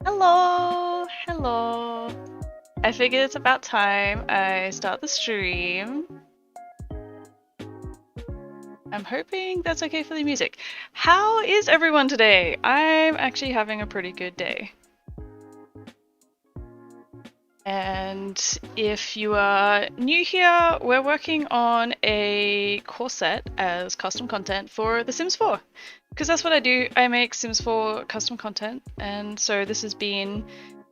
Hello, hello. I figured it's about time I start the stream. I'm hoping that's okay for the music. How is everyone today? I'm actually having a pretty good day. And if you are new here, we're working on a corset as custom content for The Sims 4. Because that's what I do. I make Sims 4 custom content, and so this has been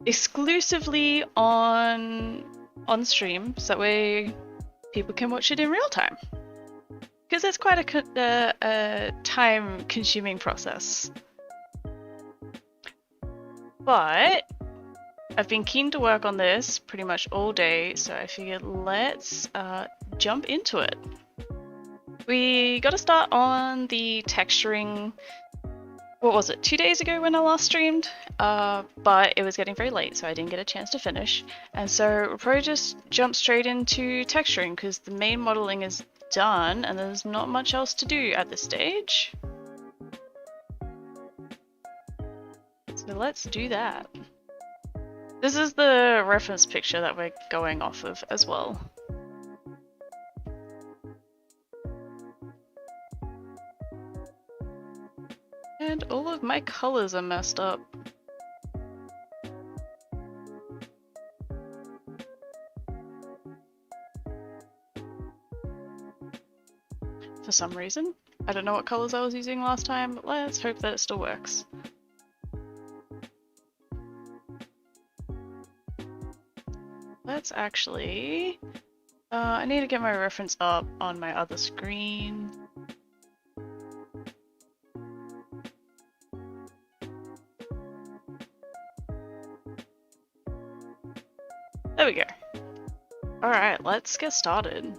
exclusively on stream, so that way people can watch it in real time. Because it's quite a time-consuming process. But I've been keen to work on this pretty much all day, so I figured let's jump into it. We got to start on the texturing. What was it, 2 days ago when I last streamed? But it was getting very late, so I didn't get a chance to finish. And so we'll probably just jump straight into texturing because the main modeling is done and there's not much else to do at this stage. So let's do that. This is the reference picture that we're going off of as well. And all of my colors are messed up. For some reason. I don't know what colors I was using last time, but let's hope that it still works. Let's actually... I need to get my reference up on my other screen. There we go. Alright, let's get started.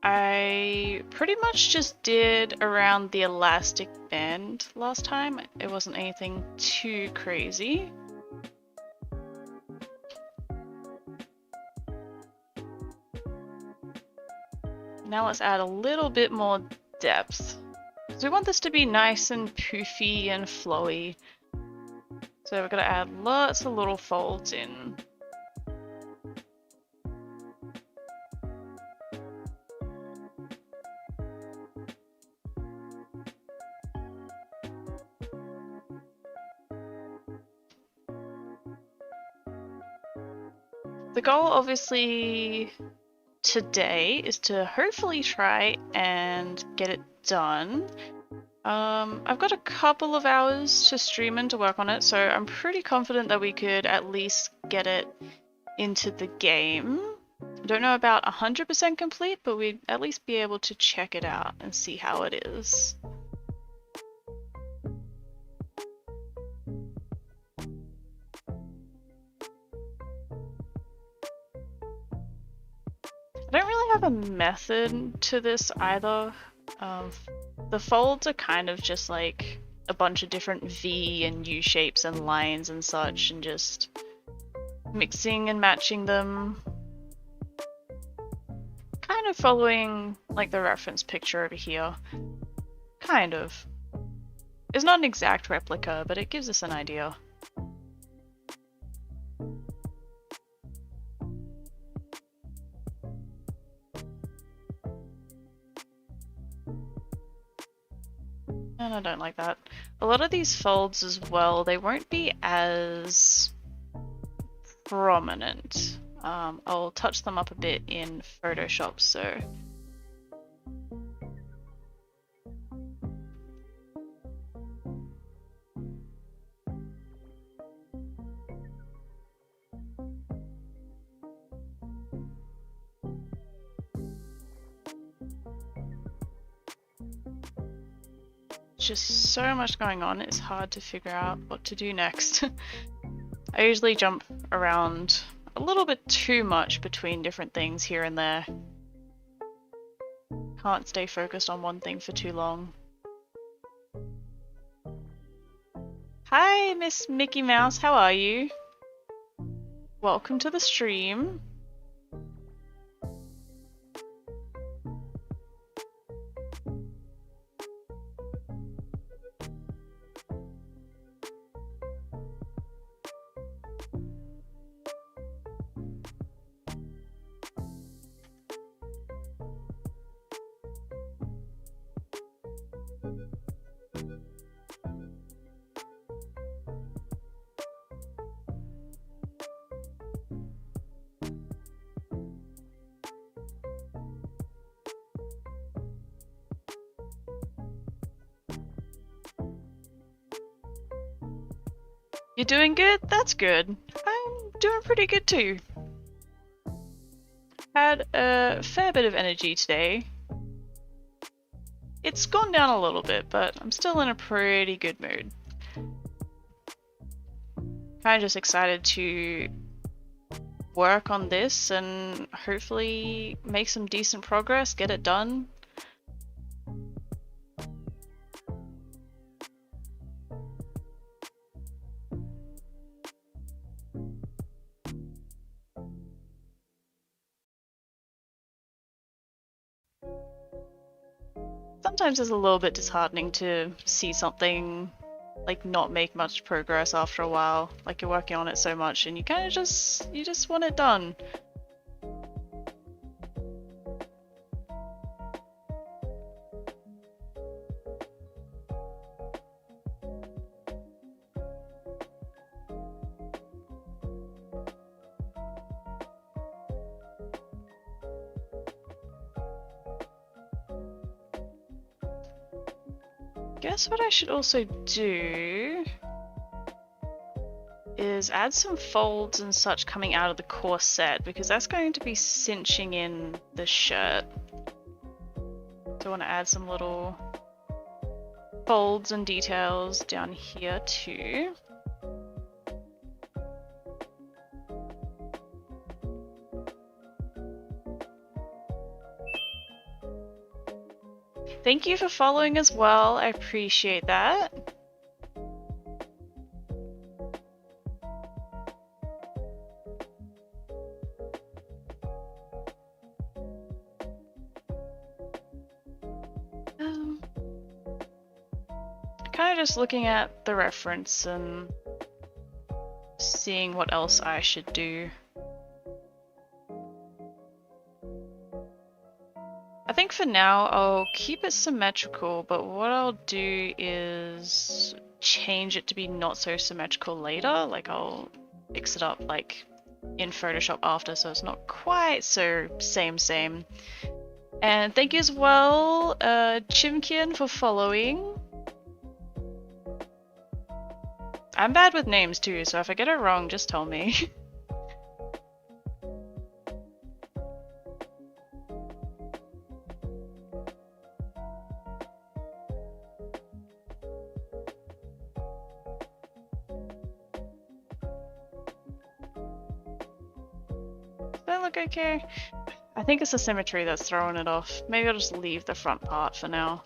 I pretty much just did around the elastic band last time. It wasn't anything too crazy. Now let's add a little bit more depth. So we want this to be nice and poofy and flowy. So we're gonna add lots of little folds in. The goal obviously today is to hopefully try and get it done. I've got a couple of hours to stream in to work on it, so I'm pretty confident that we could at least get it into the game. I don't know about 100% complete, but we'd at least be able to check it out and see how it is. I don't really have a method to this either. The folds are kind of just like a bunch of different V and U shapes and lines and such, and just mixing and matching them. Kind of following like the reference picture over here. Kind of. It's not an exact replica, but it gives us an idea. And I don't like that. A lot of these folds as well, they won't be as prominent. I'll touch them up a bit in Photoshop, so... just so much going on, it's hard to figure out what to do next. I usually jump around a little bit too much between different things here and there. Can't stay focused on one thing for too long. Hi, Miss Mickey Mouse, how are you? Welcome to the stream. You're doing good? That's good. I'm doing pretty good too. Had a fair bit of energy today. It's gone down a little bit, but I'm still in a pretty good mood. Kind of just excited to work on this and hopefully make some decent progress, get it done. Sometimes it's a little bit disheartening to see something like not make much progress after a while, like you're working on it so much and you kind of just want it done. Guess what I should also do is add some folds and such coming out of the corset, because that's going to be cinching in the shirt. So I want to add some little folds and details down here too. Thank you for following as well, I appreciate that. Kind of just looking at the reference and seeing what else I should do. I think for now I'll keep it symmetrical, but what I'll do is change it to be not so symmetrical later. Like I'll fix it up like in Photoshop after, so it's not quite so same. And thank you as well, Chimkian, for following. I'm bad with names too, so if I get it wrong, just tell me. Does that look okay? I think it's the symmetry that's throwing it off. Maybe I'll just leave the front part for now.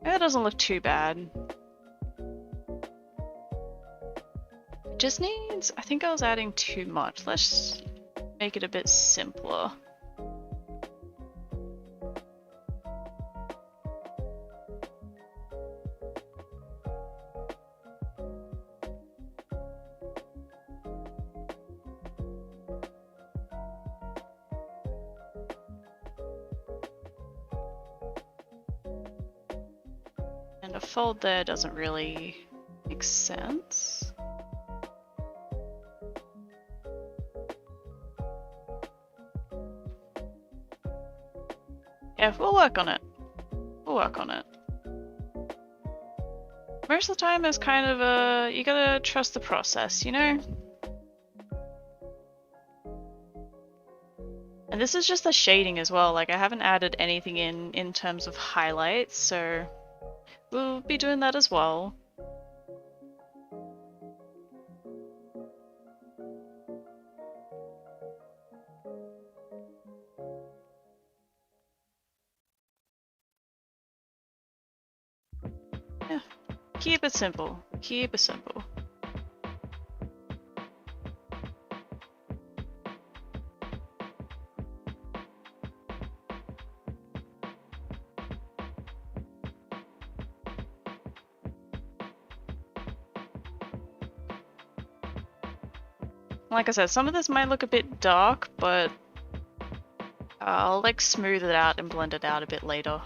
That doesn't look too bad. It just needs... I think I was adding too much. Let's make it a bit simpler. And a fold there doesn't really make sense. Yeah, we'll work on it. We'll work on it. Most of the time it's kind of a... you gotta trust the process, you know? And this is just the shading as well, like I haven't added anything in terms of highlights, so we'll be doing that as well. Yeah, keep it simple, keep it simple. Like I said, some of this might look a bit dark, but I'll like smooth it out and blend it out a bit later.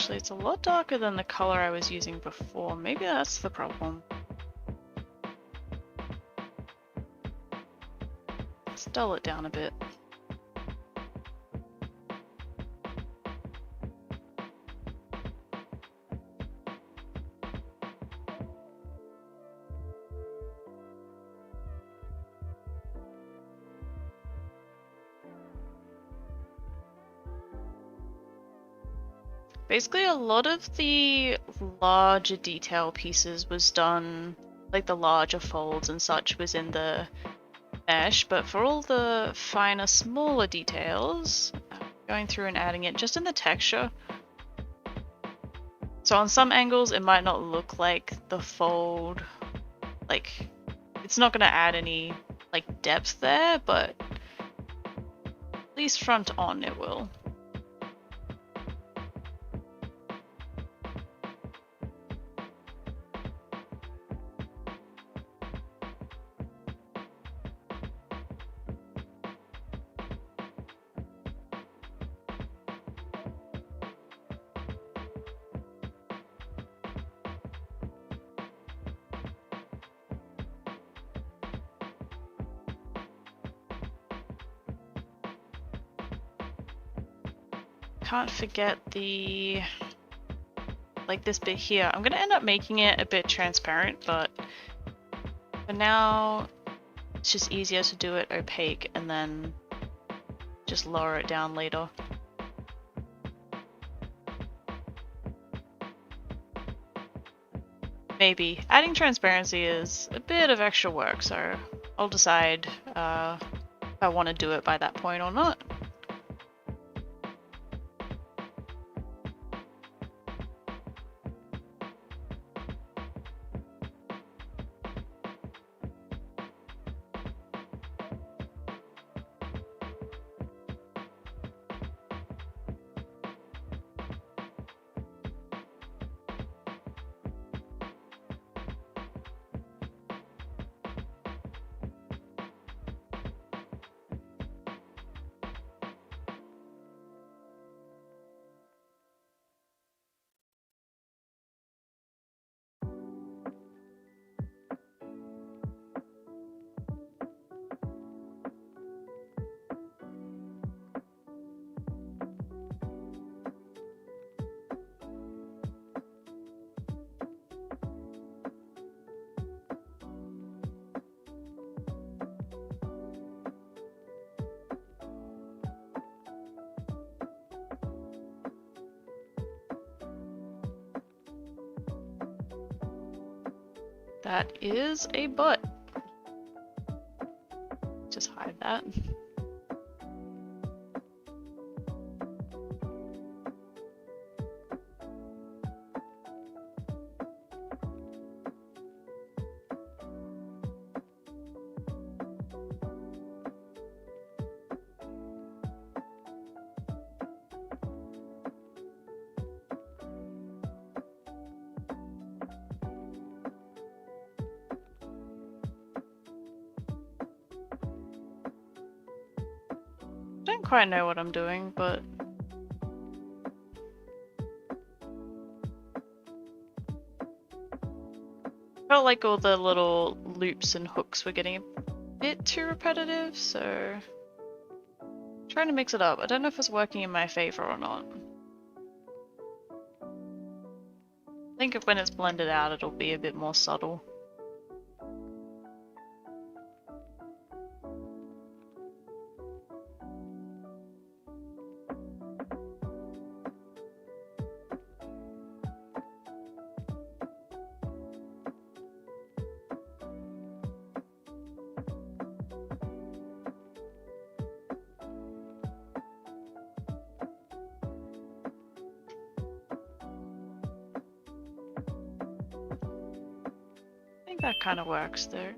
Actually, it's a lot darker than the color I was using before. Maybe that's the problem. Let's dull it down a bit. Basically, a lot of the larger detail pieces was done, like the larger folds and such was in the mesh, but for all the finer, smaller details, going through and adding it just in the texture. So on some angles, it might not look like the fold, like, it's not going to add any, like, depth there, but at least front on it will. Can't forget the, like this bit here. I'm gonna end up making it a bit transparent, but for now it's just easier to do it opaque and then just lower it down later. Maybe. Adding transparency is a bit of extra work, so I'll decide if I want to do it by that point or not. That is a butt. Just hide that. Don't quite know what I'm doing, but felt like all the little loops and hooks were getting a bit too repetitive, so trying to mix it up. I don't know if it's working in my favor or not. I think when it's blended out, it'll be a bit more subtle. That kind of works there.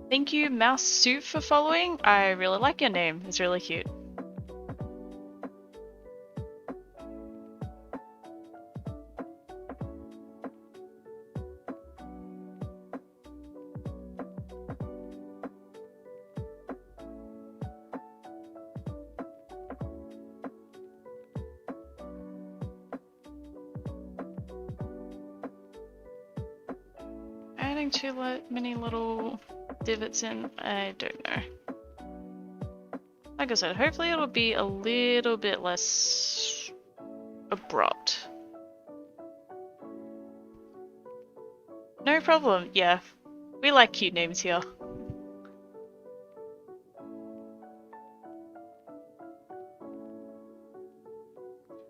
Thank you, Mouse Suit, for following. I really like your name. It's really cute. having too many little divots in? I don't know. Like I said, hopefully it'll be a little bit less abrupt. No problem, yeah. We like cute names here.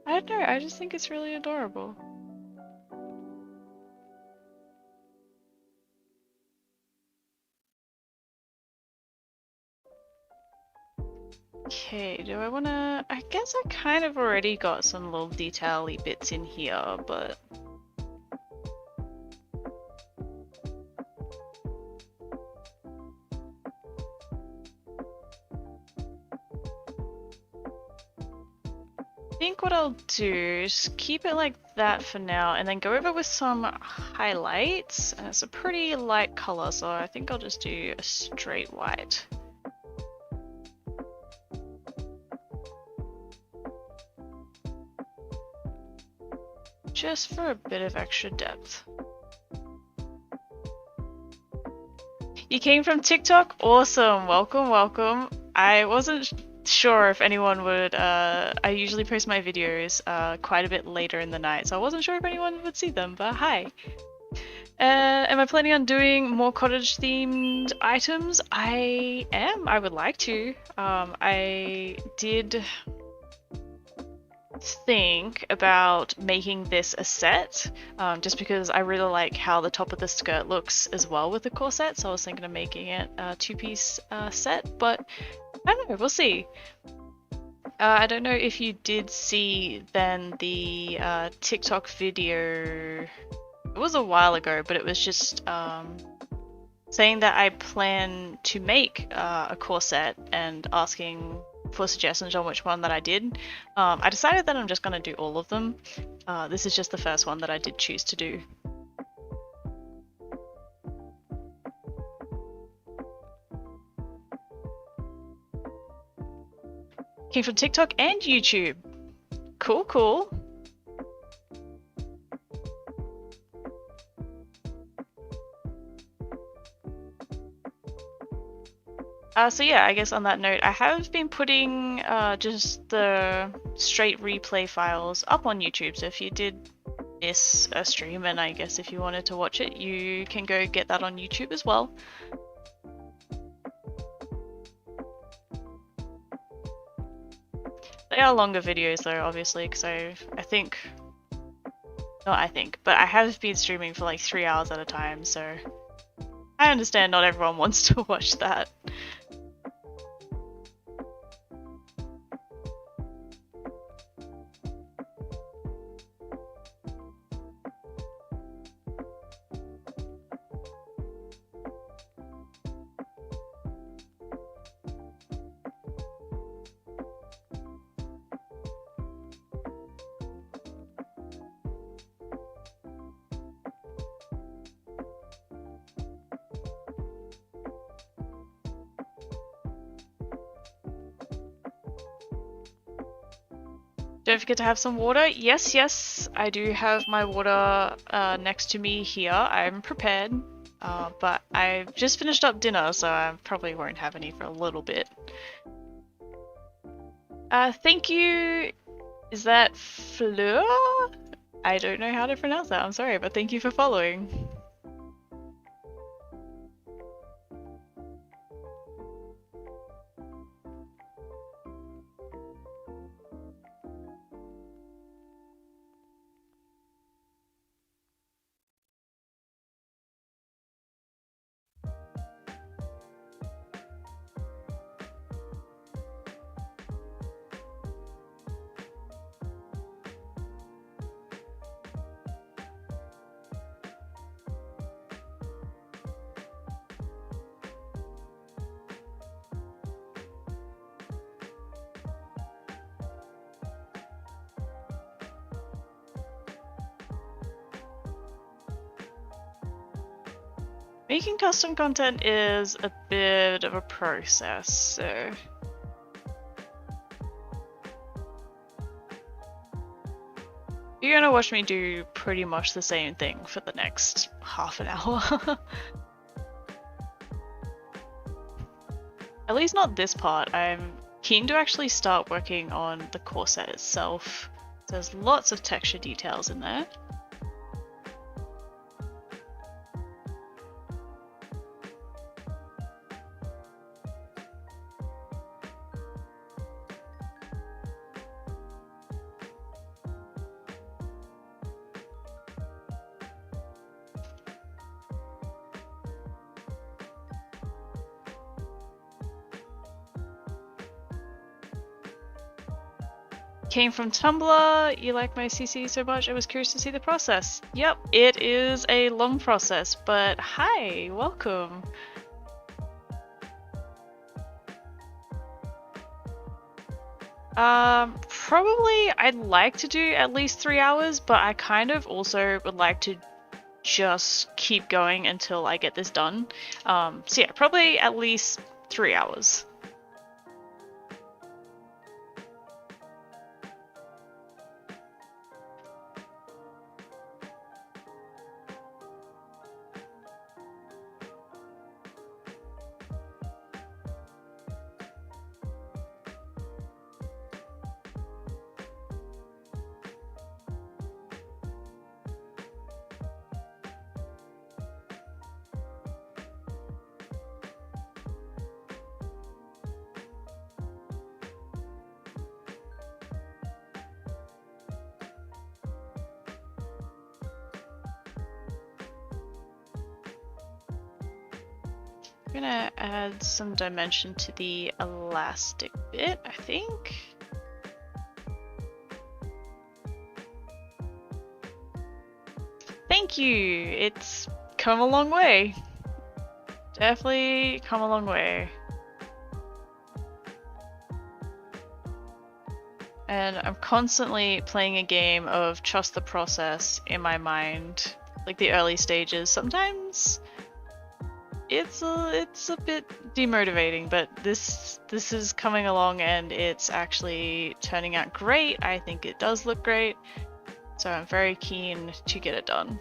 I don't know, I just think it's really adorable. Okay, do I wanna... I guess I kind of already got some little detail-y bits in here, but... I think what I'll do is keep it like that for now and then go over with some highlights. And it's a pretty light color, so I think I'll just do a straight white. Just for a bit of extra depth. You came from TikTok? Awesome! Welcome, welcome. I wasn't sure if anyone would, I usually post my videos quite a bit later in the night, so I wasn't sure if anyone would see them, but hi. Am I planning on doing more cottage themed items? I am, I would like to. I did think about making this a set, just because I really like how the top of the skirt looks as well with the corset, so I was thinking of making it a two-piece set, but I don't know, we'll see. I don't know if you did see then the TikTok video, it was a while ago, but it was just saying that I plan to make a corset and asking for suggestions on which one that I did. I decided that I'm just going to do all of them. This is just the first one that I did choose to do. Came from TikTok and YouTube. Cool, cool. So yeah, I guess on that note, I have been putting just the straight replay files up on YouTube, so if you did miss a stream, and I guess if you wanted to watch it, you can go get that on YouTube as well. They are longer videos though, obviously, because I have been streaming for like 3 hours at a time, so I understand not everyone wants to watch that. Don't forget to have some water. Yes, yes, I do have my water next to me here. I'm prepared, but I've just finished up dinner, so I probably won't have any for a little bit. Thank you. Is that Fleur? I don't know how to pronounce that. I'm sorry, but thank you for following. Making custom content is a bit of a process, so... You're gonna watch me do pretty much the same thing for the next half an hour. At least not this part. I'm keen to actually start working on the corset itself. There's lots of texture details in there. Came from Tumblr, you like my CC so much, I was curious to see the process. Yep, it is a long process, but hi, welcome. Probably I'd like to do at least 3 hours, but I kind of also would like to just keep going until I get this done. So yeah, probably at least 3 hours. I'm gonna add some dimension to the elastic bit, I think. Thank you! It's come a long way. Definitely come a long way. And I'm constantly playing a game of trust the process in my mind, like the early stages. Sometimes it's a bit demotivating, but this is coming along and it's actually turning out great. I think it does look great, so I'm very keen to get it done.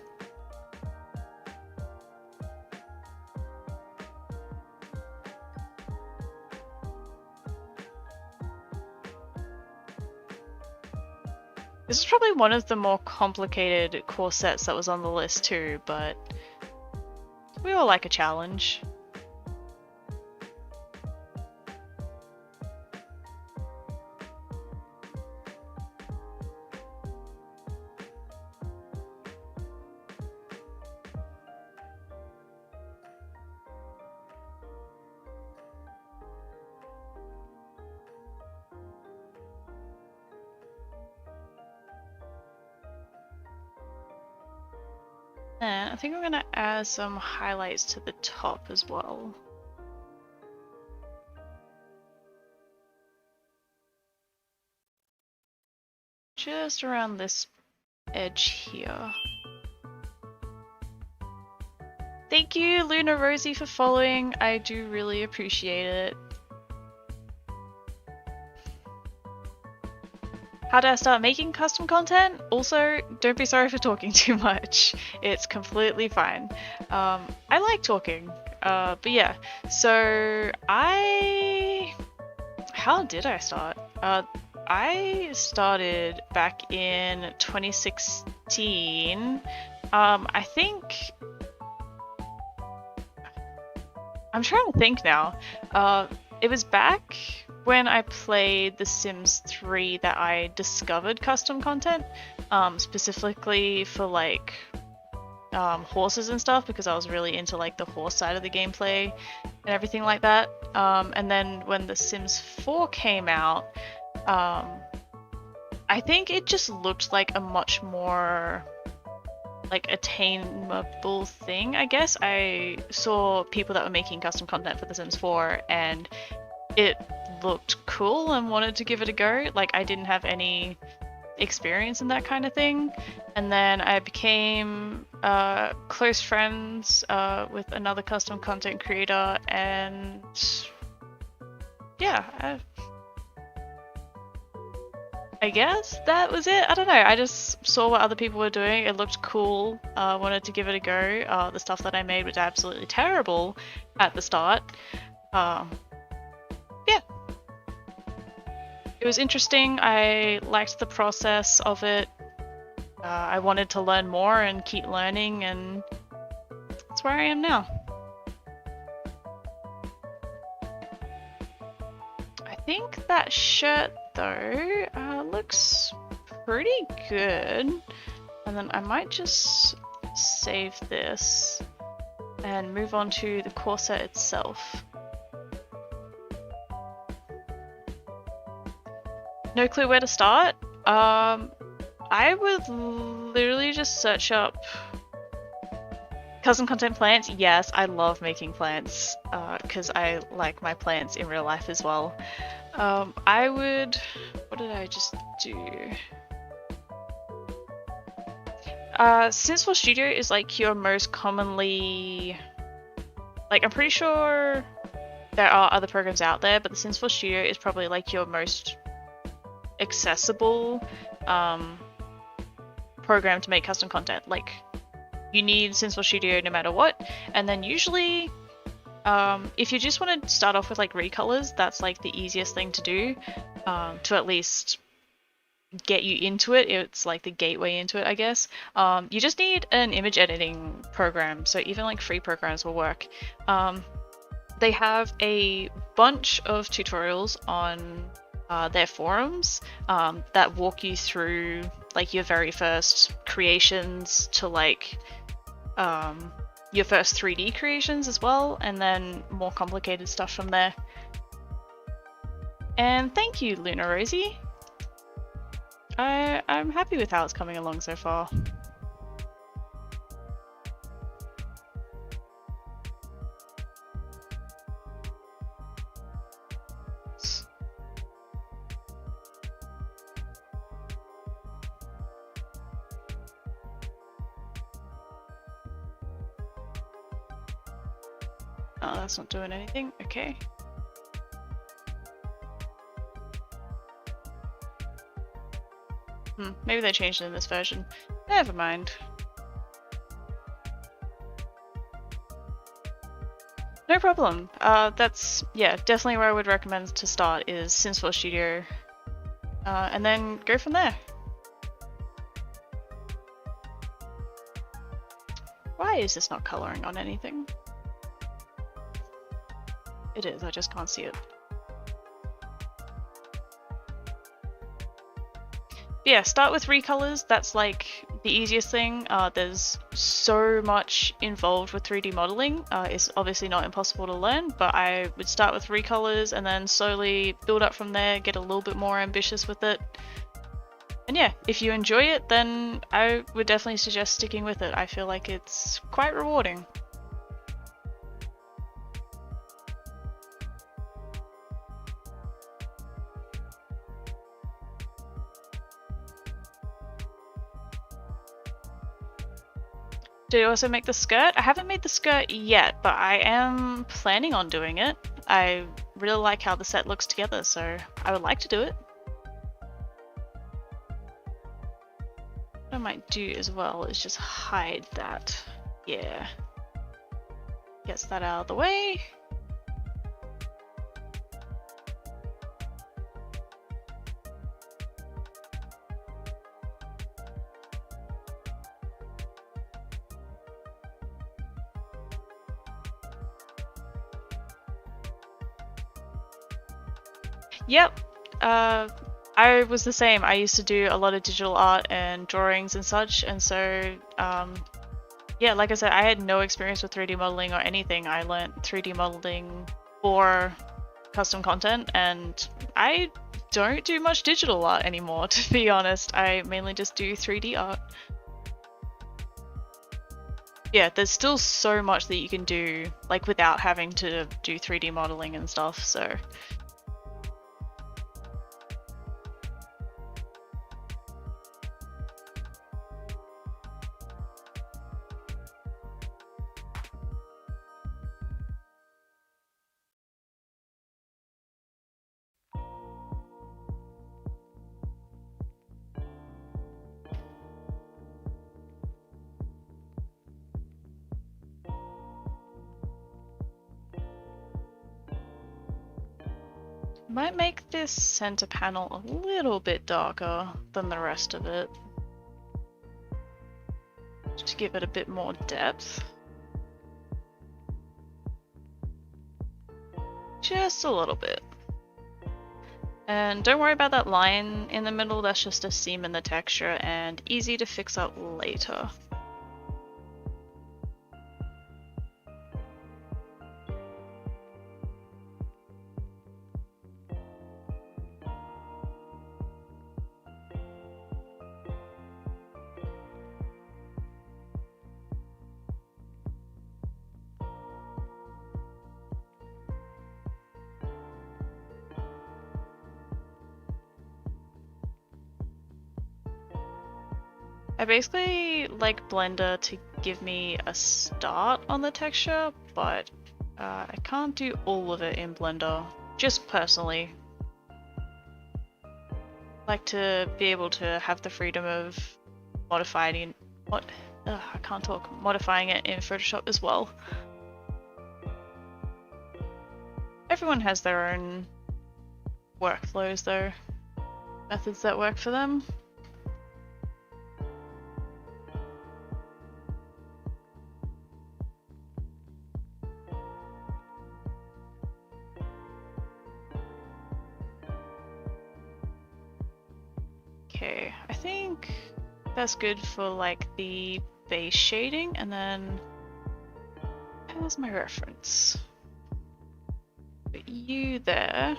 This is probably one of the more complicated corsets that was on the list too, but we all like a challenge. And I think I'm gonna add some highlights to the top as well. Just around this edge here. Thank you, Luna Rosie, for following. I do really appreciate it. How do I start making custom content? Also, don't be sorry for talking too much. It's completely fine. I like talking, but yeah. So how did I start? I started back in 2016. I think I'm trying to think now. It was back when I played The Sims 3 that I discovered custom content, specifically for like horses and stuff, because I was really into like the horse side of the gameplay and everything like that. And then when The Sims 4 came out, I think it just looked like a much more like attainable thing, I guess. I saw people that were making custom content for The Sims 4 and it looked cool and wanted to give it a go. Like, I didn't have any experience in that kind of thing, and then I became close friends with another custom content creator, and yeah, I guess that was it. I don't know. I just saw what other people were doing. It looked cool. Wanted to give it a go. The stuff that I made was absolutely terrible at the start. Yeah. It was interesting. I liked the process of it. I wanted to learn more and keep learning, and that's where I am now. I think that shirt, though, looks pretty good. And then I might just save this and move on to the corset itself. No clue where to start. I would literally just search up custom content plants. Yes, I love making plants because I like my plants in real life as well. I would... What did I just do? Since Studio is like your most commonly... Like, I'm pretty sure there are other programs out there, but the Sims 4 Studio is probably like your most accessible program to make custom content. Like, you need Sims 4 Studio no matter what, and then usually if you just want to start off with like recolors, that's like the easiest thing to do to at least get you into it. It's like the gateway into it, I guess. You just need an image editing program, so even like free programs will work. They have a bunch of tutorials on their forums that walk you through like your very first creations to like your first 3D creations as well, and then more complicated stuff from there. And thank you, Luna Rosie. I'm happy with how it's coming along so far. Oh, that's not doing anything. Okay. Maybe they changed it in this version. Never mind. No problem. That's, yeah, definitely where I would recommend to start is Sims 4 Studio. And then go from there. Why is this not coloring on anything? It is, I just can't see it. Yeah, start with recolors. That's like the easiest thing. There's so much involved with 3D modeling. It's obviously not impossible to learn, but I would start with recolors and then slowly build up from there, get a little bit more ambitious with it. And yeah, if you enjoy it, then I would definitely suggest sticking with it. I feel like it's quite rewarding. Did you also make the skirt? I haven't made the skirt yet, but I am planning on doing it. I really like how the set looks together, so I would like to do it. What I might do as well is just hide that. Yeah. Gets that out of the way. Yep. I was the same. I used to do a lot of digital art and drawings and such, and so yeah, like I said, I had no experience with 3D modeling or anything. I learned 3D modeling for custom content, and I don't do much digital art anymore, to be honest. I mainly just do 3D art. Yeah, there's still so much that you can do like without having to do 3D modeling and stuff, so Might make this center panel a little bit darker than the rest of it, just to give it a bit more depth. Just a little bit. And don't worry about that line in the middle, that's just a seam in the texture and easy to fix up later. I basically like Blender to give me a start on the texture, but I can't do all of it in Blender, just personally. I like to be able to have the freedom of modifying modifying it in Photoshop as well. Everyone has their own workflows though, methods that work for them. Okay, I think that's good for like the base shading, and then where's my reference? Put you there.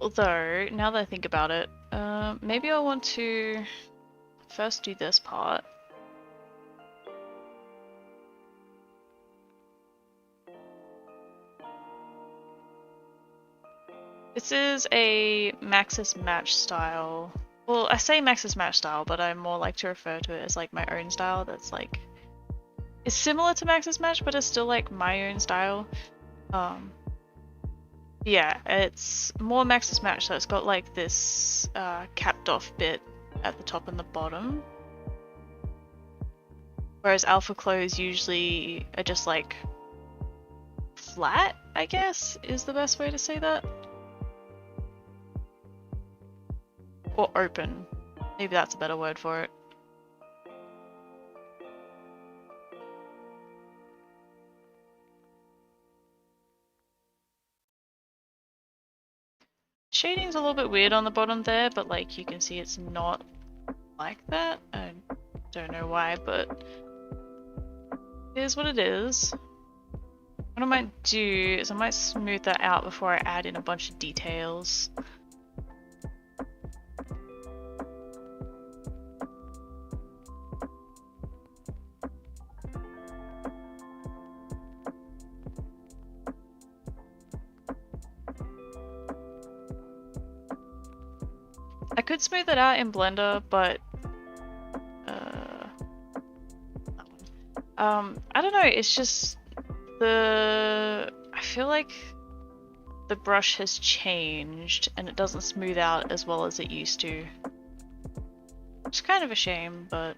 Although, now that I think about it, maybe I want to first do this part. This is a Maxis Match style. Well, I say Maxis Match style, but I more like to refer to it as like my own style that's like... It's similar to Maxis Match, but it's still like my own style. Yeah, it's more Maxis Match, so it's got like this capped off bit at the top and the bottom. Whereas Alpha Clothes usually are just like flat, I guess, is the best way to say that. Or open. Maybe that's a better word for it. Shading's a little bit weird on the bottom there, but like you can see it's not like that. I don't know why, but it is what it is. What I might do is I might smooth that out before I add in a bunch of details. I could smooth it out in Blender, but I don't know, it's just I feel like the brush has changed and it doesn't smooth out as well as it used to. It's kind of a shame, but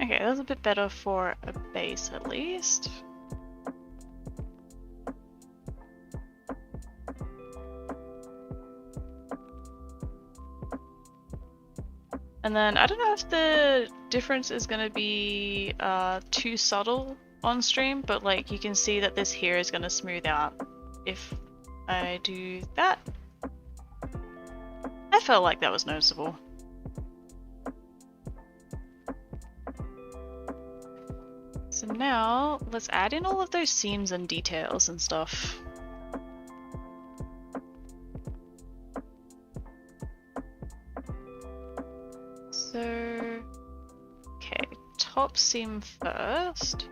okay, that's a bit better for a base at least. And then I don't know if the difference is going to be too subtle on stream, but like you can see that this here is going to smooth out if I do that. I felt like that was noticeable. So now let's add in all of those seams and details and stuff. top seam first.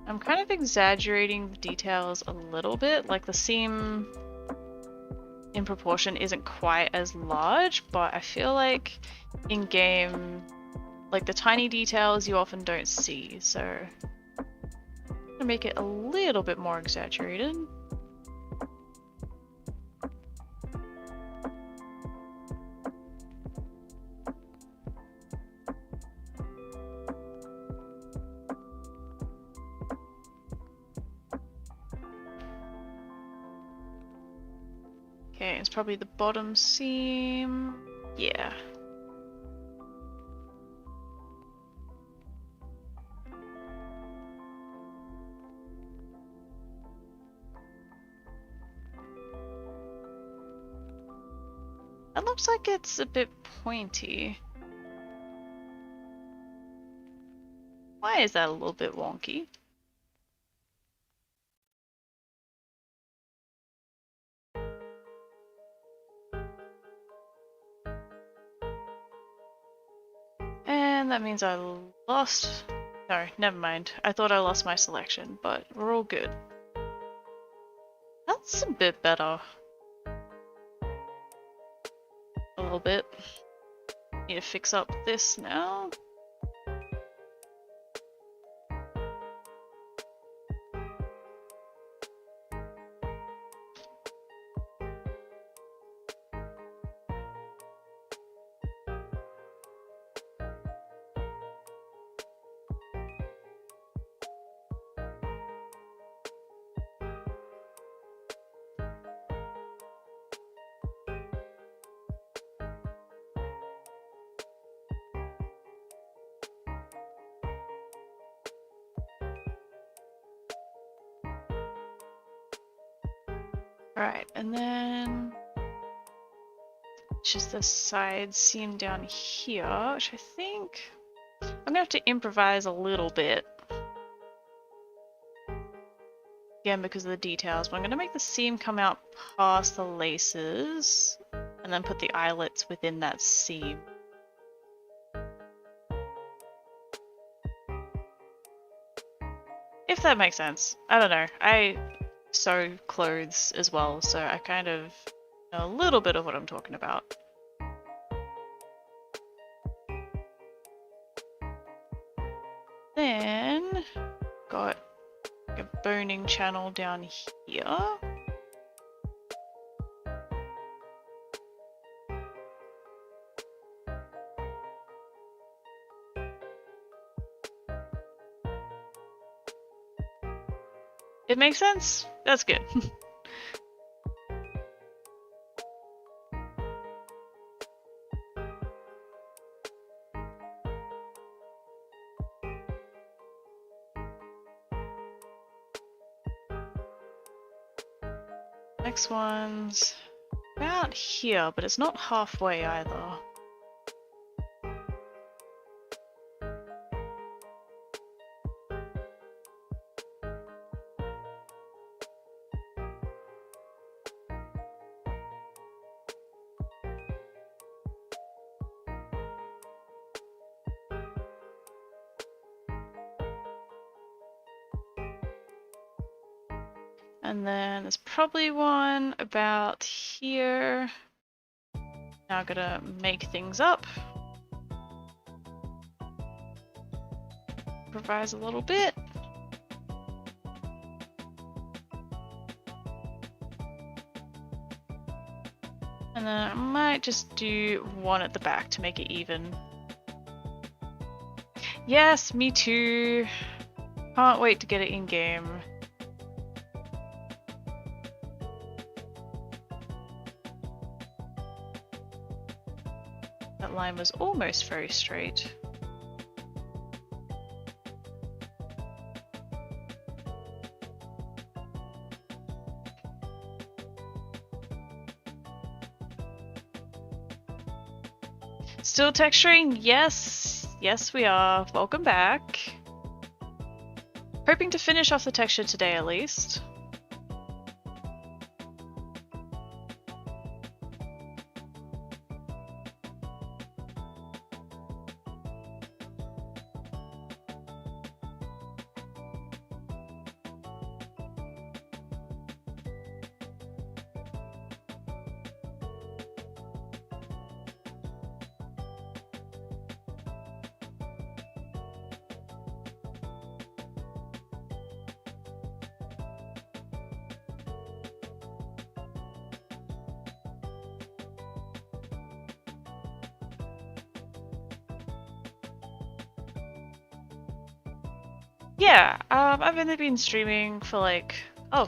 I'm kind of exaggerating the details a little bit, like the seam in proportion isn't quite as large, but I feel like in game, like the tiny details you often don't see, so I'm gonna make it a little bit more exaggerated. Okay, it's probably the bottom seam. Yeah. That looks like it's a bit pointy. Why is that a little bit wonky? And that means I lost... No, never mind. I thought I lost my selection, but we're all good. That's a bit better. A little bit. Need to fix up this now. Alright, and then just the side seam down here, which I think I'm gonna have to improvise a little bit. Again, because of the details, but I'm gonna make the seam come out past the laces and then put the eyelets within that seam. If that makes sense. I don't know. I sew clothes as well, so I kind of know a little bit of what I'm talking about. Then got a boning channel down here. It makes sense? That's good. Next one's about here, but it's not halfway either. And then there's probably one about here. Now I'm gonna make things up. Improvise a little bit. And then I might just do one at the back to make it even. Yes, me too. Can't wait to get it in game. That line was almost very straight. Still texturing? Yes. Yes, we are. Welcome back. hoping to finish off the texture today at least. Yeah, I've only been streaming for like,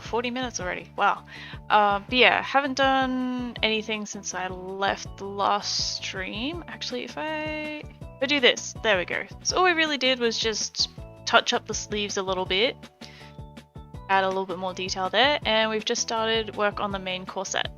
40 minutes already. Wow. But yeah, haven't done anything since I left the last stream. Actually, if I do this, there we go. So all we really did was just touch up the sleeves a little bit, add a little bit more detail there, and we've just started work on the main corset.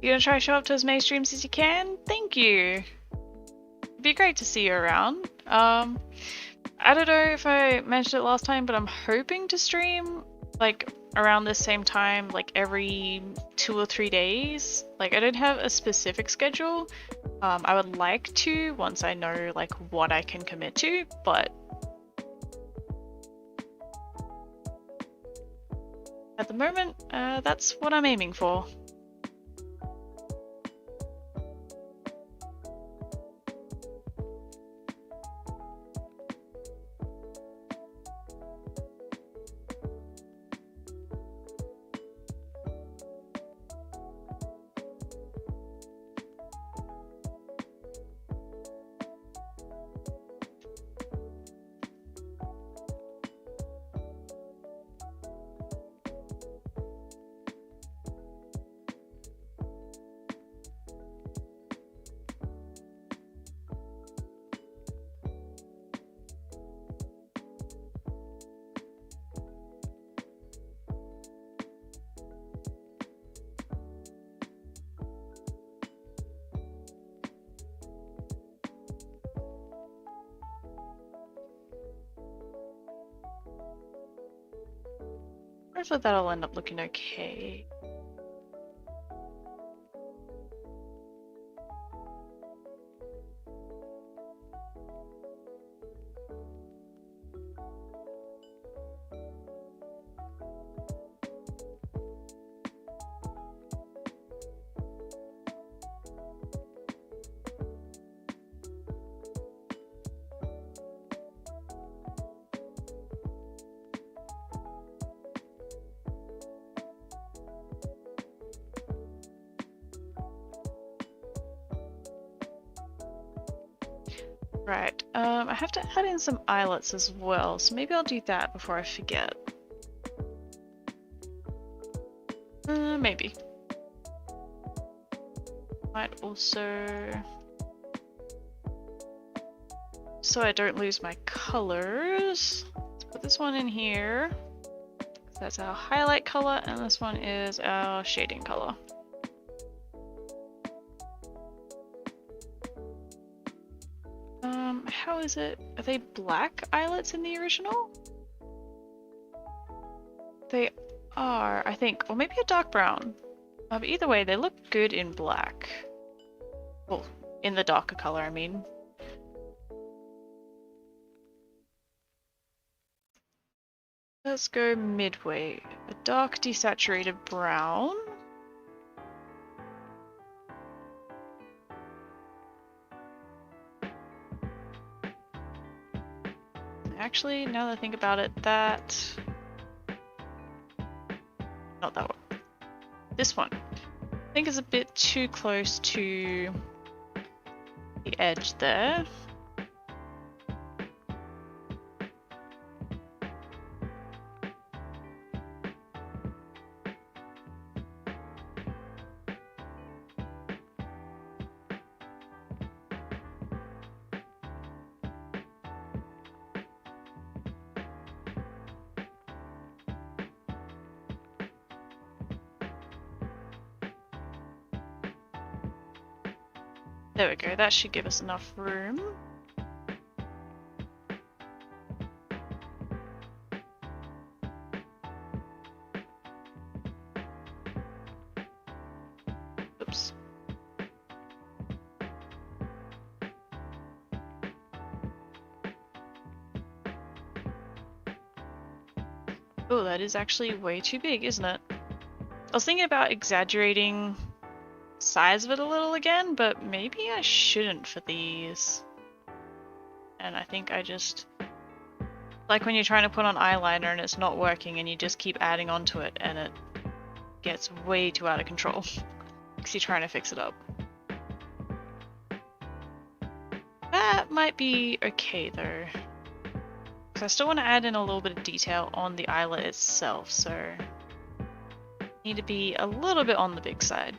You gonna try to show up to as many streams as you can? Thank you! It'd be great to see you around. I don't know if I mentioned it last time, but I'm hoping to stream like around the same time, like every 2 or 3 days. Like I don't have a specific schedule. I would like to once I know like what I can commit to, but at the moment, that's what I'm aiming for. Hopefully that'll end up looking okay. Right, I have to add in some eyelets as well, so maybe I'll do that before I forget. Maybe. Might also... so I don't lose my colors. Let's put this one in here. That's our highlight color, and this one is our shading color. How is it? Are they black eyelets in the original? They are, I think, or maybe a dark brown. But either way, they look good in black. Well, in the darker color, I mean. Let's go midway. A dark desaturated brown. Actually, now that I think about it, not that one. This one. I think is a bit too close to the edge there. There we go, that should give us enough room. Oops. Oh, that is actually way too big, isn't it? I was thinking about exaggerating size of it a little again, but maybe I shouldn't for these. And I think I just, like when you're trying to put on eyeliner and it's not working and you just keep adding onto it and it gets way too out of control because you're trying to fix it up. That might be okay though, because I still want to add in a little bit of detail on the eyelet itself, so need to be a little bit on the big side.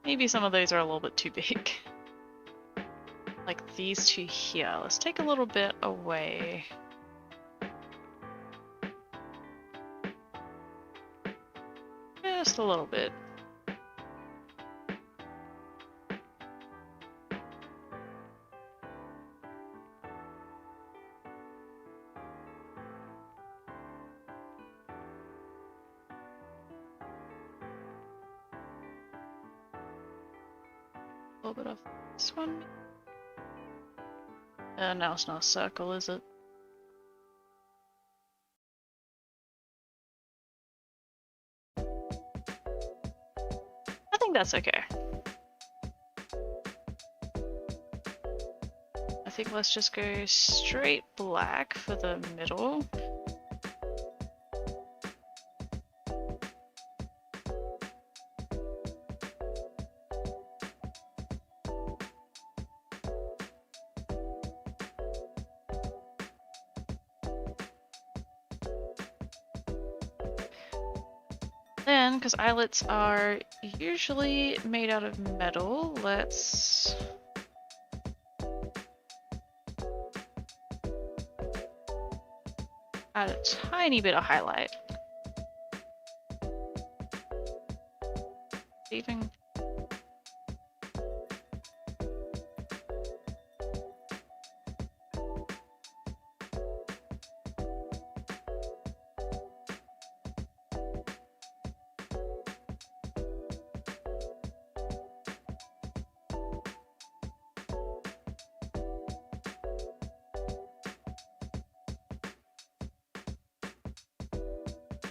Maybe some of those are a little bit too big. Like these two here. Let's take a little bit away. Just a little bit. A little bit of this one. Now it's not a circle, is it? I think that's okay. I think let's just go straight black for the middle. Then, because eyelets are usually made out of metal, let's add a tiny bit of highlight. Even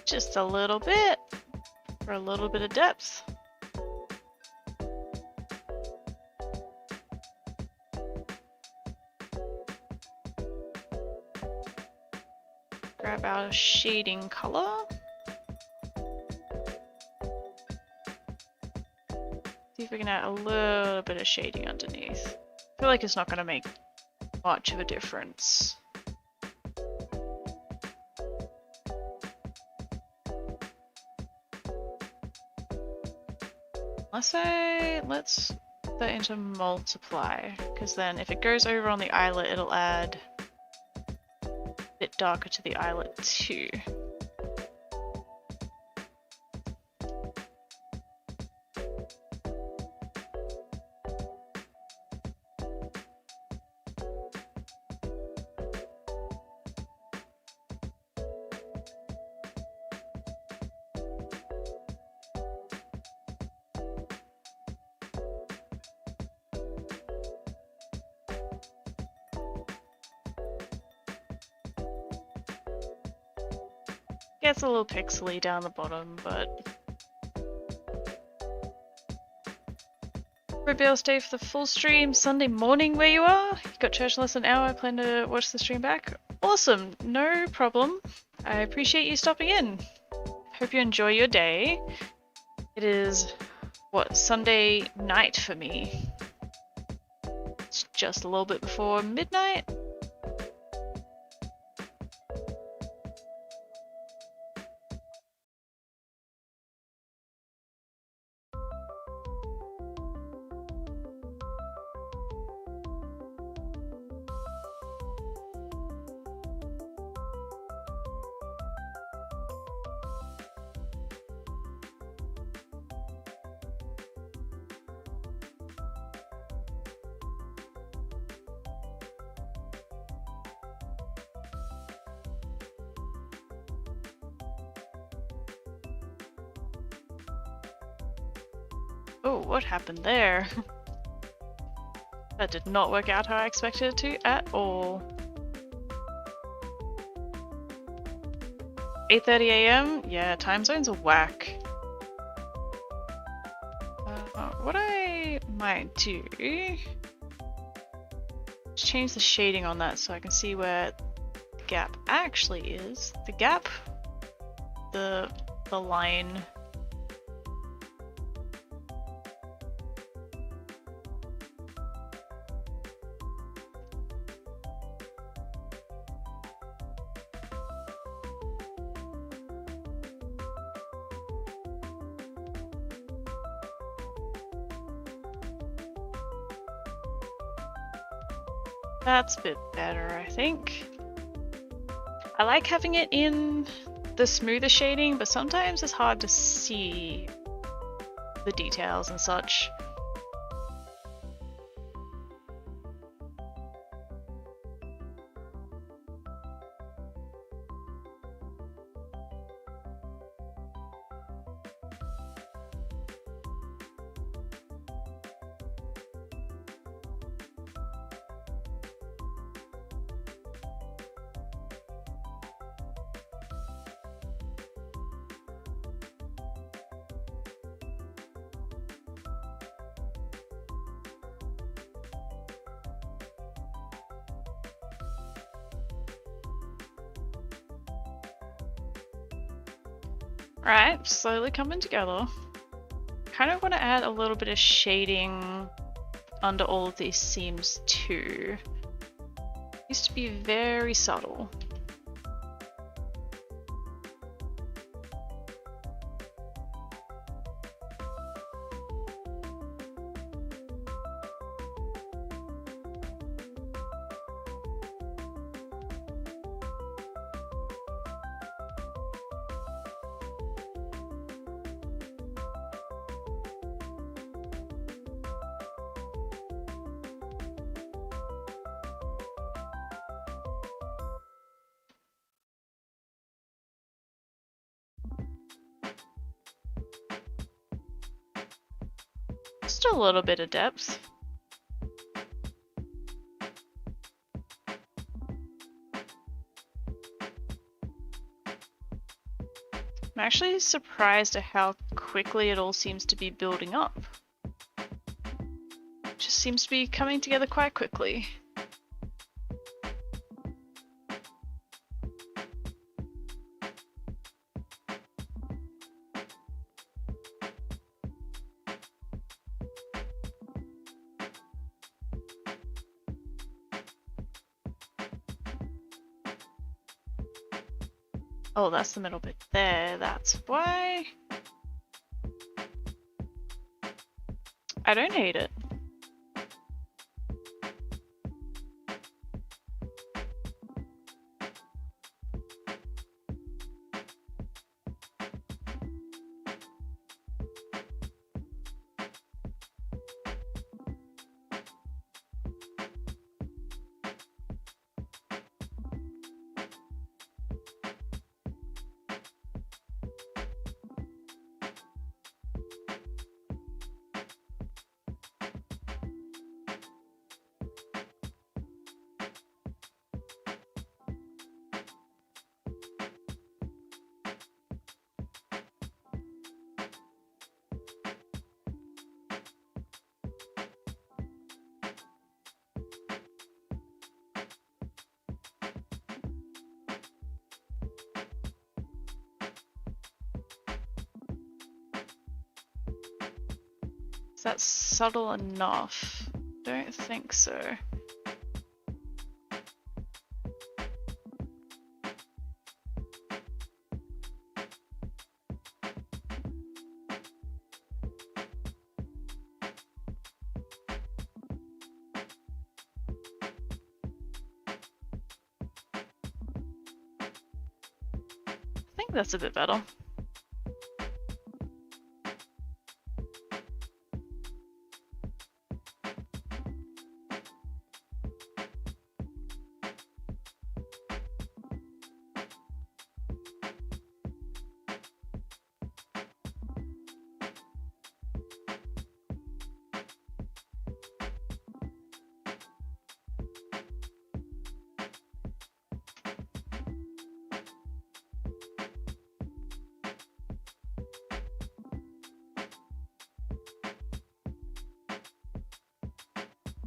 just a little bit for a little bit of depth. Grab our shading color. See if we can add a little bit of shading underneath. I feel like it's not going to make much of a difference. let's put that into multiply, because then if it goes over on the eyelet, it'll add a bit darker to the eyelet too. Gets a little pixely down the bottom, but hope you'll stay for the full stream Sunday morning where you are. You got church in less than an hour. I plan to watch the stream back. Awesome, no problem. I appreciate you stopping in. Hope you enjoy your day. It is, what, Sunday night for me. It's just a little bit before midnight. Oh, what happened there? That did not work out how I expected it to at all. 8:30 AM? Yeah, time zones are whack. What I might do is change the shading on that so I can see where the gap actually is. The gap, the line. That's a bit better, I think. I like having it in the smoother shading, but sometimes it's hard to see the details and such. Right, slowly coming together. Kind of want to add a little bit of shading under all of these seams too. Used to be very subtle. Just a little bit of depth. I'm actually surprised at how quickly it all seems to be building up. It just seems to be coming together quite quickly. Oh, that's the middle bit there, that's why. I don't hate it. Is that subtle enough? Don't think so. I think that's a bit better.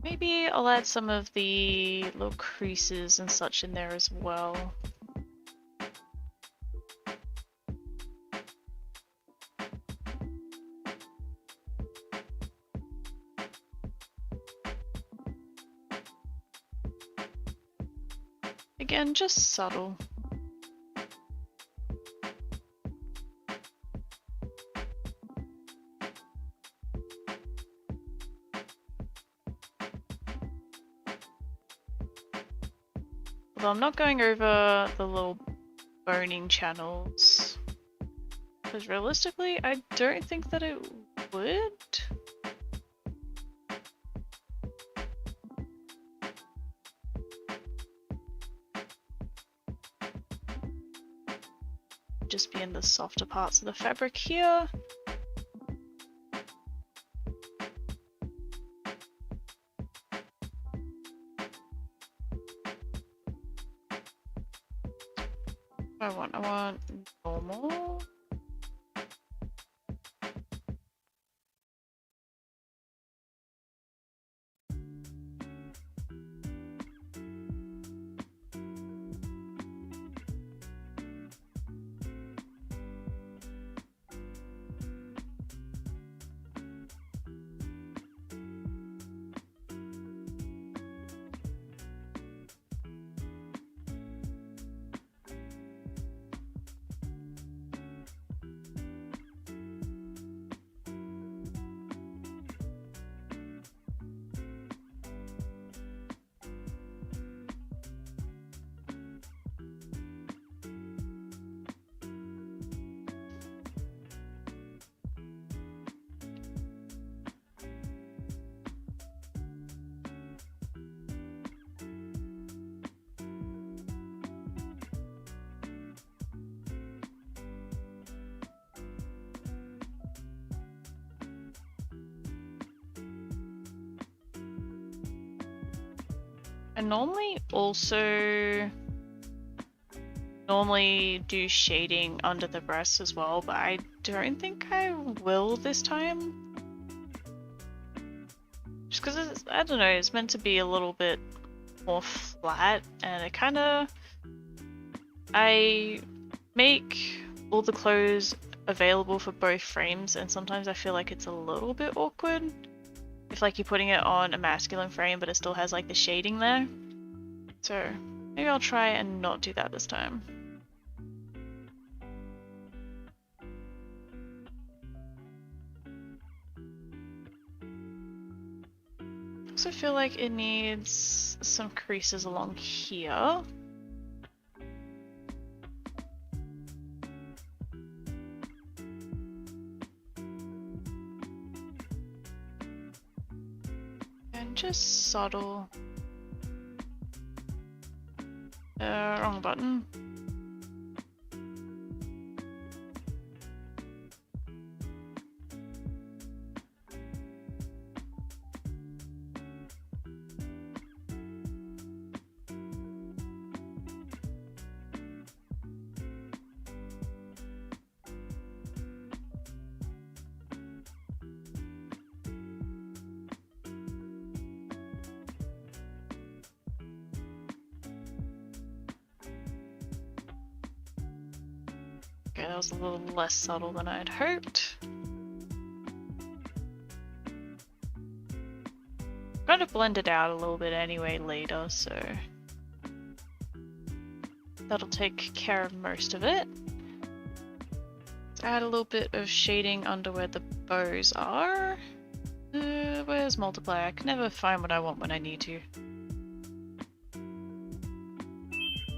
Maybe I'll add some of the little creases and such in there as well. Again, just subtle. Although I'm not going over the little boning channels, because realistically I don't think that it would. Just be in the softer parts of the fabric here. I want normal. I normally do shading under the breasts as well, but I don't think I will this time. Just because I don't know, it's meant to be a little bit more flat, and it kind of... I make all the clothes available for both frames, and sometimes I feel like it's a little bit awkward if like you're putting it on a masculine frame but it still has like the shading there. So maybe I'll try and not do that this time. also feel like it needs some creases along here. And just subtle. Wrong button. Okay, that was a little less subtle than I had hoped. Got to blend it out a little bit anyway later, so that'll take care of most of it. Let's add a little bit of shading under where the bows are. Where's multiply? I can never find what I want when I need to.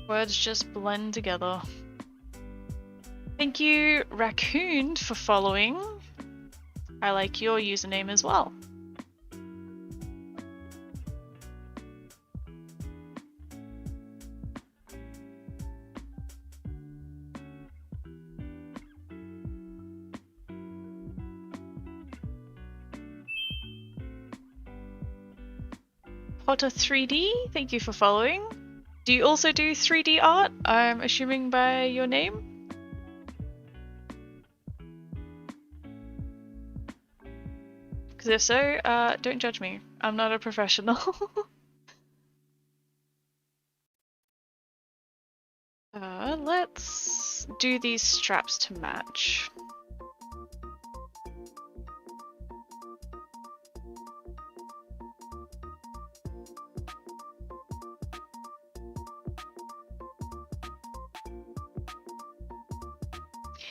Words just blend together. Thank you, Raccoon, for following. I like your username as well. Potter 3D, thank you for following. Do you also do 3D art? I'm assuming by your name? Because if so, don't judge me. I'm not a professional. Let's do these straps to match.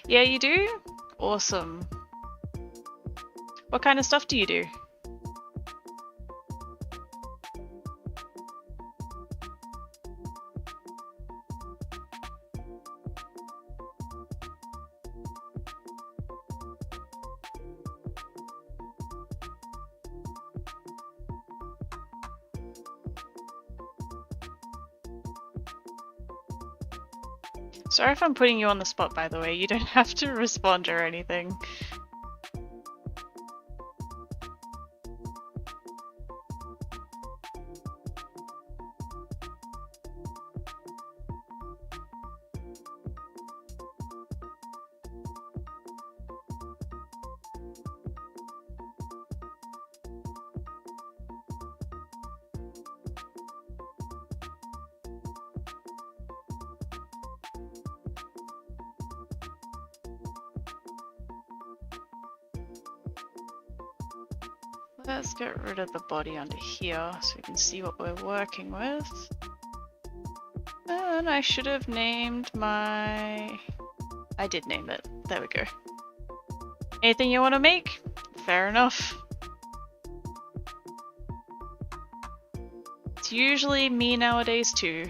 Yeah, you do? Awesome. What kind of stuff do you do? Sorry if I'm putting you on the spot, by the way. You don't have to respond or anything. Let's get rid of the body under here so we can see what we're working with. And I should have named my... I did name it. There we go. Anything you want to make? Fair enough. It's usually me nowadays too.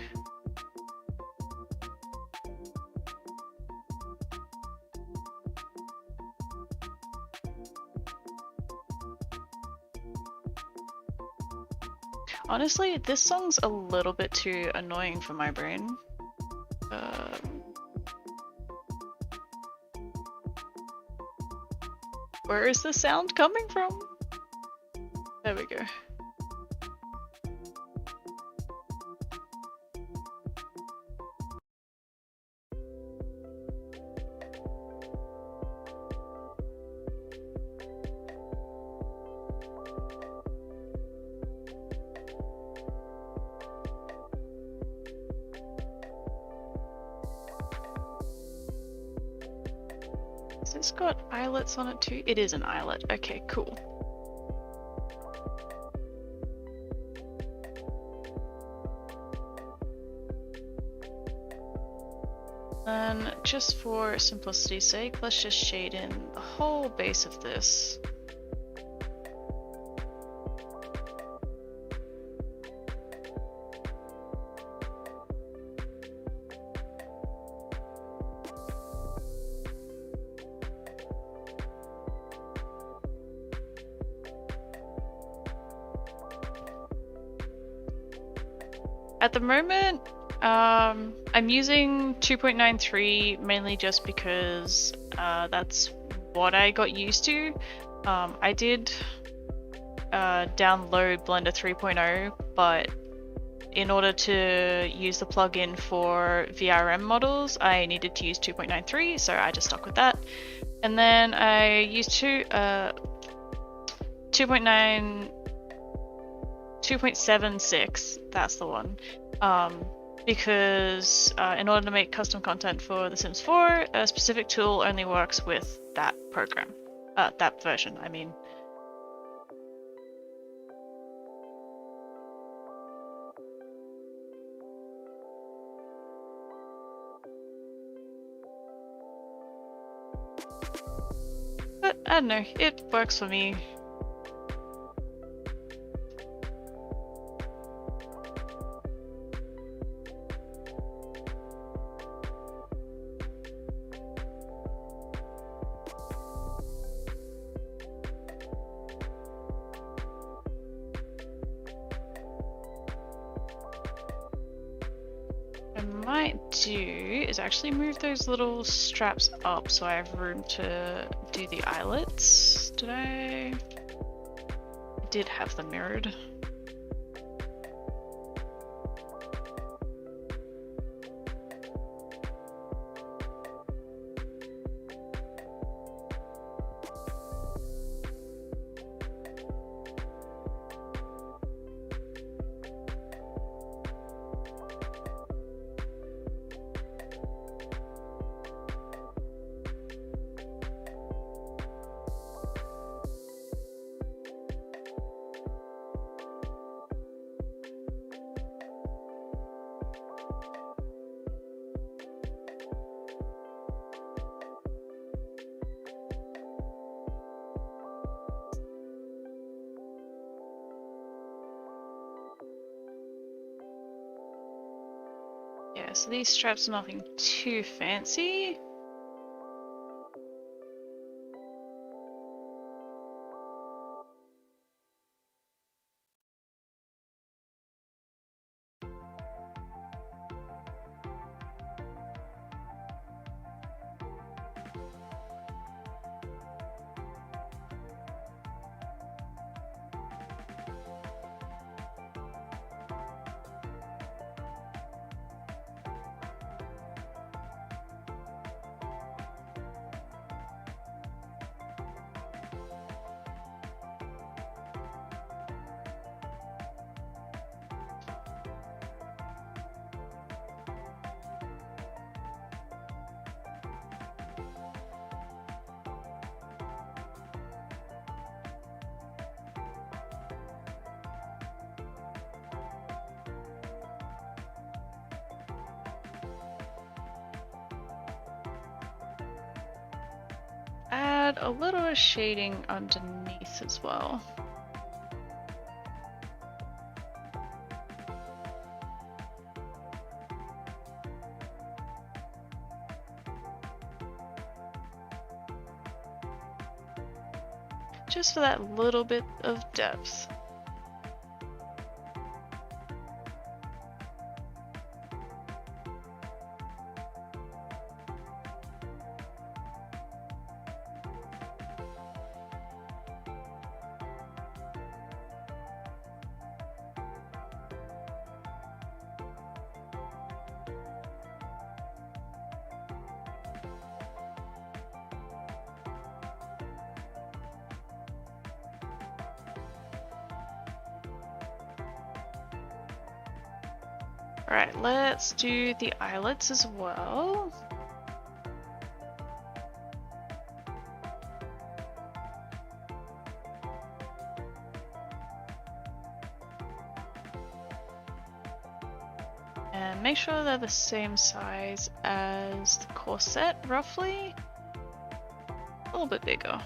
Honestly, this song's a little bit too annoying for my brain. Where is the sound coming from? There we go. Has this got eyelets on it too? It is an eyelet. Okay, cool. And just for simplicity's sake, let's just shade in the whole base of this. At the moment, I'm using 2.93 mainly just because that's what I got used to. I did download Blender 3.0, but in order to use the plugin for VRM models, I needed to use 2.93, so I just stuck with that. And then I used 2.76, that's the one. Because in order to make custom content for The Sims 4, a specific tool only works with that program. That version, I mean. But I don't know, it works for me. Do is actually move those little straps up so I have room to do the eyelets. Did I did have them mirrored. Yeah, so these straps are nothing too fancy. Add a little shading underneath as well. Just for that little bit of depth. Alright, let's do the eyelets as well. And make sure they're the same size as the corset, roughly. A little bit bigger.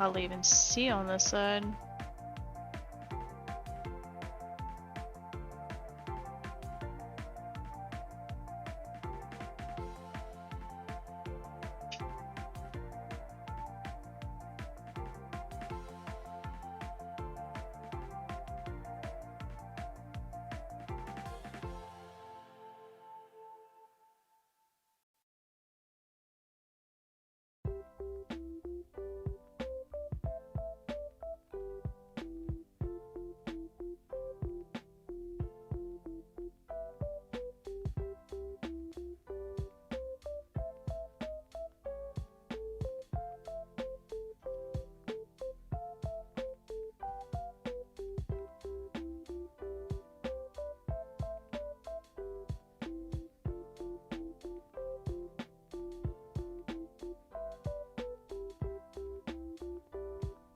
hardly even see on this side.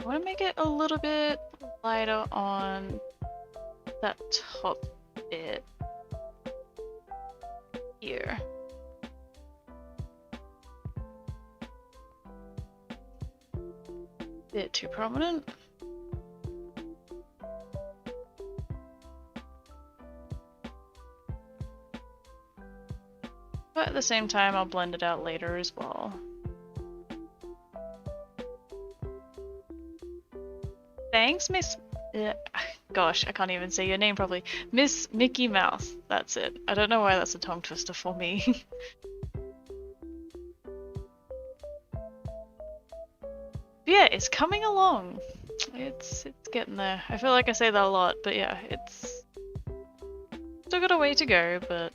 I want to make it a little bit lighter on that top bit here. Bit too prominent. But at the same time, I'll blend it out later as well. Thanks, Miss... gosh, I can't even say your name properly. Miss Mickey Mouse. That's it. I don't know why that's a tongue twister for me. Yeah, it's coming along. It's getting there. I feel like I say that a lot, but yeah, it's still got a way to go, but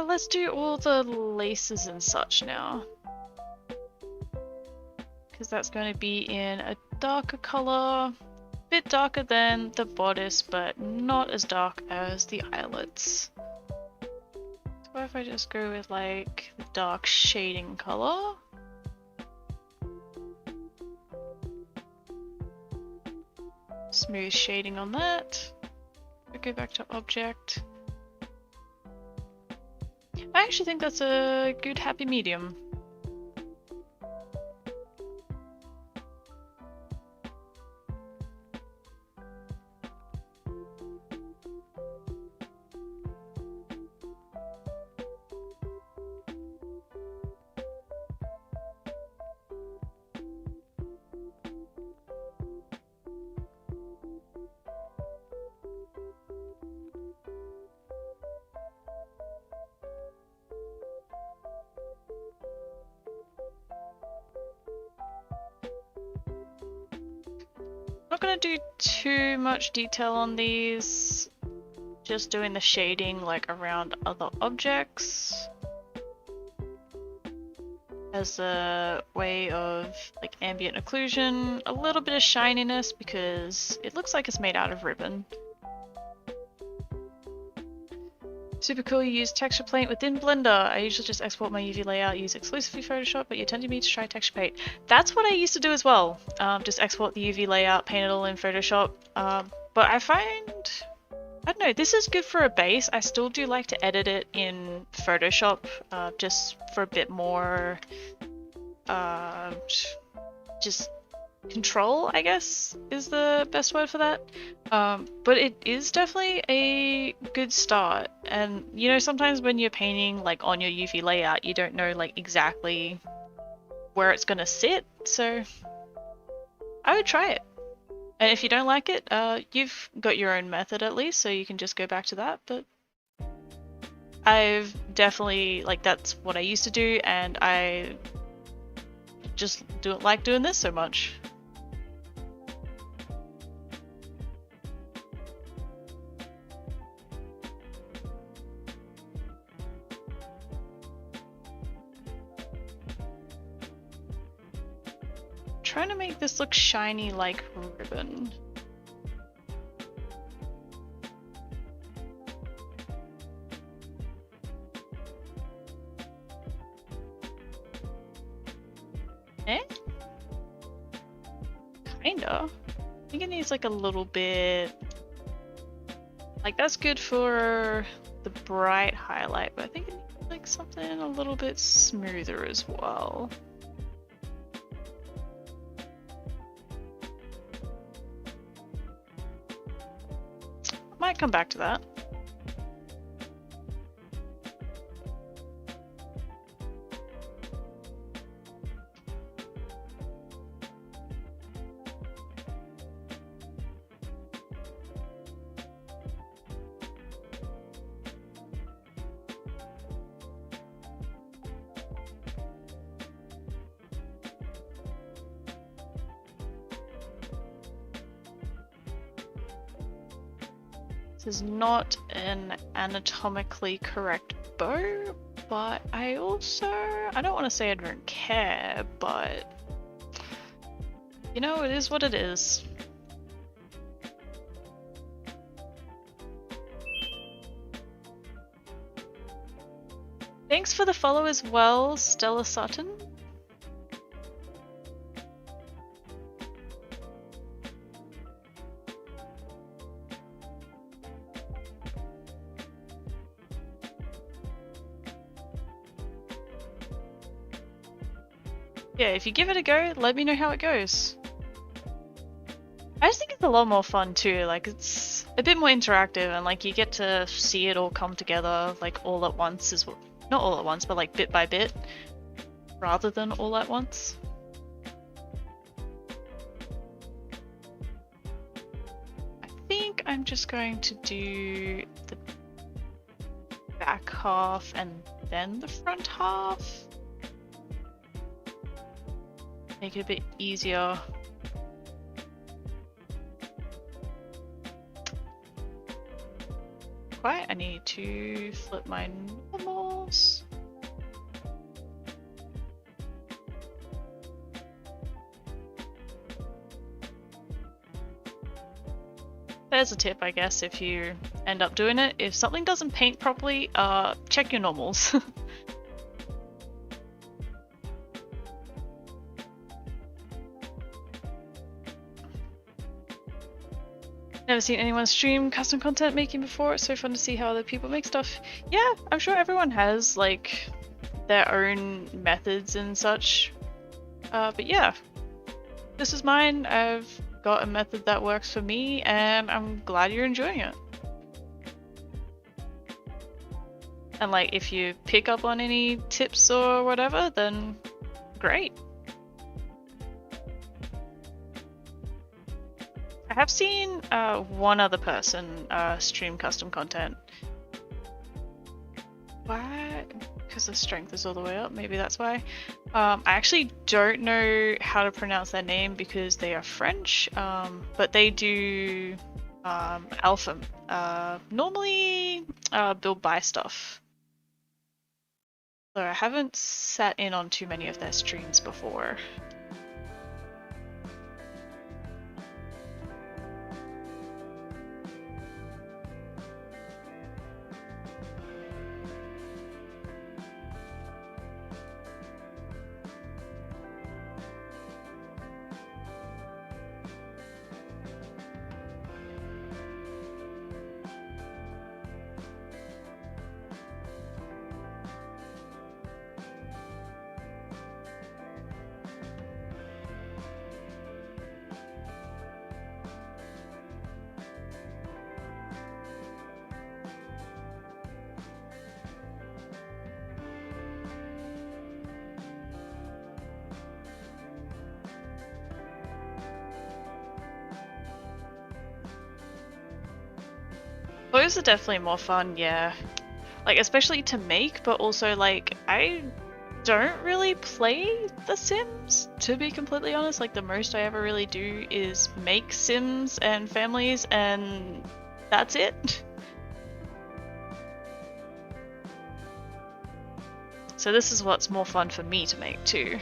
let's do all the laces and such now. Because that's going to be in a darker color, a bit darker than the bodice, but not as dark as the eyelets. So what if I just go with like the dark shading color? Smooth shading on that. Go back to object. I actually think that's a good happy medium. Not gonna do too much detail on these, just doing the shading like around other objects as a way of like ambient occlusion, a little bit of shininess because it looks like it's made out of ribbon. Super cool, you use texture paint within Blender. I usually just export my UV layout, use exclusively Photoshop, but you're tempting me to try texture paint. That's what I used to do as well. Just export the UV layout, paint it all in Photoshop. But I find, I don't know, this is good for a base. I still do like to edit it in Photoshop, just for a bit more, just control, I guess, is the best word for that. But it is definitely a good start. And you know, sometimes when you're painting like on your UV layout, you don't know like exactly where it's gonna sit, so I would try it. And if you don't like it, you've got your own method at least, so you can just go back to that. But I've definitely, like, that's what I used to do, and I just don't like doing this so much. Trying to make this look shiny like ribbon. Eh? Kinda. think it needs like a little bit, like that's good for the bright highlight, but I think it needs like something a little bit smoother as well. Might come back to that. This is not an anatomically correct bow, but I don't want to say I don't care, but you know, it is what it is. Thanks for the follow as well, Stella Sutton. Yeah, if you give it a go, let me know how it goes. I just think it's a lot more fun too, like it's a bit more interactive and like you get to see it all come together like all at once as well. Not all at once, but like bit by bit, rather than all at once. I think I'm just going to do the back half and then the front half. Make it a bit easier. Right, I need to flip my normals. There's a tip, I guess, if you end up doing it. If something doesn't paint properly, check your normals. Never seen anyone stream custom content making before. It's so fun to see how other people make stuff. Yeah, I'm sure everyone has like their own methods and such. But yeah, this is mine. I've got a method that works for me and I'm glad you're enjoying it. And like if you pick up on any tips or whatever, then great. I have seen one other person stream custom content. Why? Because the strength is all the way up, maybe that's why. I actually don't know how to pronounce their name because they are French, but they do alpha. Normally build by stuff. So I haven't sat in on too many of their streams before. Those are definitely more fun, yeah. Like, especially to make, but also, like, I don't really play The Sims, to be completely honest. Like, the most I ever really do is make Sims and families, and that's it. So this is what's more fun for me to make, too.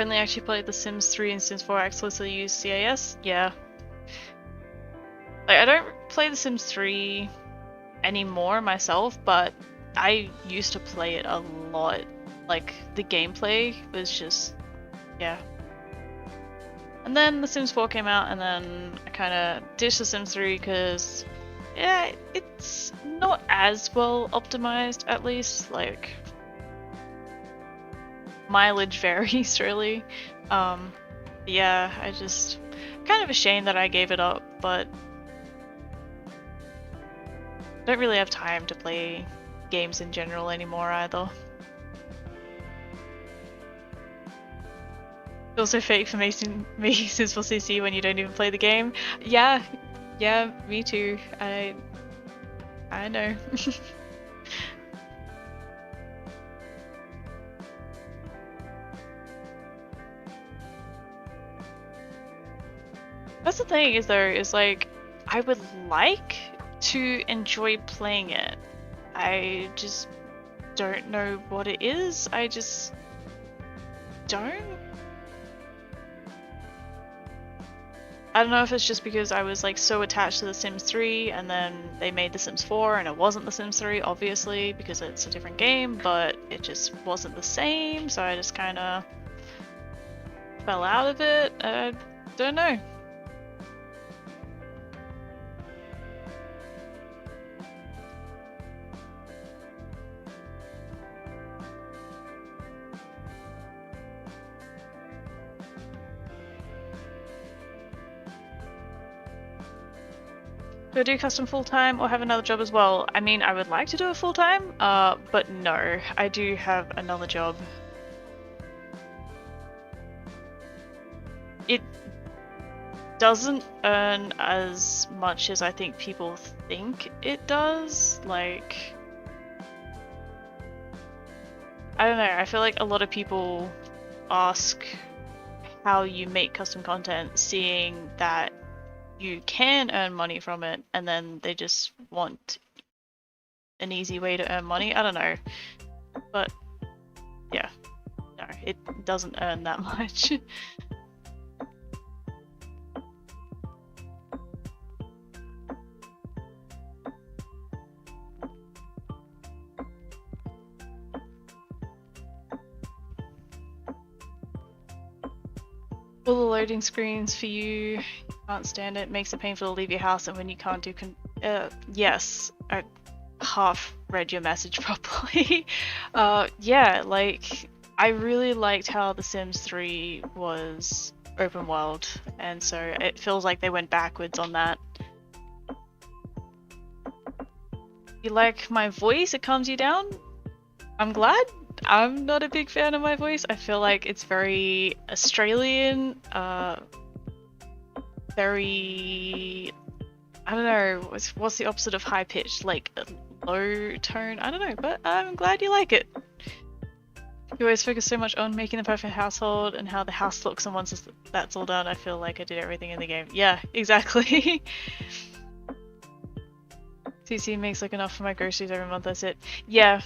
only actually played The Sims 3 and Sims 4 I exclusively use CAS. Yeah. Like, I don't play The Sims 3 anymore myself, but I used to play it a lot. Like, the gameplay was just, yeah. And then The Sims 4 came out, and then I kind of ditched The Sims 3 because, yeah, it's not as well optimized, at least. Like, mileage varies, really. Yeah, I just kind of ashamed that I gave it up, but don't really have time to play games in general anymore either. Also fake for making Sims 4 CC when you don't even play the game. Yeah, me too. I know. That's the thing is though, is like, I would like to enjoy playing it. I just don't know what it is. I just don't. I don't know if it's just because I was like so attached to The Sims 3 and then they made The Sims 4 and it wasn't The Sims 3, obviously, because it's a different game, but it just wasn't the same, so I just kind of fell out of it. I don't know. Do I do custom full-time or have another job as well? I mean, I would like to do it full-time, but no, I do have another job. It doesn't earn as much as I think people think it does. Like, I don't know, I feel like a lot of people ask how you make custom content, seeing that you can earn money from it, and then they just want an easy way to earn money. I don't know, but yeah, no, it doesn't earn that much. All the loading screens for you, can't stand it, makes it painful to leave your house, and when you can't do yes, I half read your message properly. Yeah, like, I really liked how The Sims 3 was open world, and so it feels like they went backwards on that. You like my voice? It calms you down? I'm glad. I'm not a big fan of my voice. I feel like it's very Australian, very, I don't know, what's the opposite of high pitched? Like low tone? I don't know, but I'm glad you like it. You always focus so much on making the perfect household and how the house looks, and once that's all done, I feel like I did everything in the game. Yeah, exactly. CC makes like enough for my groceries every month, that's it. Yeah.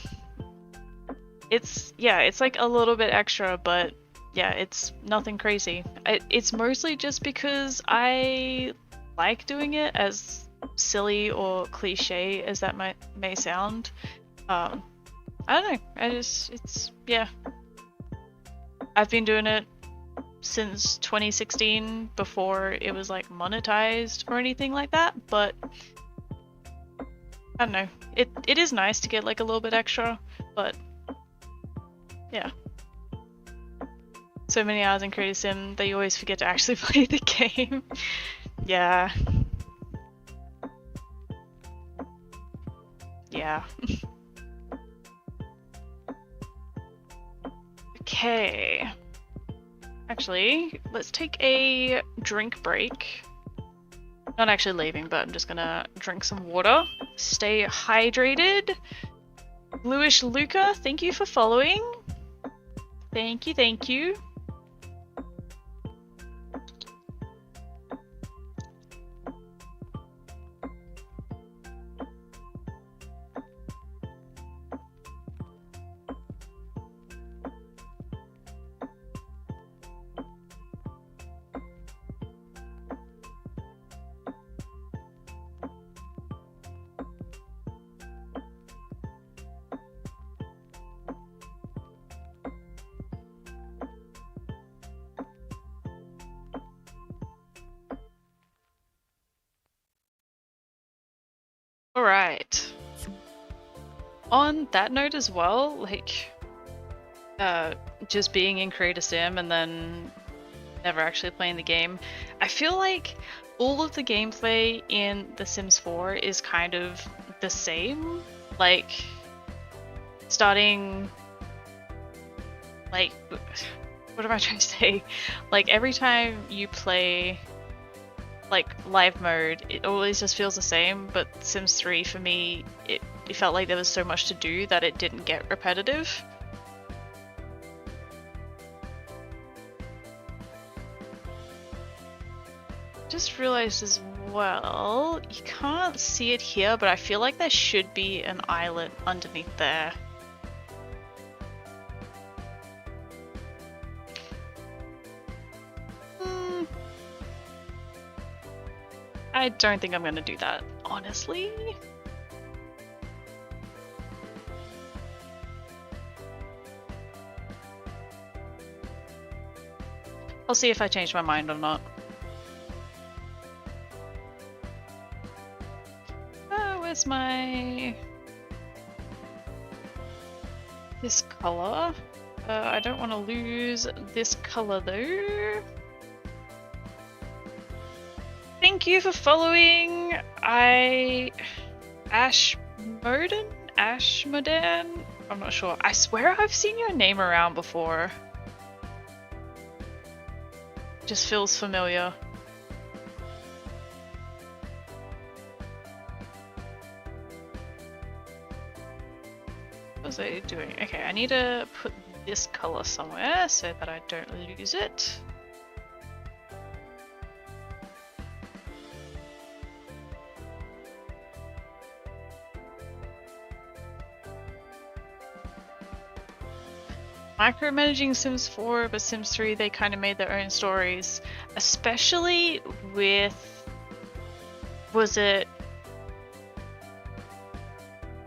It's like a little bit extra, but yeah, it's nothing crazy. It's mostly just because I like doing it, as silly or cliche as that may sound. I don't know, yeah. I've been doing it since 2016, before it was like monetized or anything like that, but I don't know. It is nice to get like a little bit extra, but yeah. So many hours in Creative Sim that you always forget to actually play the game. Yeah. Yeah. Okay. Actually, let's take a drink break. Not actually leaving, but I'm just gonna drink some water. Stay hydrated. Bluish Luca, thank you for following. Thank you, thank you. Alright. On that note as well, like, just being in Create a Sim and then never actually playing the game, I feel like all of the gameplay in The Sims 4 is kind of the same. Like, starting, like, what am I trying to say? Like, every time you play, like, live mode, it always just feels the same, but Sims 3, for me, it felt like there was so much to do that it didn't get repetitive. Just realized as well, you can't see it here, but I feel like there should be an islet underneath there. I don't think I'm gonna do that, honestly. I'll see if I change my mind or not. Where's my... this color? I don't want to lose this color though. Thank you for following. Ashmodan? I'm not sure. I swear I've seen your name around before. Just feels familiar. What was I doing? Okay, I need to put this color somewhere so that I don't lose it. Micromanaging Sims 4, but Sims 3, they kind of made their own stories. Especially with... was it...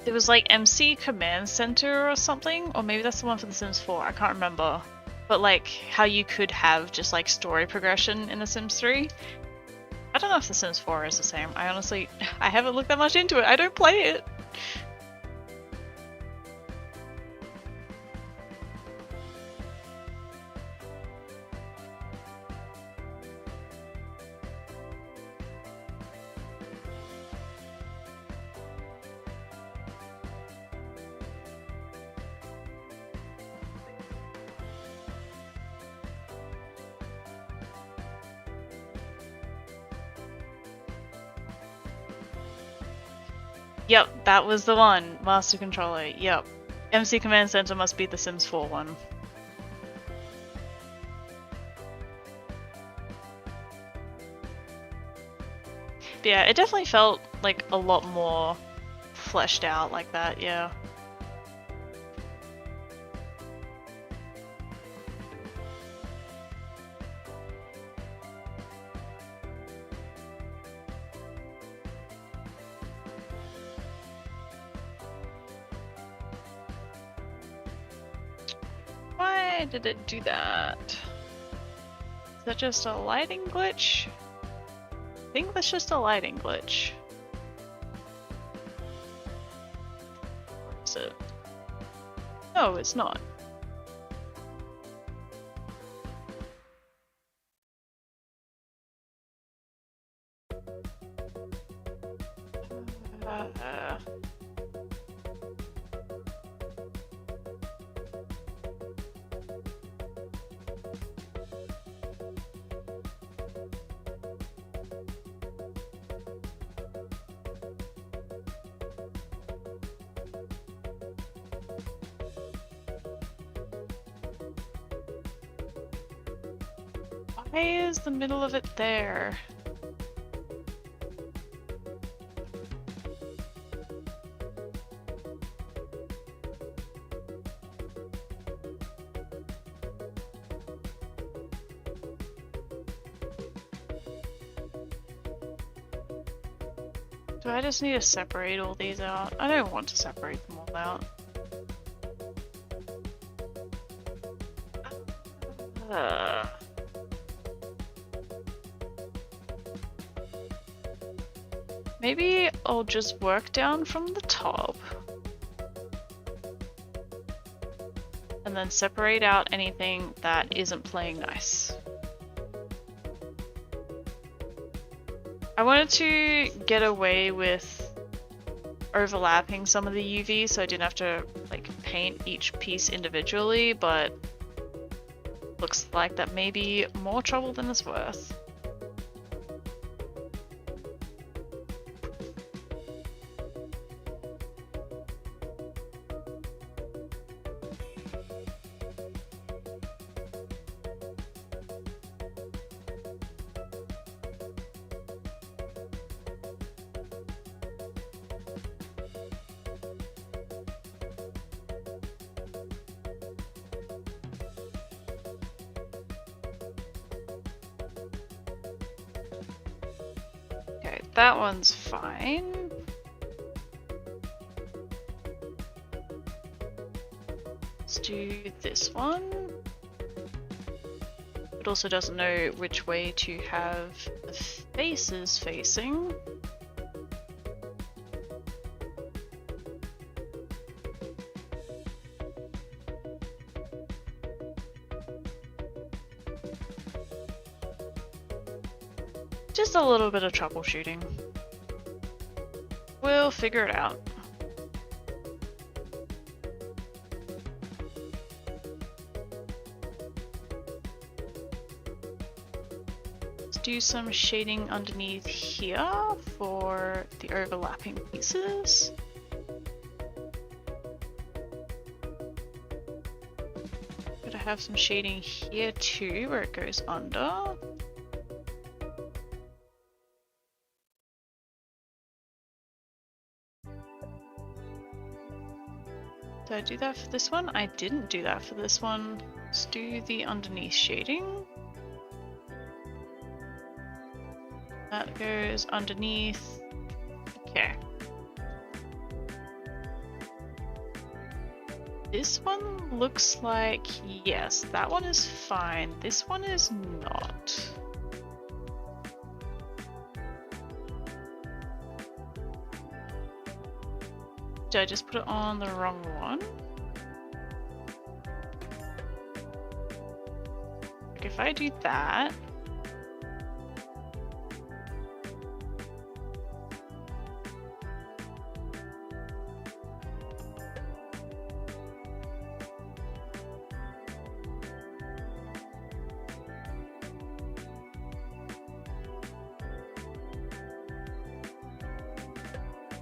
there was like MC Command Center or something? Or maybe that's the one for The Sims 4, I can't remember. But like, how you could have just like story progression in The Sims 3. I don't know if The Sims 4 is the same. I honestly... I haven't looked that much into it, I don't play it! Yep, that was the one. Master Controller, yep. MC Command Center must be the Sims 4 one. But yeah, it definitely felt like a lot more fleshed out like that, yeah. Why did it do that? Is that just a lighting glitch? I think that's just a lighting glitch. Or is it? No, it's not. Why is the middle of it there? Do I just need to separate all these out? I don't want to separate them all out. Maybe I'll just work down from the top. And then separate out anything that isn't playing nice. I wanted to get away with overlapping some of the UV so I didn't have to like paint each piece individually, but looks like that may be more trouble than it's worth. Okay, that one's fine. Let's do this one. It also doesn't know which way to have the faces facing. Just a little bit of troubleshooting. We'll figure it out. Let's do some shading underneath here for the overlapping pieces. Gotta have some shading here too, where it goes under. Did I do that for this one? I didn't do that for this one. Let's do the underneath shading. That goes underneath. Okay. This one looks like, yes, that one is fine. This one is not. Did I just put it on the wrong one? Like if I do that,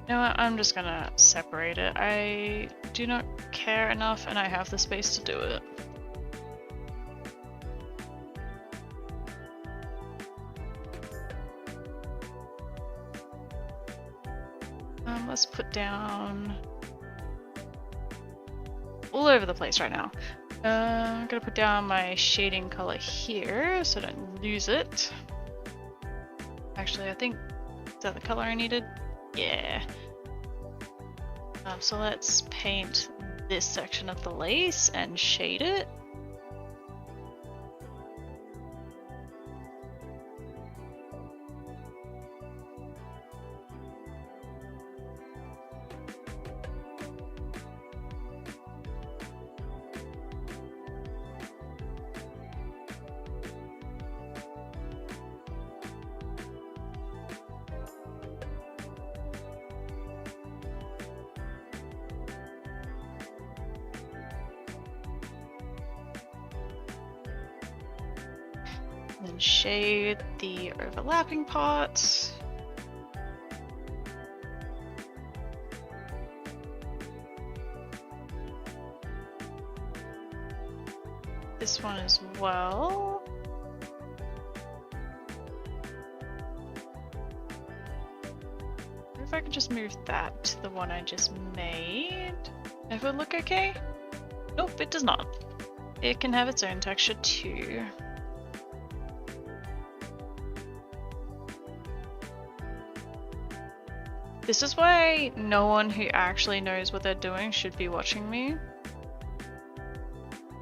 you know what, I'm just gonna separate it. I do not care enough and I have the space to do it. Let's put down all over the place right now. I'm gonna put down my shading color here so I don't lose it. Actually, I think, is that the color I needed? Yeah. So let's paint this section of the lace and shade it. And shade the overlapping parts. This one as well. Or if I could just move that to the one I just made. If it look okay? Nope, it does not. It can have its own texture too. This is why no one who actually knows what they're doing should be watching me.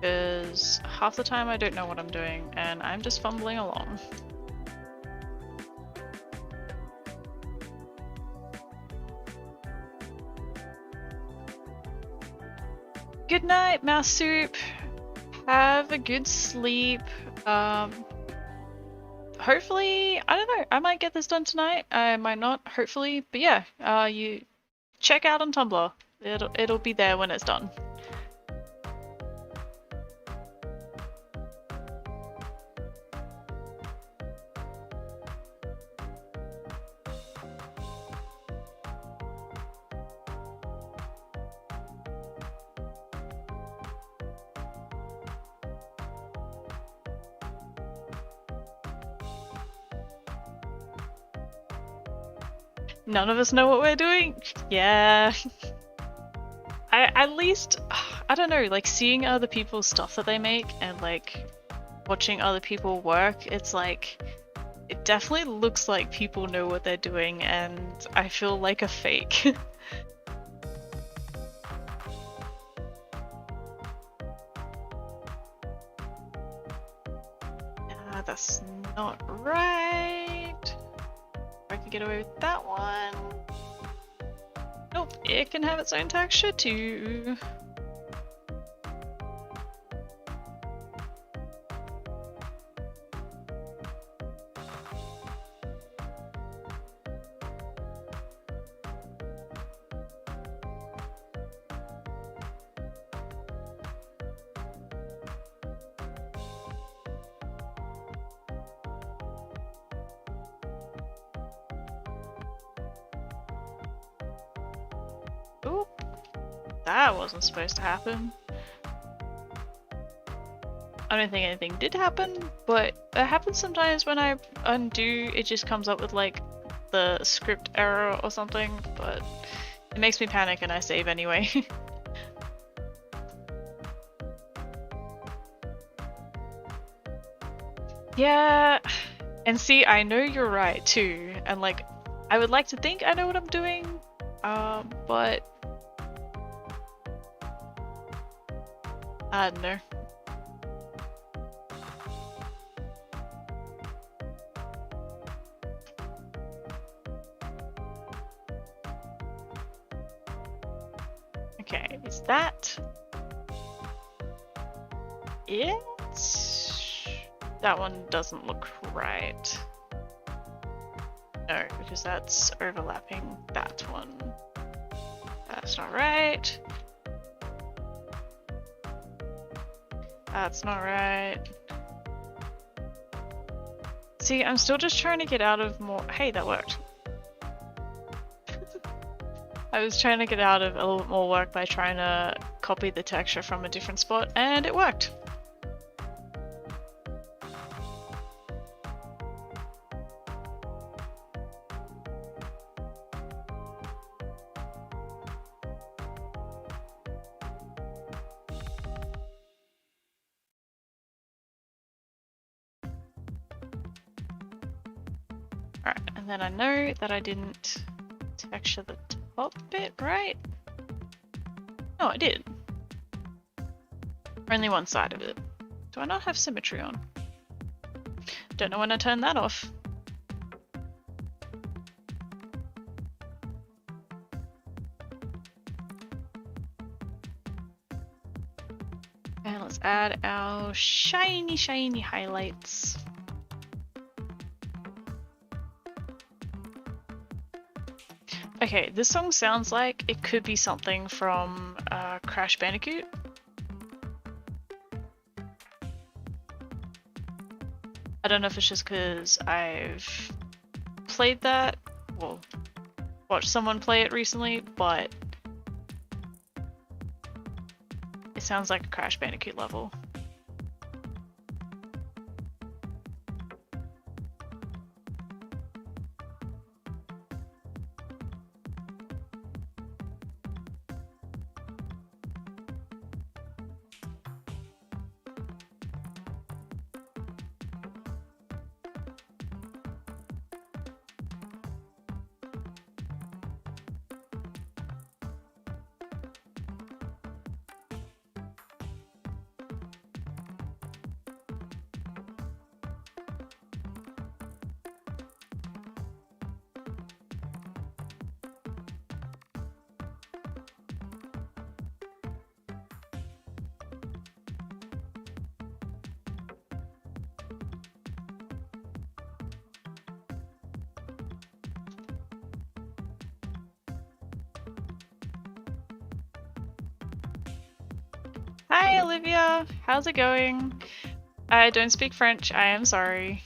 Because half the time I don't know what I'm doing and I'm just fumbling along. Good night, mouse soup. Have a good sleep. Hopefully, I don't know, I might get this done tonight. I might not, hopefully. But yeah, you check out on Tumblr. It'll be there when it's done. None of us know what we're doing? Yeah. At least, I don't know, like seeing other people's stuff that they make and like watching other people work, it's like, it definitely looks like people know what they're doing and I feel like a fake. That's not right. I can get away with that one. Nope, it can have its own texture too. Oop, that wasn't supposed to happen. I don't think anything did happen, but it happens sometimes when I undo, it just comes up with like the script error or something, but it makes me panic and I save anyway. Yeah, and see, I know you're right too, and like, I would like to think I know what I'm doing, but I don't know. Okay, is that it? That one doesn't look right. No, because that's overlapping that one. That's not right. That's not right. See, I'm still just trying to get out of more. Hey, that worked. I was trying to get out of a little bit more work by trying to copy the texture from a different spot, and it worked. Alright, and then I know that I didn't texture the top bit right. No, I did. Only one side of it. Do I not have symmetry on? Don't know when I turn that off. And let's add our shiny, shiny highlights. Okay, this song sounds like it could be something from Crash Bandicoot. I don't know if it's just because I've played that, well, watched someone play it recently, but it sounds like a Crash Bandicoot level. Hi Olivia, how's it going? I don't speak French, I am sorry.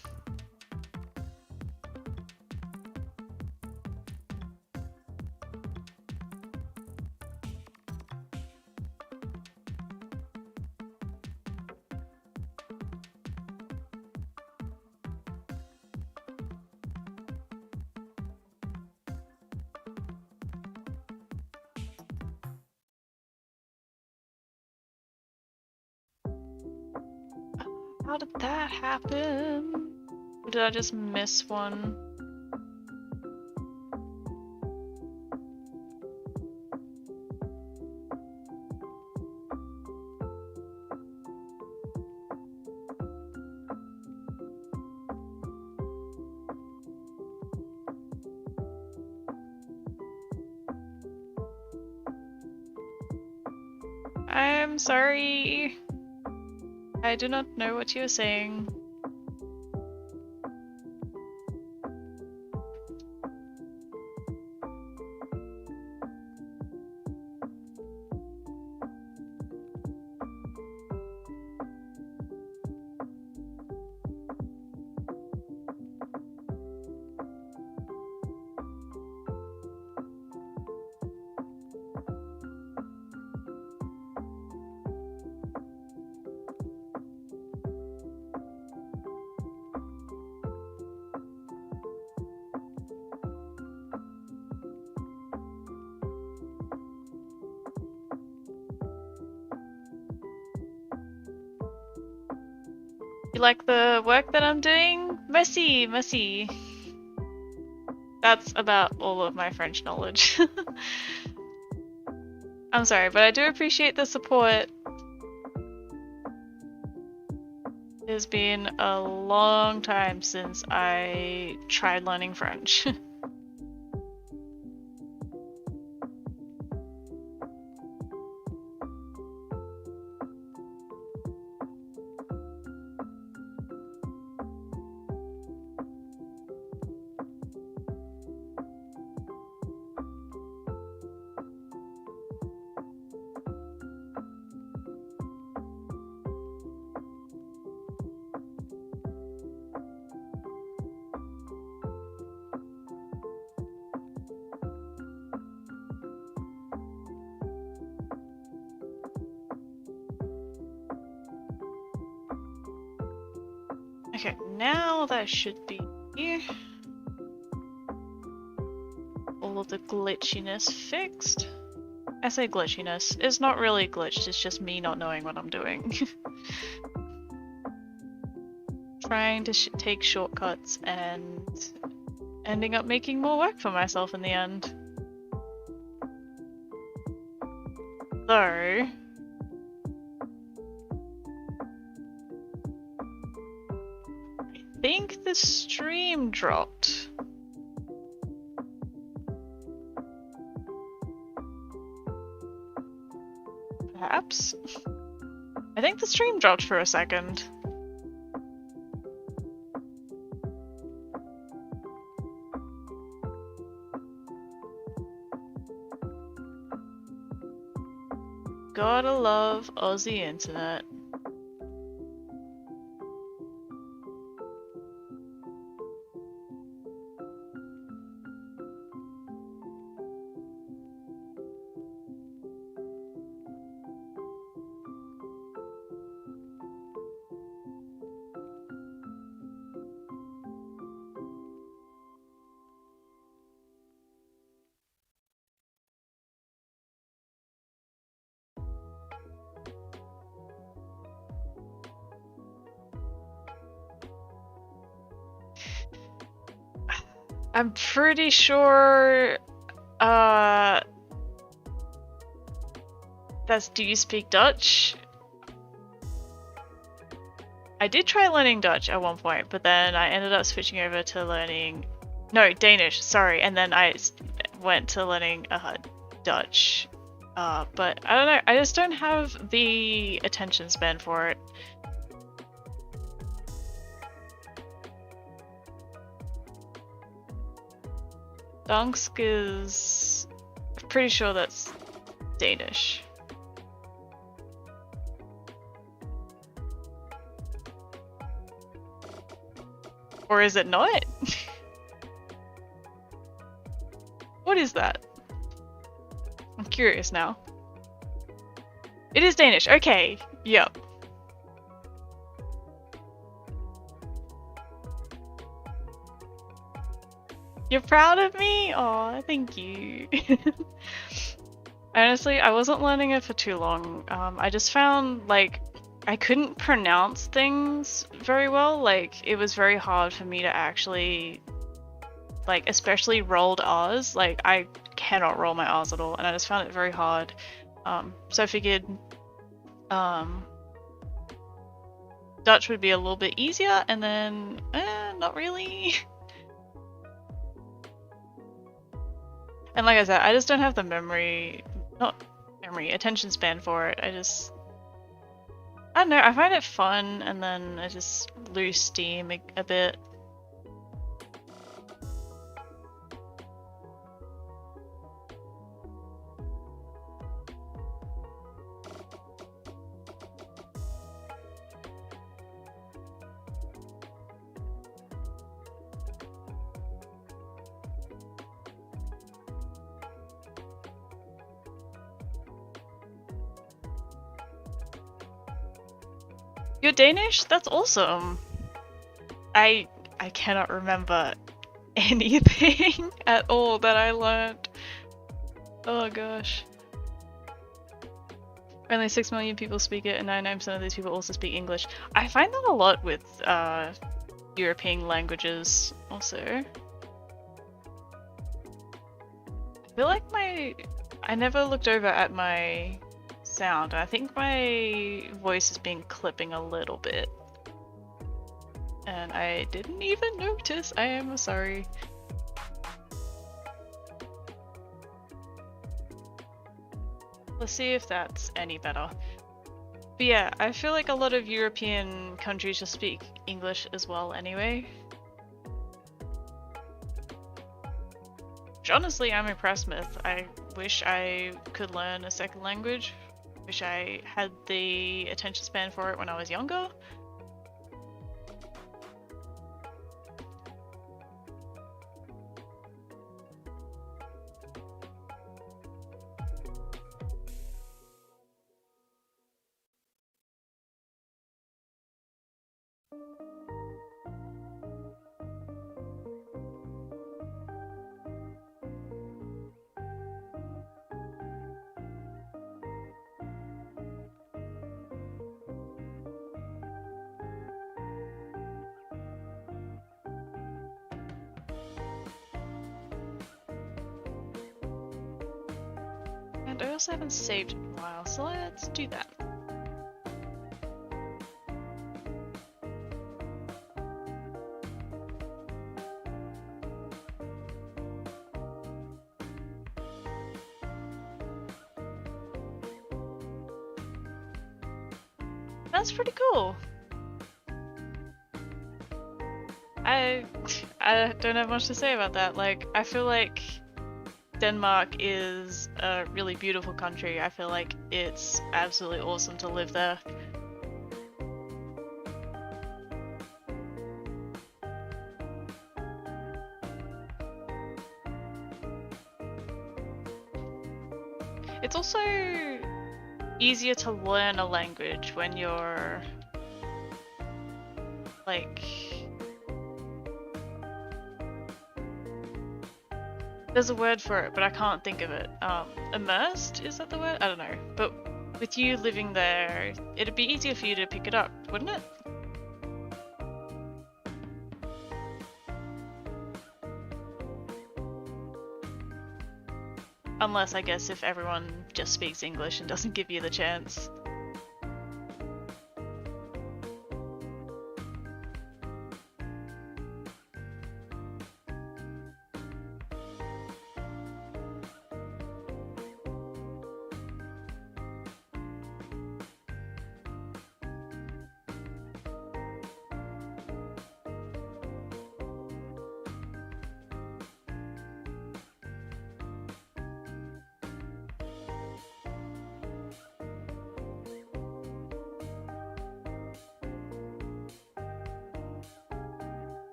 How did that happen? Or did I just miss one? I'm sorry. I do not know what you're saying. You like the work that I'm doing? Merci, merci. That's about all of my French knowledge. I'm sorry, but I do appreciate the support. It has been a long time since I tried learning French. Okay, now that should be here. All of the glitchiness fixed. I say glitchiness. It's not really glitched, it's just me not knowing what I'm doing. Trying to take shortcuts and ending up making more work for myself in the end. Though... I think the stream dropped. Perhaps? I think the stream dropped for a second. Gotta love Aussie internet. I'm pretty sure that's do you speak Dutch? I did try learning Dutch at one point, but then I ended up switching over to learning Danish, sorry, and then I went to learning Dutch. But I don't know, I just don't have the attention span for it. Dansk is... I'm pretty sure that's Danish. Or is it not? What is that? I'm curious now. It is Danish. Okay. Yep. You're proud of me? Aw, thank you. Honestly, I wasn't learning it for too long. I just found, like, I couldn't pronounce things very well. Like, it was very hard for me to actually, like, especially rolled R's. Like, I cannot roll my R's at all, and I just found it very hard. So I figured Dutch would be a little bit easier, and then, not really. And like I said, I just don't have the attention span for it. I don't know, I find it fun, and then I just lose steam a bit. You're Danish? That's awesome. I cannot remember anything at all that I learned. Oh gosh. Only 6 million people speak it, and 99% of these people also speak English. I find that a lot with European languages also. I feel like I never looked over at my sound. I think my voice has been clipping a little bit. And I didn't even notice. I am sorry. Let's see if that's any better. But yeah, I feel like a lot of European countries just speak English as well anyway. Which honestly I'm impressed with. I wish I could learn a second language. Wish I had the attention span for it when I was younger. And I also haven't saved in a while, so let's do that. That's pretty cool. I don't have much to say about that. Like, I feel like Denmark is a really beautiful country. I feel like it's absolutely awesome to live there. It's also easier to learn a language when you're like, there's a word for it, but I can't think of it. Immersed? Is that the word? I don't know. But with you living there, it'd be easier for you to pick it up, wouldn't it? Unless, I guess, if everyone just speaks English and doesn't give you the chance.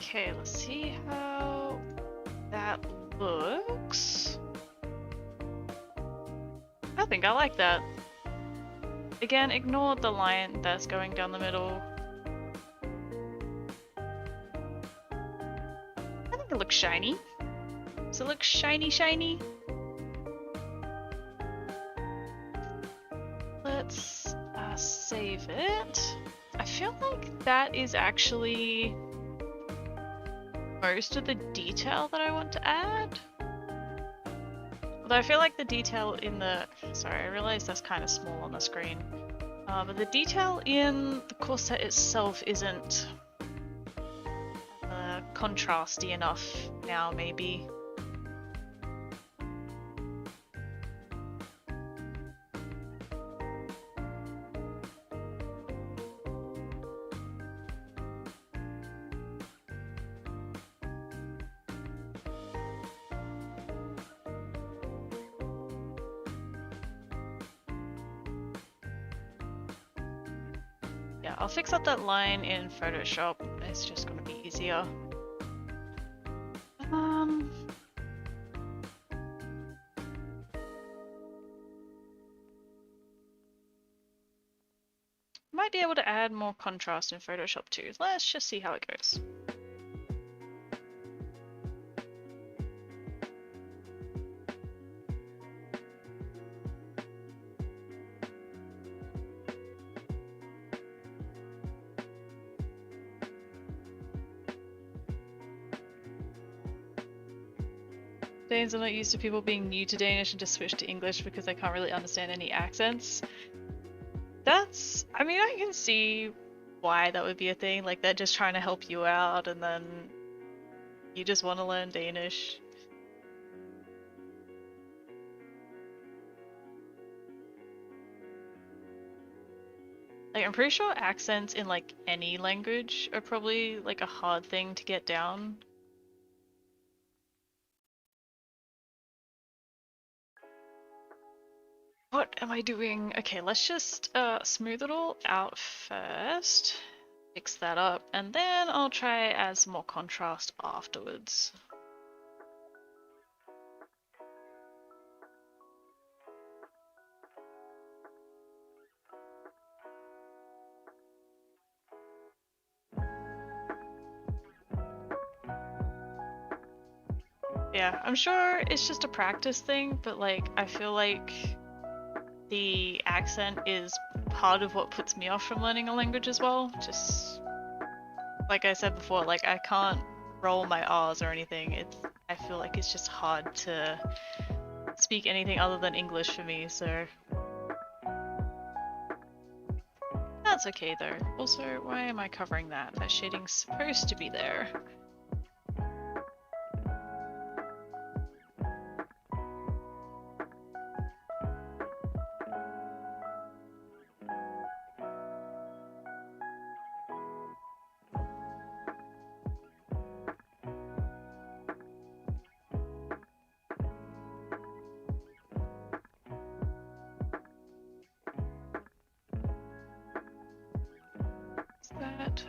Okay, let's see how that looks. I think I like that. Again, ignore the line that's going down the middle. I think it looks shiny. Does it look shiny, shiny? Let's save it. I feel like that is actually most of the detail that I want to add. Although I feel like the detail in the... Sorry, I realize that's kind of small on the screen. But the detail in the corset itself isn't contrasty enough now, maybe. Yeah, I'll fix up that line in Photoshop. It's just gonna be easier. Might be able to add more contrast in Photoshop too. Let's just see how it goes. Danes are not used to people being new to Danish and just switch to English because they can't really understand any accents. That's, I mean, I can see why that would be a thing. Like, they're just trying to help you out and then you just want to learn Danish. Like, I'm pretty sure accents in like any language are probably like a hard thing to get down. What am I doing? Okay, let's just smooth it all out first. Fix that up, and then I'll try add some more contrast afterwards. Yeah, I'm sure it's just a practice thing, but like, I feel like the accent is part of what puts me off from learning a language as well. Just like I said before, like I can't roll my R's or anything. I feel like it's just hard to speak anything other than English for me, so that's okay though. Also, why am I covering that? That shading's supposed to be there.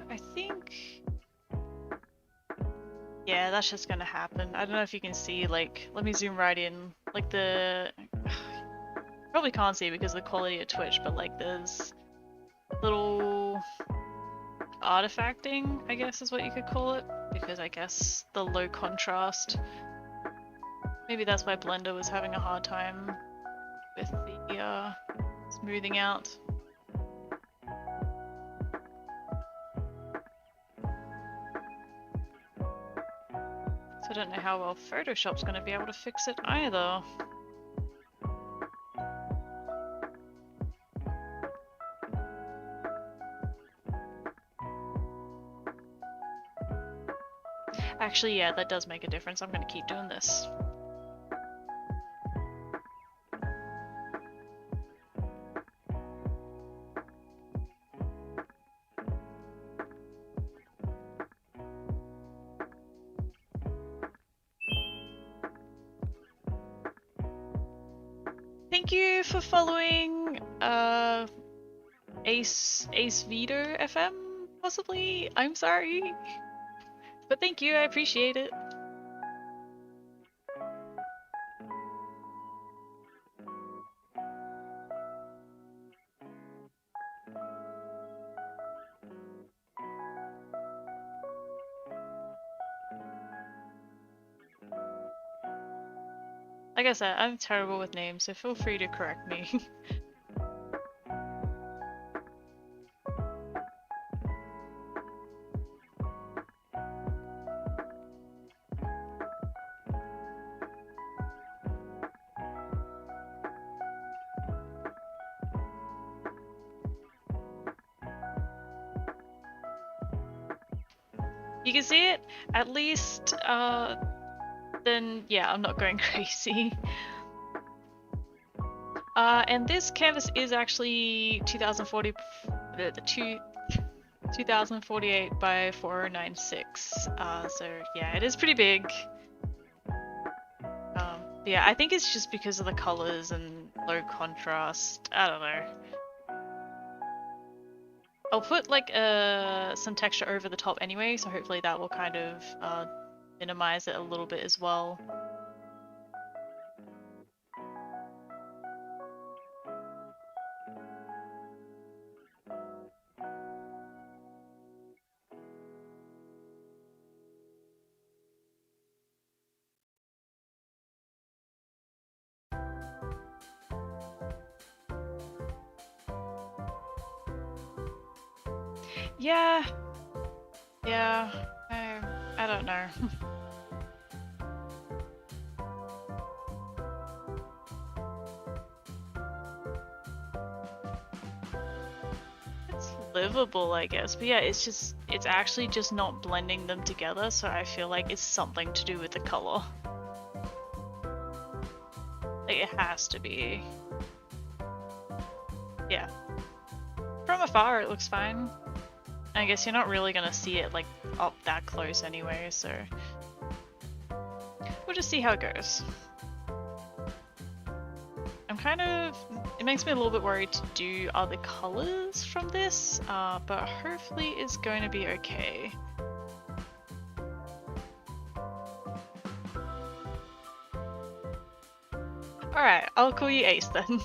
I think, yeah, that's just gonna happen. I don't know if you can see, like, let me zoom right in, like probably can't see because of the quality of Twitch, but like there's little artifacting, I guess is what you could call it, because I guess the low contrast, maybe that's why Blender was having a hard time with the smoothing out. So I don't know how well Photoshop's going to be able to fix it either. Actually, yeah, that does make a difference. I'm going to keep doing this. Thank you for following Ace Vito FM, possibly? I'm sorry. But thank you, I appreciate it. Like I said, I'm terrible with names, so feel free to correct me. You can see it, at least, then yeah, I'm not going crazy. And this canvas is actually 2048 by 4096. So yeah, it is pretty big. Yeah, I think it's just because of the colors and low contrast. I don't know. I'll put like some texture over the top anyway, so hopefully that will kind of minimize it a little bit as well. Yeah, I don't know. It's livable, I guess, but yeah, it's actually just not blending them together, so I feel like it's something to do with the color. Like, it has to be. Yeah. From afar, it looks fine. I guess you're not really gonna see it, like, up that close anyway, so... We'll just see how it goes. I'm kind of... It makes me a little bit worried to do other colors from this, but hopefully it's going to be okay. Alright, I'll call you Ace then.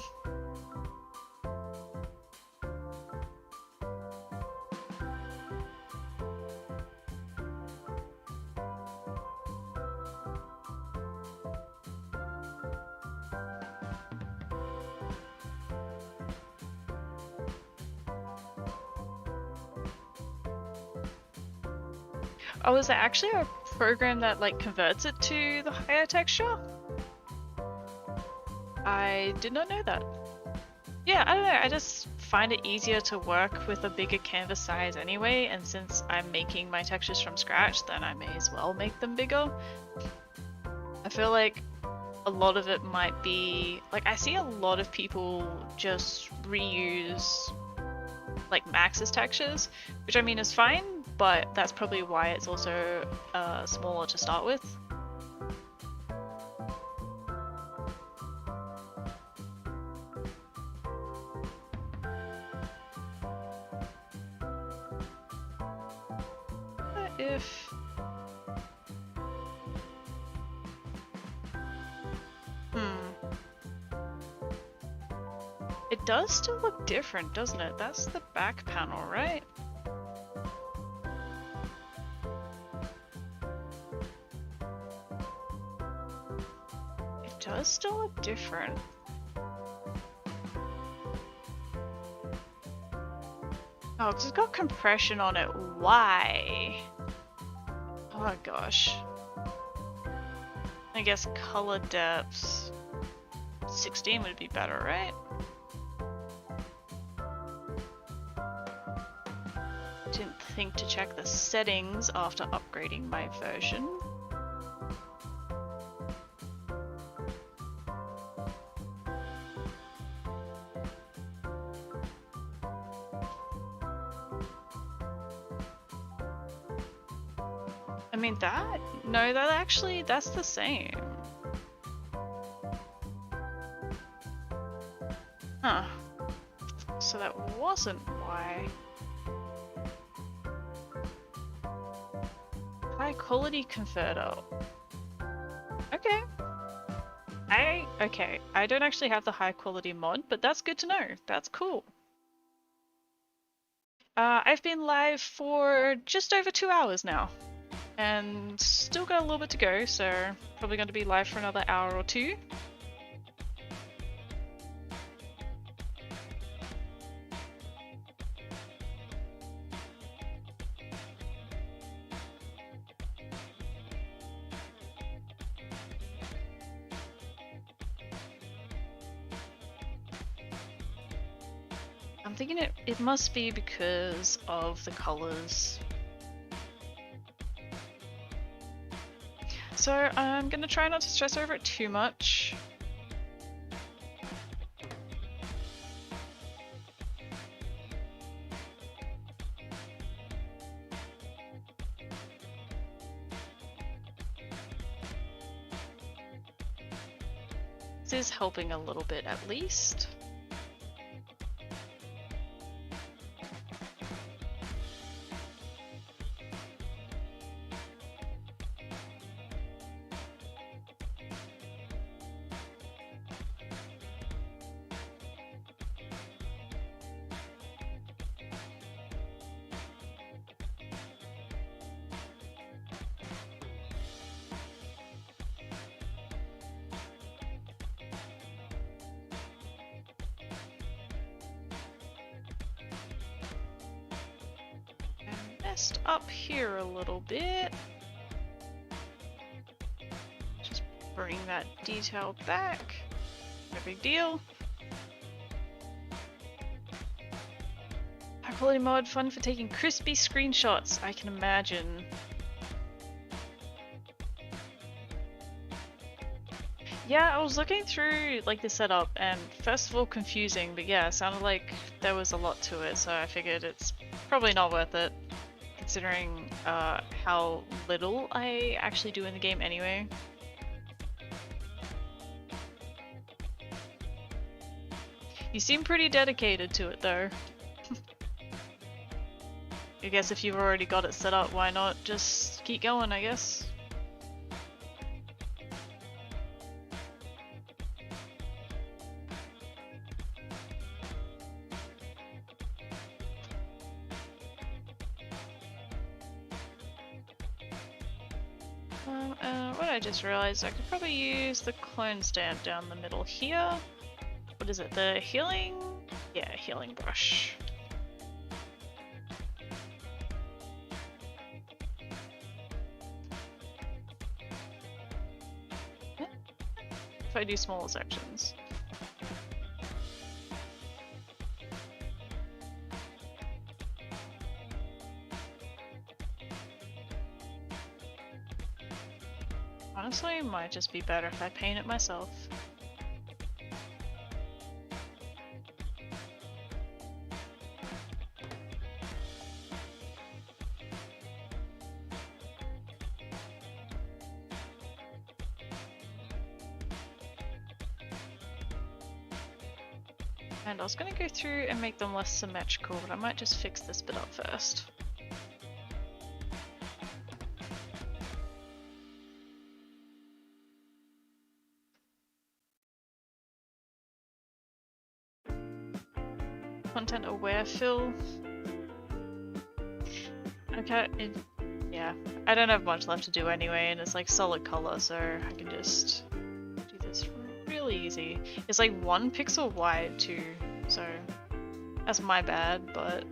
Oh, is there actually a program that like converts it to the higher texture? I did not know that. Yeah, I don't know, I just find it easier to work with a bigger canvas size anyway, and since I'm making my textures from scratch, then I may as well make them bigger. I feel like a lot of it might be, like I see a lot of people just reuse like Max's textures, which I mean is fine, but that's probably why it's also smaller to start with. If... It does still look different, doesn't it? That's the back panel, right? It does still look different. Oh, because it's got compression on it. Why? Oh gosh. I guess color depths 16 would be better, right? Didn't think to check the settings after upgrading my version. I mean that? No, that actually, that's the same. Huh. So that wasn't why. high quality converter. Okay. Okay, I don't actually have the high quality mod, but that's good to know. That's cool. I've been live for just over 2 hours now, and still got a little bit to go, so probably going to be live for another hour or two. I'm thinking it must be because of the colors. So I'm gonna try not to stress over it too much. This is helping a little bit at least. Up here a little bit. Just bring that detail back. No big deal. High quality mod, fun for taking crispy screenshots, I can imagine. Yeah, I was looking through like the setup and first of all confusing, but yeah, it sounded like there was a lot to it, so I figured it's probably not worth it. Considering how little I actually do in the game anyway. You seem pretty dedicated to it though. I guess if you've already got it set up, why not just keep going, I guess? What I just realized, I could probably use the clone stand down the middle here. What is it, the healing? Yeah, healing brush. If I do smaller sections. Honestly, it might just be better if I paint it myself. And I was going to go through and make them less symmetrical, but I might just fix this bit up first. Content aware fill. Okay, yeah, I don't have much left to do anyway, and it's like solid color, so I can just do this really easy. It's like 1 pixel wide too, so that's my bad, but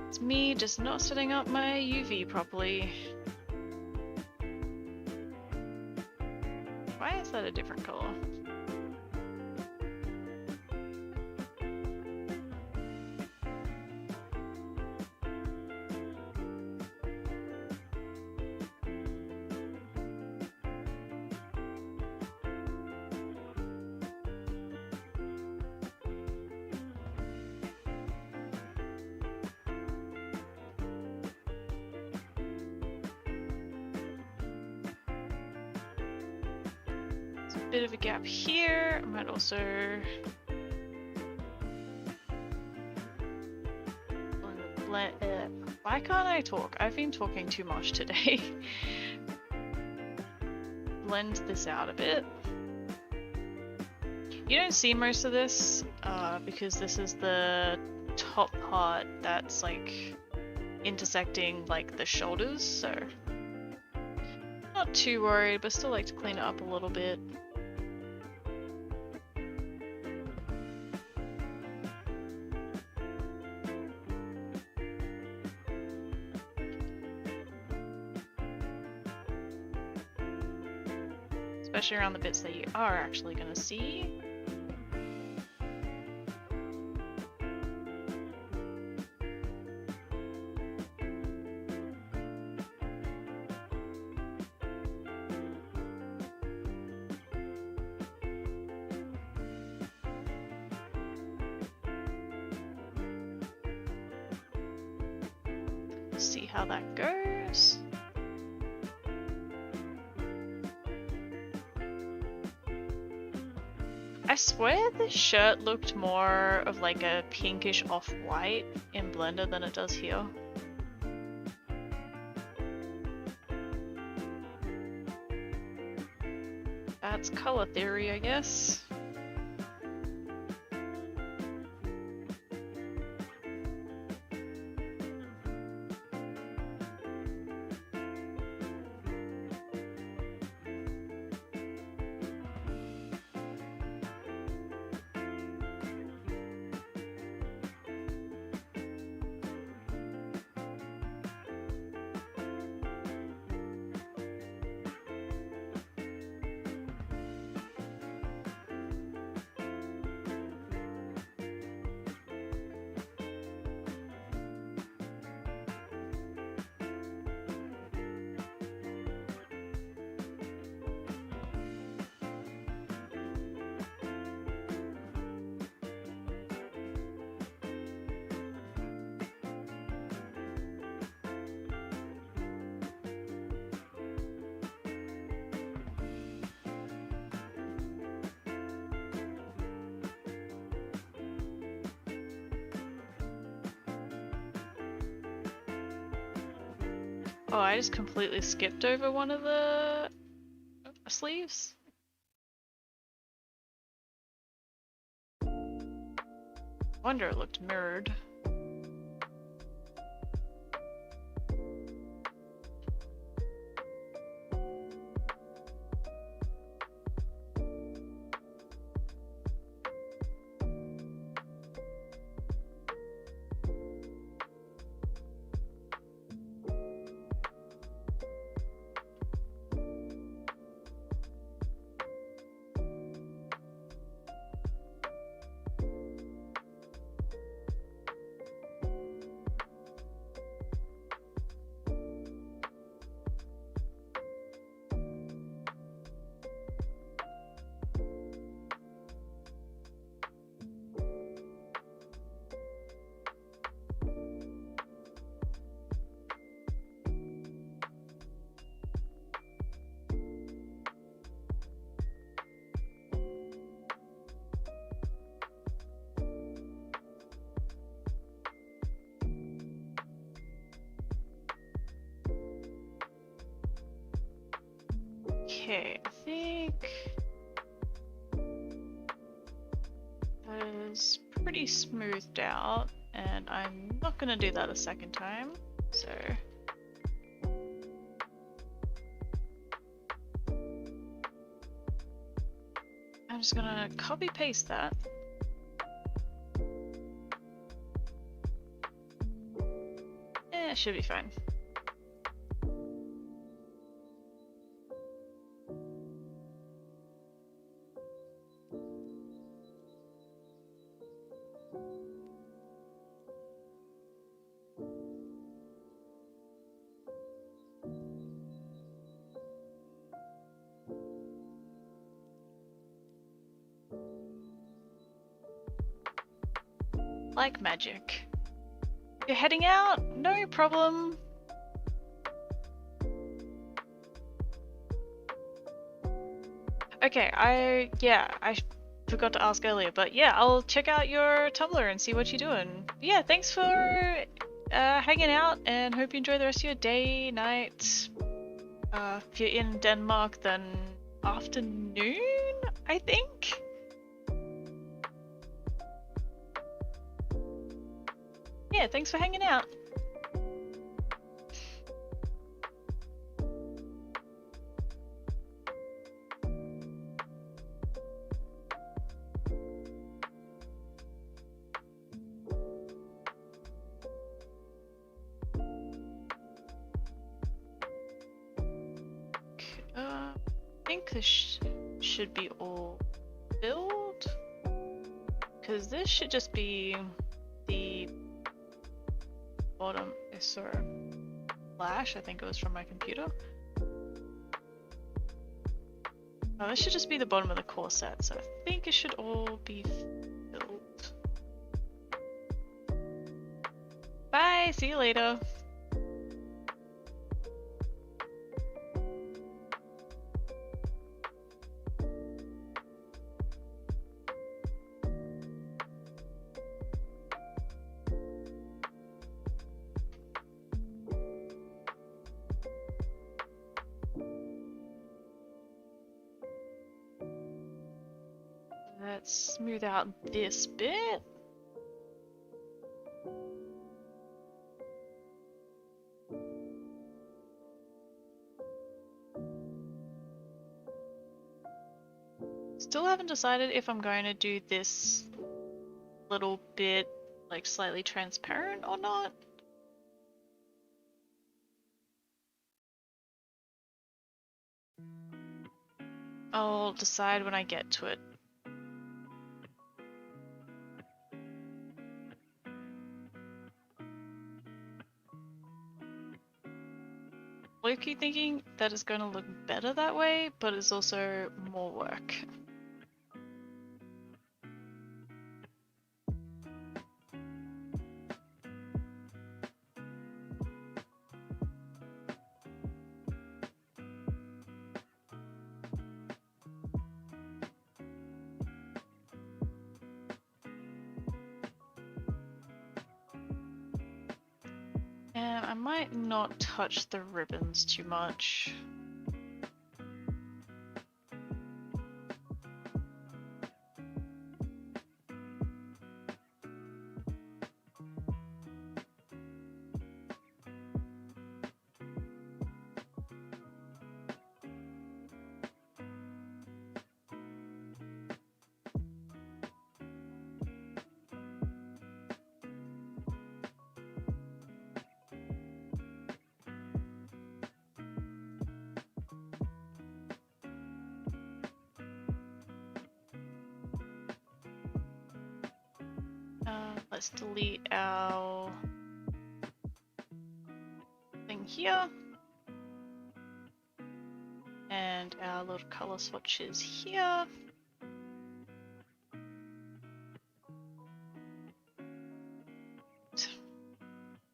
it's me just not setting up my UV properly. Why is that a different color? bit of a gap here. I might also why can't I talk? I've been talking too much today. Blend this out a bit. You don't see most of this because this is the top part that's like intersecting like the shoulders, so not too worried, but still like to clean it up a little bit. Especially around the bits that you are actually going to see. See how that goes. I swear this shirt looked more of like a pinkish off-white in Blender than it does here. That's color theory, I guess. Oh, I just completely skipped over one of the sleeves. Wonder it looked mirrored. Okay, I think that is pretty smoothed out, and I'm not gonna do that a second time, so I'm just gonna copy paste that. It should be fine. Like magic. You're heading out? No problem. Okay, I forgot to ask earlier, but yeah, I'll check out your Tumblr and see what you're doing. Yeah, thanks for hanging out, and hope you enjoy the rest of your day, night. If you're in Denmark, then afternoon, I think. Yeah, thanks for hanging out. I think this should be all filled, because this should just be the bottom. Sorry, flash. I think it was from my computer. Oh, this should just be the bottom of the corset, so I think it should all be filled. Bye. See you later. Let's smooth out this bit. Still haven't decided if I'm going to do this little bit like slightly transparent or not. I'll decide when I get to it. Low-key thinking that it's going to look better that way, but it's also more work. And I might not touch the ribbons too much. Let's delete our thing here. And our little color swatches here.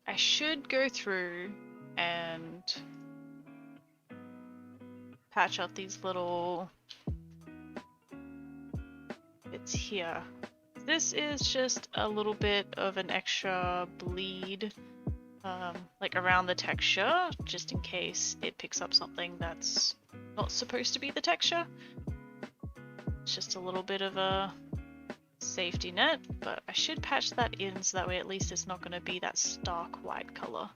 I should go through and patch up these little bits here. This is just a little bit of an extra bleed like around the texture, just in case it picks up something that's not supposed to be the texture. It's just a little bit of a safety net, but I should patch that in so that way at least it's not going to be that stark white color.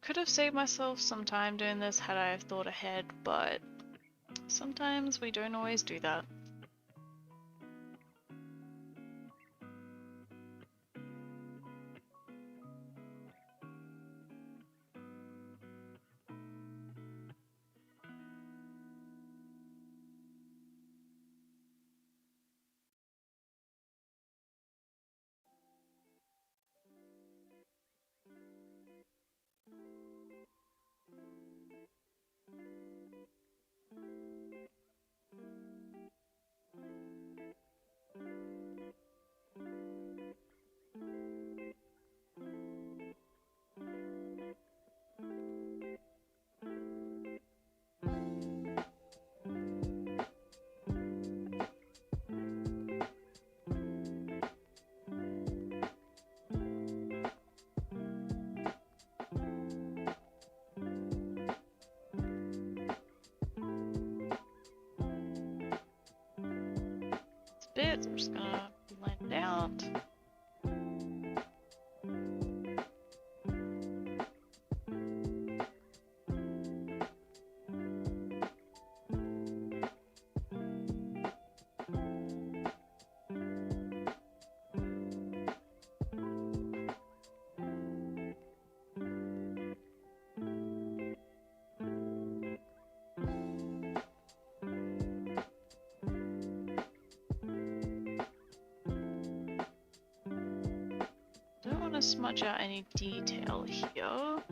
could have saved myself some time doing this had I have thought ahead, but sometimes we don't always do that. Bits. I'm just gonna blend it out. Don't want to smudge out any detail here.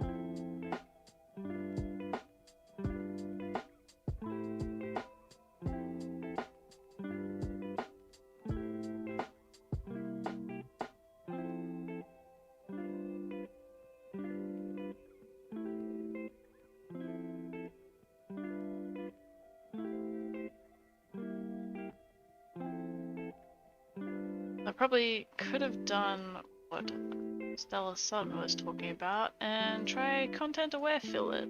I probably could have done what Stella Sutton was talking about and try content aware fill it.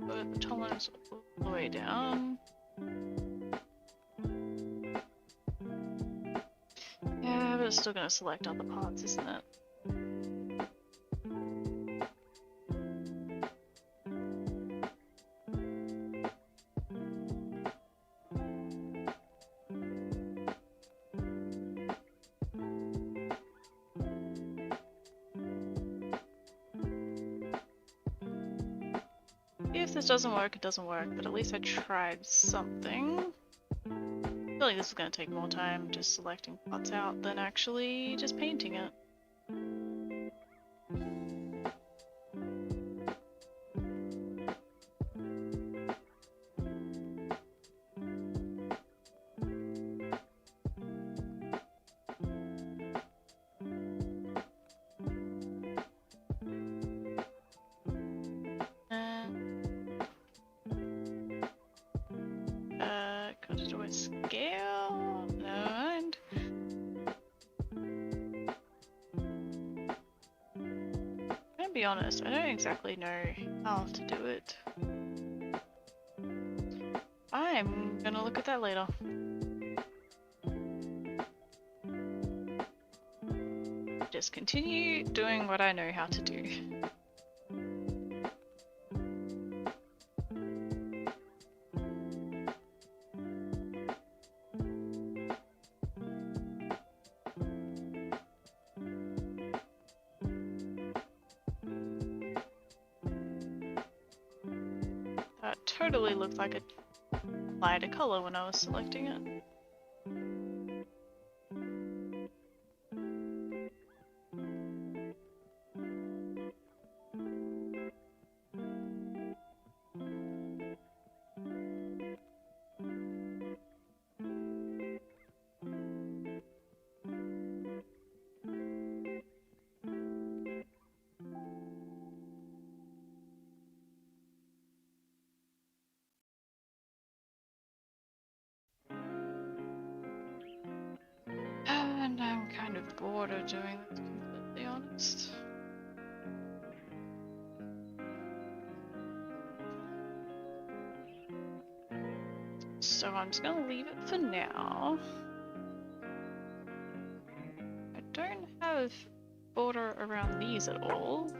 Put the tolerance all the way down. Yeah, but it's still going to select other parts, isn't it? If this doesn't work, it doesn't work, but at least I tried something. I feel like this is going to take more time just selecting parts out than actually just painting it. Got to do a scale. Never mind. I'm gonna be honest, I don't exactly know how to do it. I'm gonna look at that later. Just continue doing what I know how to do. That totally looked like a lighter color when I was selecting it. And I'm kind of bored of doing this, to be completely honest. So I'm just gonna leave it for now. have border around these at all.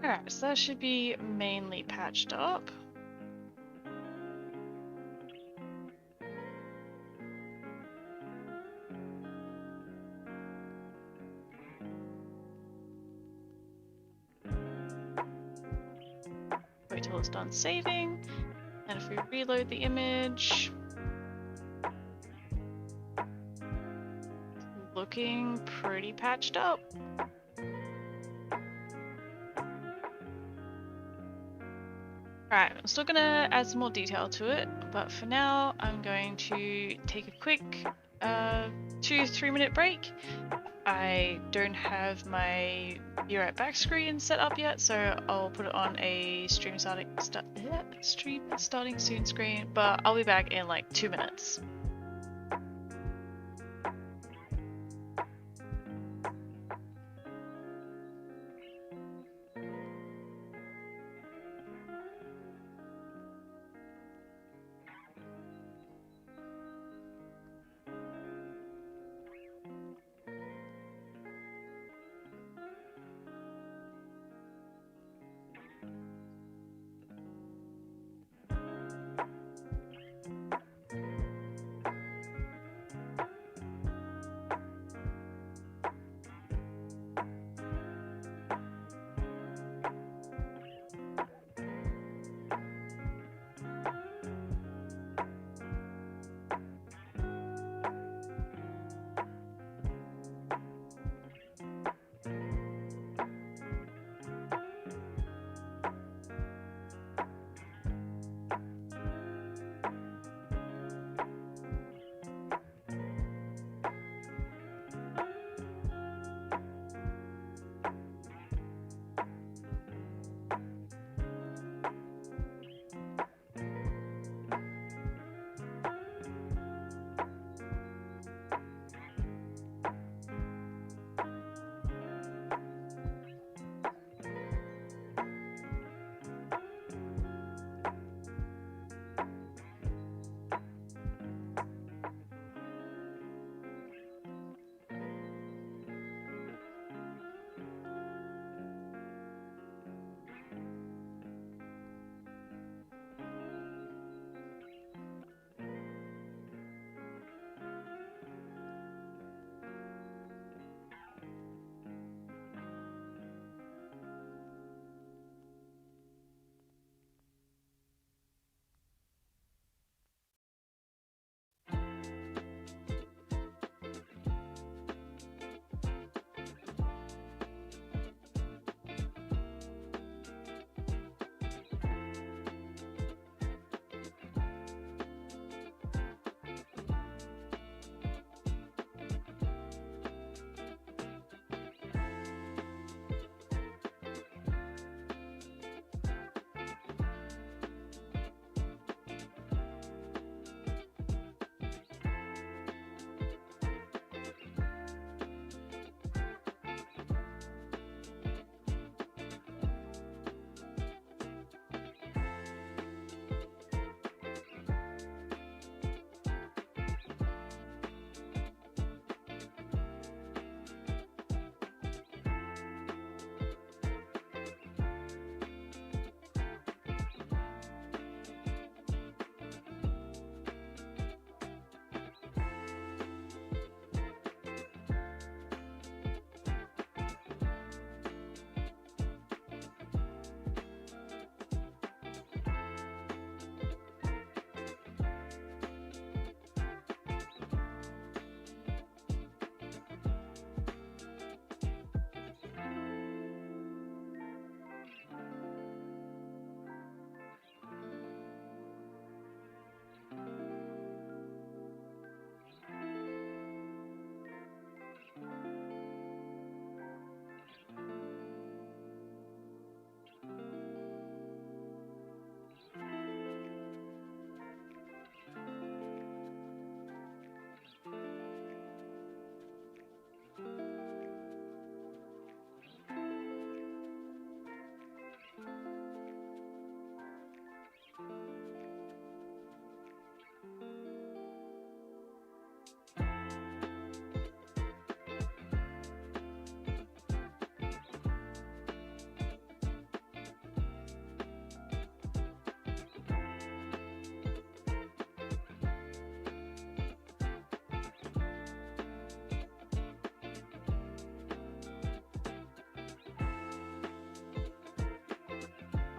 Alright, so that should be mainly patched up. Wait till it's done saving, and if we reload the image, looking pretty patched up. Alright, I'm still gonna add some more detail to it, but for now I'm going to take a quick 2-3 minute break. I don't have my Be Right Back screen set up yet, so I'll put it on a stream starting soon screen, but I'll be back in like 2 minutes.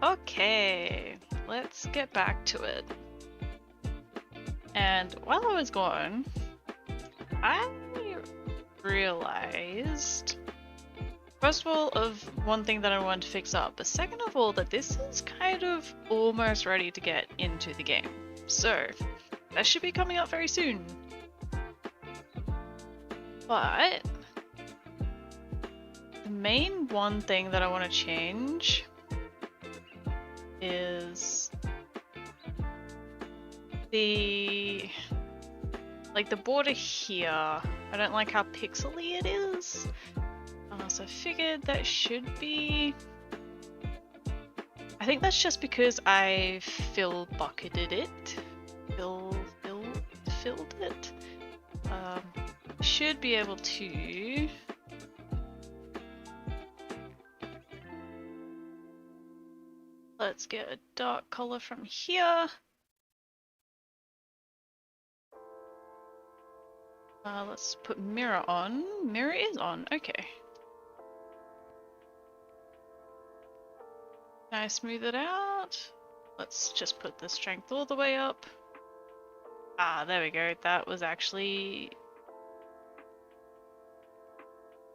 Okay, let's get back to it. And while I was gone, I realized, first of all, of one thing that I wanted to fix up, but second of all, that this is kind of almost ready to get into the game. So that should be coming up very soon. But the main one thing that I want to change is the border here. I don't like how pixely it is. So I figured that should be... I think that's just because I bucketed it. Filled it. Should be able to... Let's get a dark color from here. Let's put mirror on. Mirror is on, okay. Can I smooth it out? Let's just put the strength all the way up. Ah, there we go. That was actually...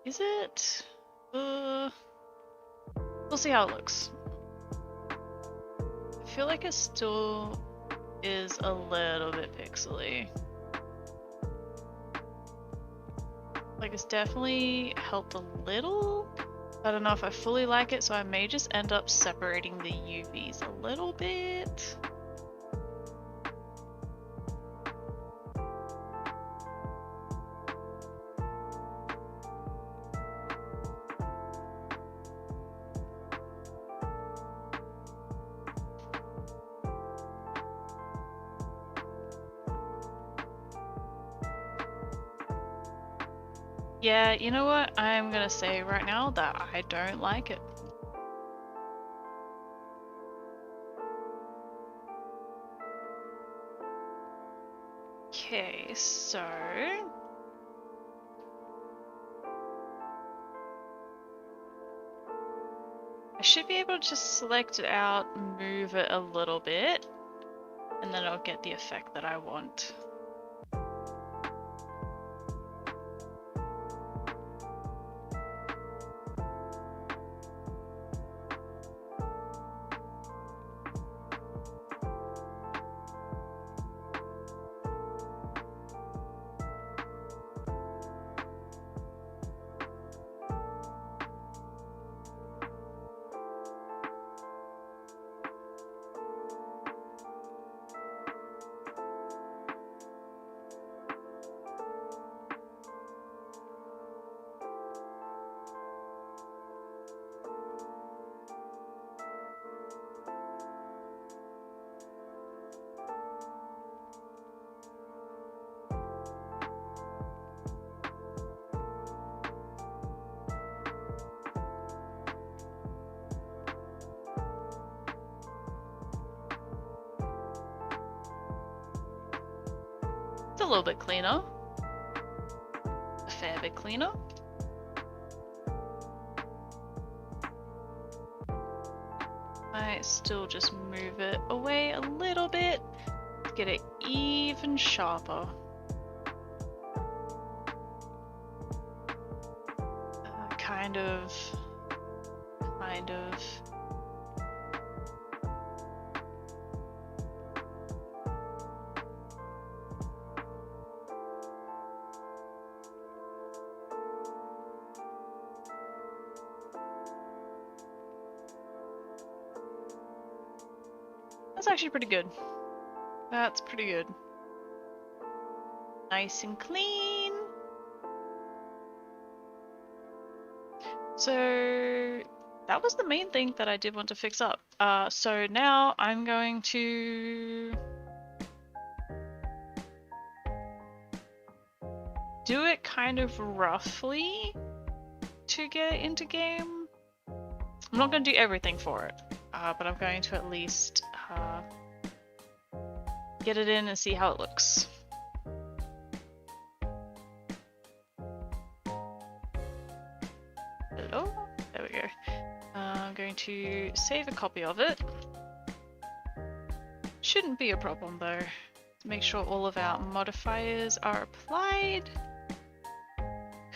Is it? We'll see how it looks. I feel like it still is a little bit pixely. Like, it's definitely helped a little. I don't know if I fully like it, so I may just end up separating the UVs a little bit. Yeah, you know what? I'm gonna say right now that I don't like it. Okay, so... I should be able to just select it out, move it a little bit, and then I'll get the effect that I want. It's a little bit cleaner. A fair bit cleaner. I still just move it away a little bit to get it even sharper. Kind of. That's actually pretty good. That's pretty good. Nice and clean. So that was the main thing that I did want to fix up. So now I'm going to do it kind of roughly to get into game. I'm not going to do everything for it, but I'm going to at least get it in and see how it looks. Hello? There we go. I'm going to save a copy of it. Shouldn't be a problem though. Make sure all of our modifiers are applied.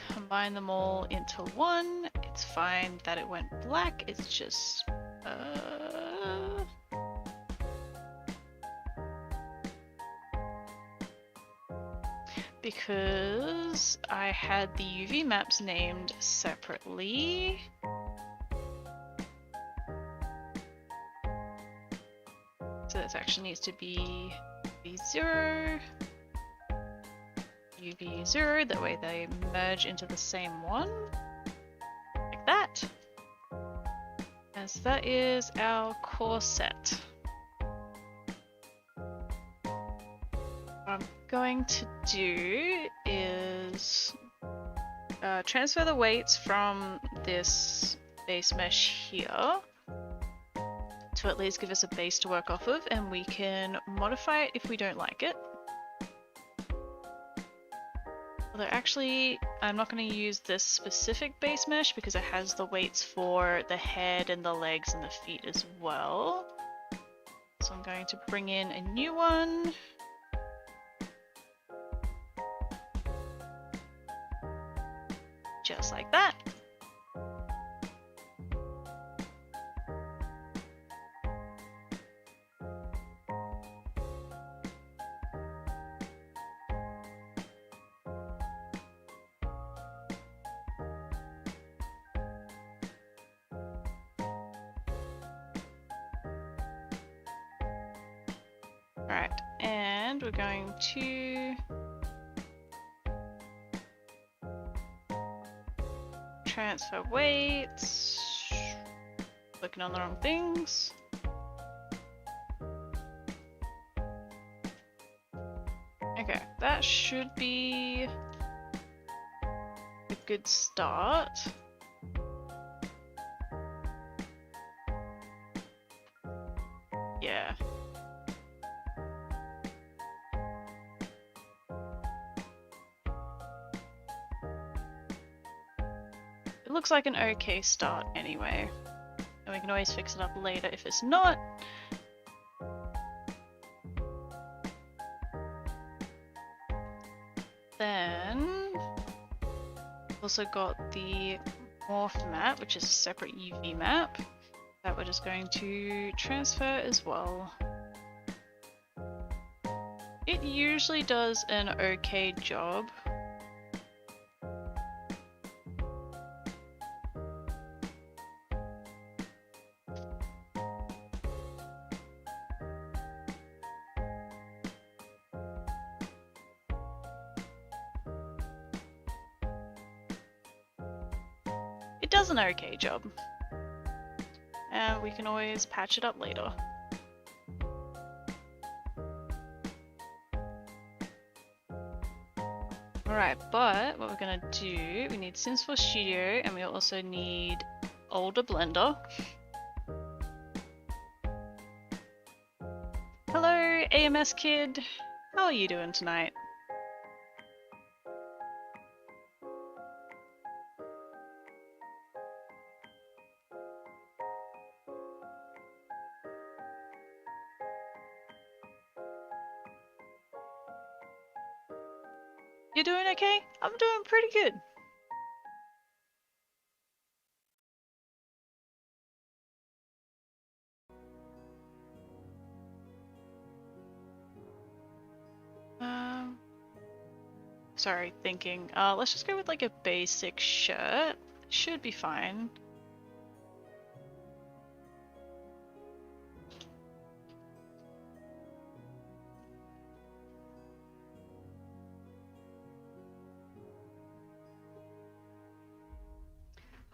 Combine them all into one. It's fine that it went black, it's just because I had the UV maps named separately. So this actually needs to be UV0, UV0, that way they merge into the same one, like that. And so that is our corset. What I'm going to do is transfer the weights from this base mesh here to at least give us a base to work off of, and we can modify it if we don't like it. Although actually, I'm not going to use this specific base mesh because it has the weights for the head and the legs and the feet as well. So I'm going to bring in a new one. Just like that. Alright, and we're going to transfer weights. Clicking on the wrong things. Okay, that should be a good start. Yeah. It looks like an okay start anyway. And we can always fix it up later if it's not. Then also got the morph map, which is a separate UV map that we're just going to transfer as well. It usually does an okay job. It does an okay job. And we can always patch it up later. Alright, but what we're gonna do, we need Sims 4 Studio and we also need older Blender. Hello AMS kid, how are you doing tonight? You doing okay? I'm doing pretty good. Sorry, thinking. Let's just go with like a basic shirt. Should be fine.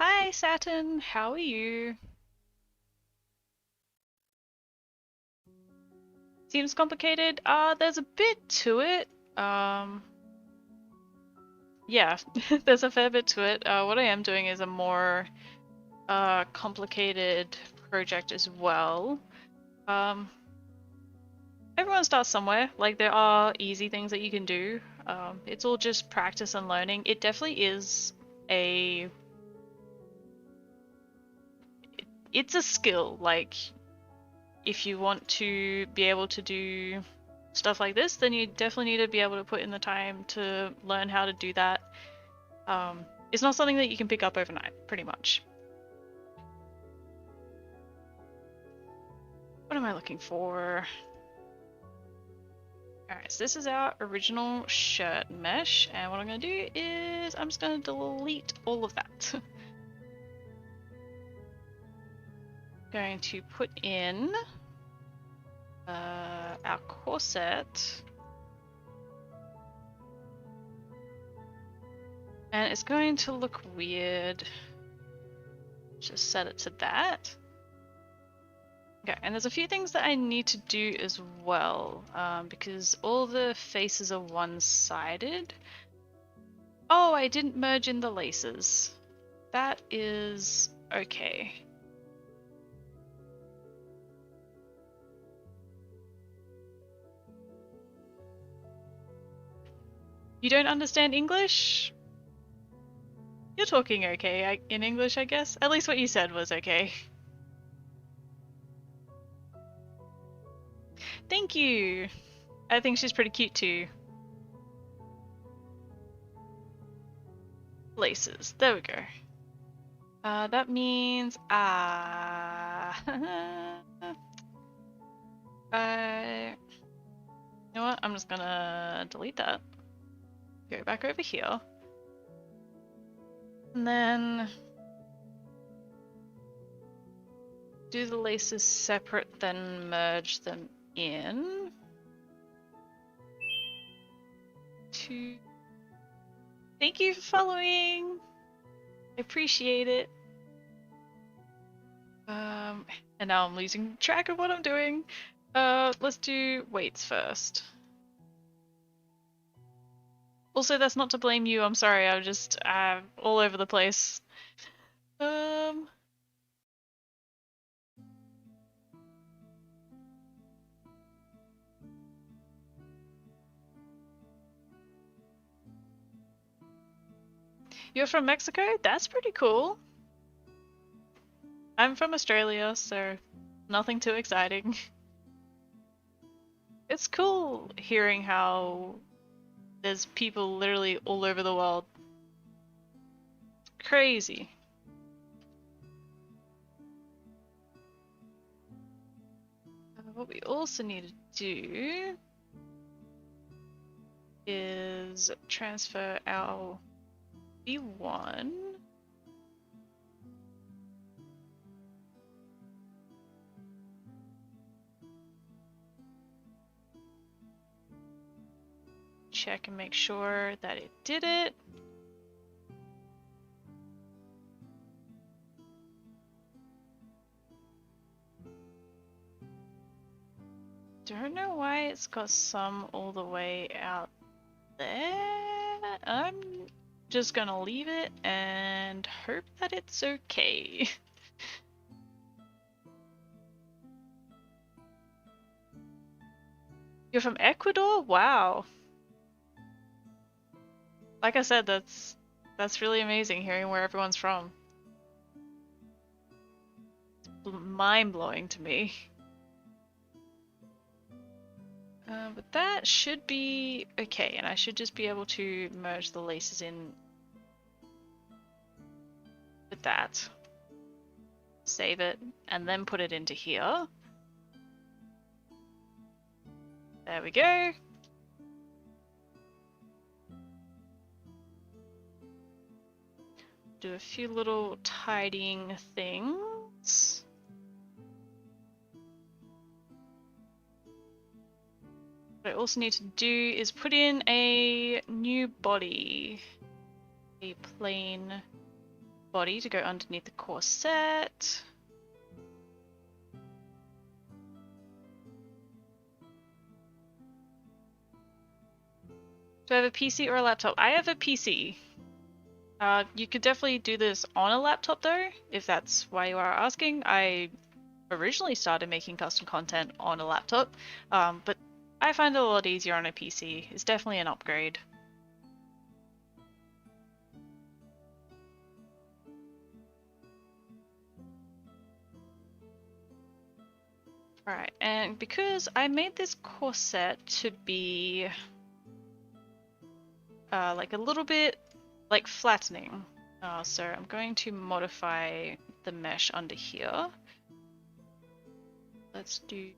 Hi Saturn, how are you? Seems complicated. There's a bit to it. Yeah, there's a fair bit to it. What I am doing is a more complicated project as well. Everyone starts somewhere. Like, there are easy things that you can do. It's all just practice and learning. It definitely is a... it's a skill. Like, if you want to be able to do stuff like this, then you definitely need to be able to put in the time to learn how to do that. It's not something that you can pick up overnight, pretty much. What am I looking for? Alright, so this is our original shirt mesh, and what I'm going to do is I'm just going to delete all of that. Going to put in our corset, and it's going to look weird. Just set it to that. Okay, and there's a few things that I need to do as well, because all the faces are one-sided. Oh, I didn't merge in the laces. That is okay. You don't understand English? You're talking okay in English, I guess. At least what you said was okay. Thank you! I think she's pretty cute too. Laces. There we go. That means you know what? I'm just gonna delete that. Go back over here. And then do the laces separate, then merge them in. Thank you for following! I appreciate it. And now I'm losing track of what I'm doing. Let's do weights first. Also, that's not to blame you, I'm sorry, I'm just all over the place. You're from Mexico? That's pretty cool. I'm from Australia, so nothing too exciting. It's cool hearing how there's people literally all over the world. It's crazy. What we also need to do is transfer our B1 check and make sure that it did it. Don't know why it's got some all the way out there. I'm just gonna leave it and hope that it's okay. You're from Ecuador? Wow. Like I said, that's really amazing hearing where everyone's from. It's mind-blowing to me. But that should be okay, and I should just be able to merge the laces in with that. Save it, and then put it into here. There we go. Do a few little tidying things. What I also need to do is put in a new body. A plain body to go underneath the corset. Do I have a PC or a laptop? I have a PC. You could definitely do this on a laptop though, if that's why you are asking. I originally started making custom content on a laptop, but I find it a lot easier on a PC. It's definitely an upgrade. Alright, and because I made this corset to be like a little bit like flattening, so I'm going to modify the mesh under here. Let's do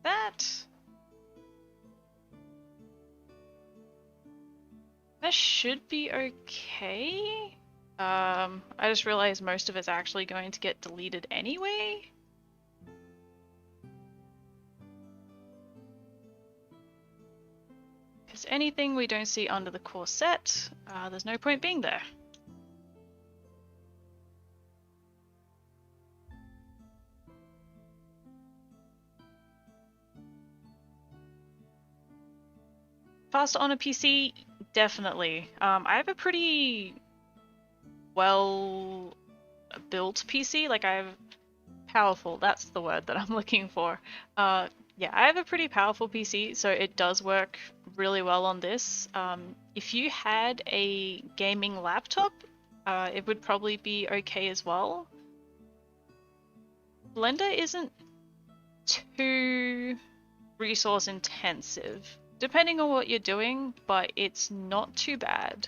that. That should be okay. I just realized most of it's actually going to get deleted anyway. Because anything we don't see under the corset, there's no point being there. Faster on a PC? Definitely. I have a pretty well built PC. Like I have powerful, that's the word that I'm looking for. Yeah, I have a pretty powerful PC, so it does work really well on this. If you had a gaming laptop, it would probably be okay as well. Blender isn't too resource intensive, depending on what you're doing, but it's not too bad.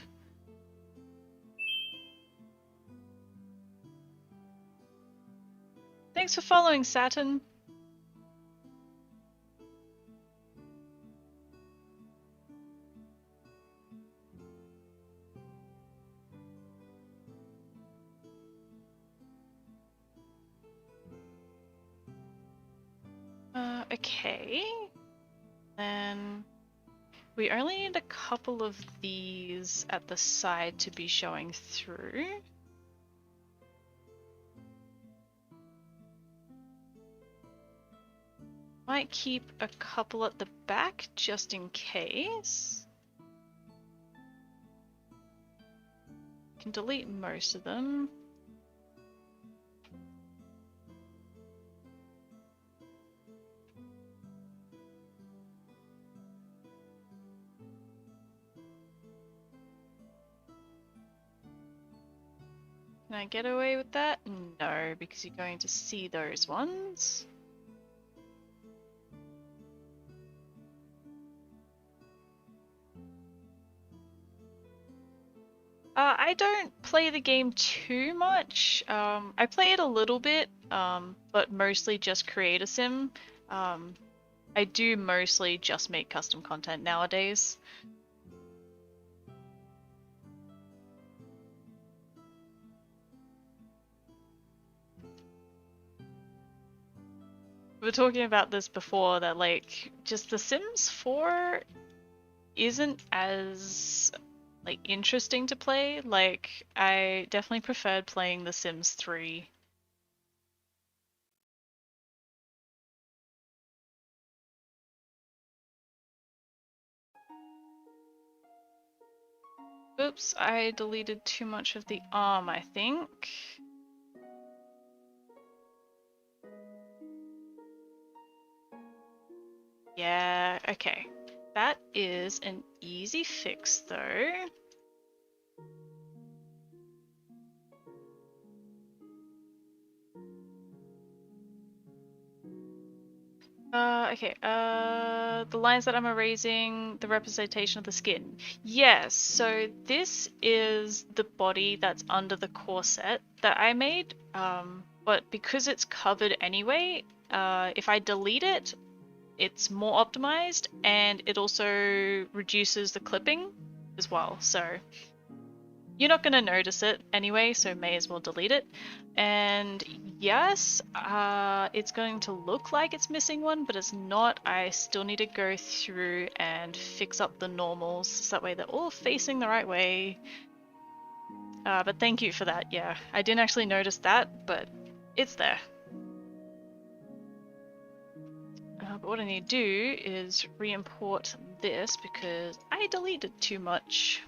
Thanks for following, Saturn. Okay. Then we only need a couple of these at the side to be showing through. Might keep a couple at the back just in case. Can delete most of them. Can I get away with that? No, because you're going to see those ones. I don't play the game too much. I play it a little bit, but mostly just create a sim. I do mostly just make custom content nowadays. We were talking about this before, that like just The Sims 4 isn't as like interesting to play. Like I definitely preferred playing The Sims 3. Oops, I deleted too much of the arm, I think. Yeah, okay. That is an easy fix though. Okay, the lines that I'm erasing, the representation of the skin. Yes, so this is the body that's under the corset that I made, but because it's covered anyway, if I delete it, it's more optimized and it also reduces the clipping as well, so you're not going to notice it anyway, so may as well delete it. And yes, it's going to look like it's missing one, but it's not. I still need to go through and fix up the normals so that way they're all facing the right way. But thank you for that. Yeah, I didn't actually notice that, but it's there. But what I need to do is re-import this because I deleted too much.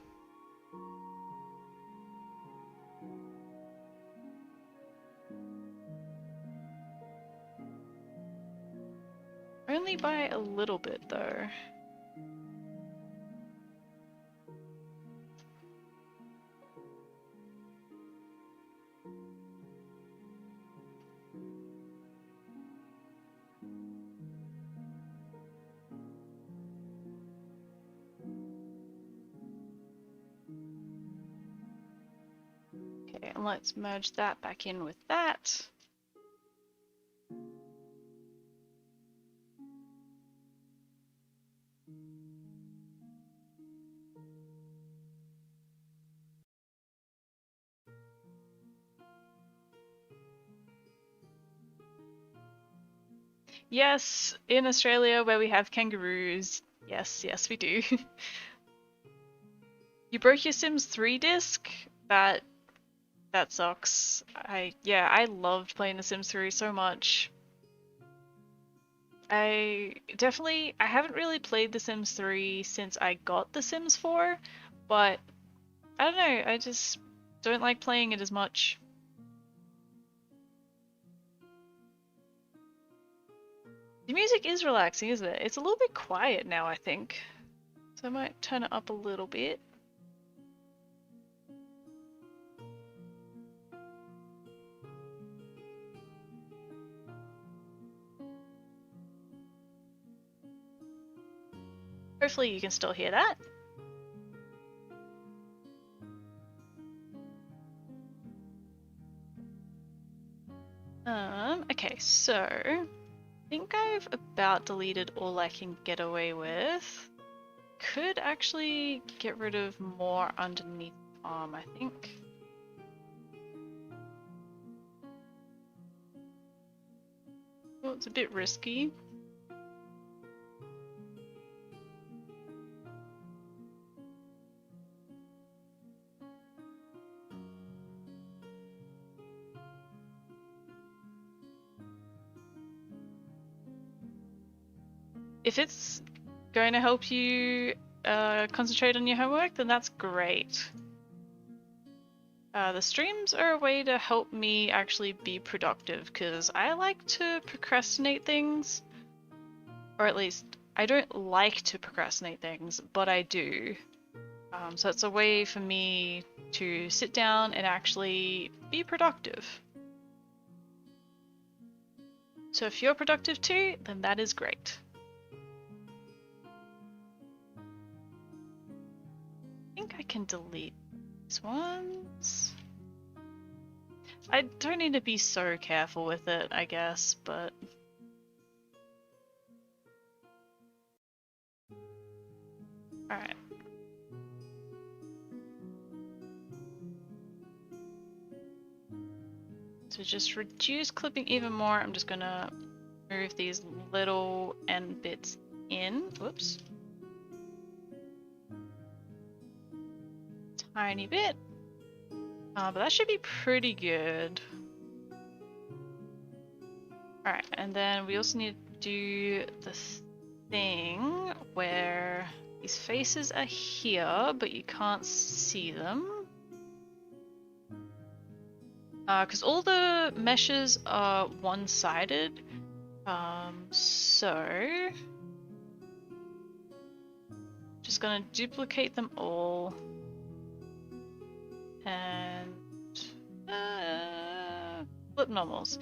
Only only by a little bit though. Okay, and let's merge that back in with that. Yes, in Australia where we have kangaroos. Yes, yes we do. You broke your Sims 3 disc? That sucks. I loved playing The Sims 3 so much. I haven't really played The Sims 3 since I got The Sims 4, but I don't know, I just don't like playing it as much. The music is relaxing, isn't it? It's a little bit quiet now, I think. So I might turn it up a little bit. Hopefully you can still hear that. Okay, so I think I've about deleted all I can get away with. Could actually get rid of more underneath the arm, I think. Well, it's a bit risky. If it's going to help you concentrate on your homework, then that's great. The streams are a way to help me actually be productive because I like to procrastinate things, or at least I don't like to procrastinate things, but I do. So it's a way for me to sit down and actually be productive. So if you're productive too, then that is great. I think I can delete these ones. I don't need to be so careful with it, I guess, but... Alright. So just reduce clipping even more. I'm just gonna move these little end bits in. Whoops. Tiny bit. But that should be pretty good. Alright, and then we also need to do the thing where these faces are here, but you can't see them. Because all the meshes are one-sided. So... just gonna duplicate them all. And... flip normals.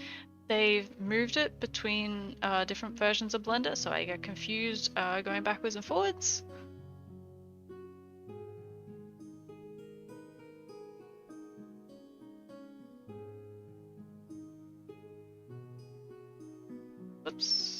They've moved it between different versions of Blender, so I get confused going backwards and forwards. Oops.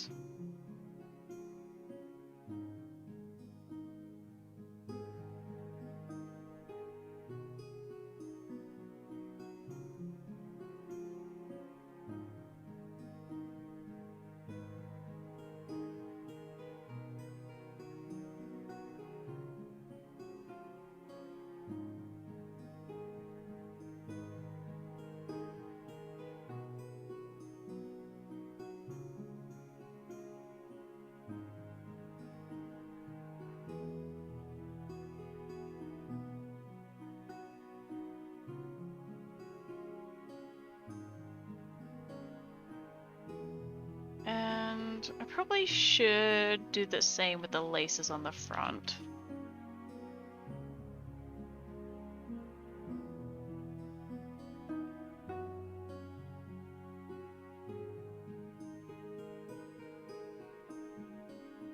probably should do the same with the laces on the front.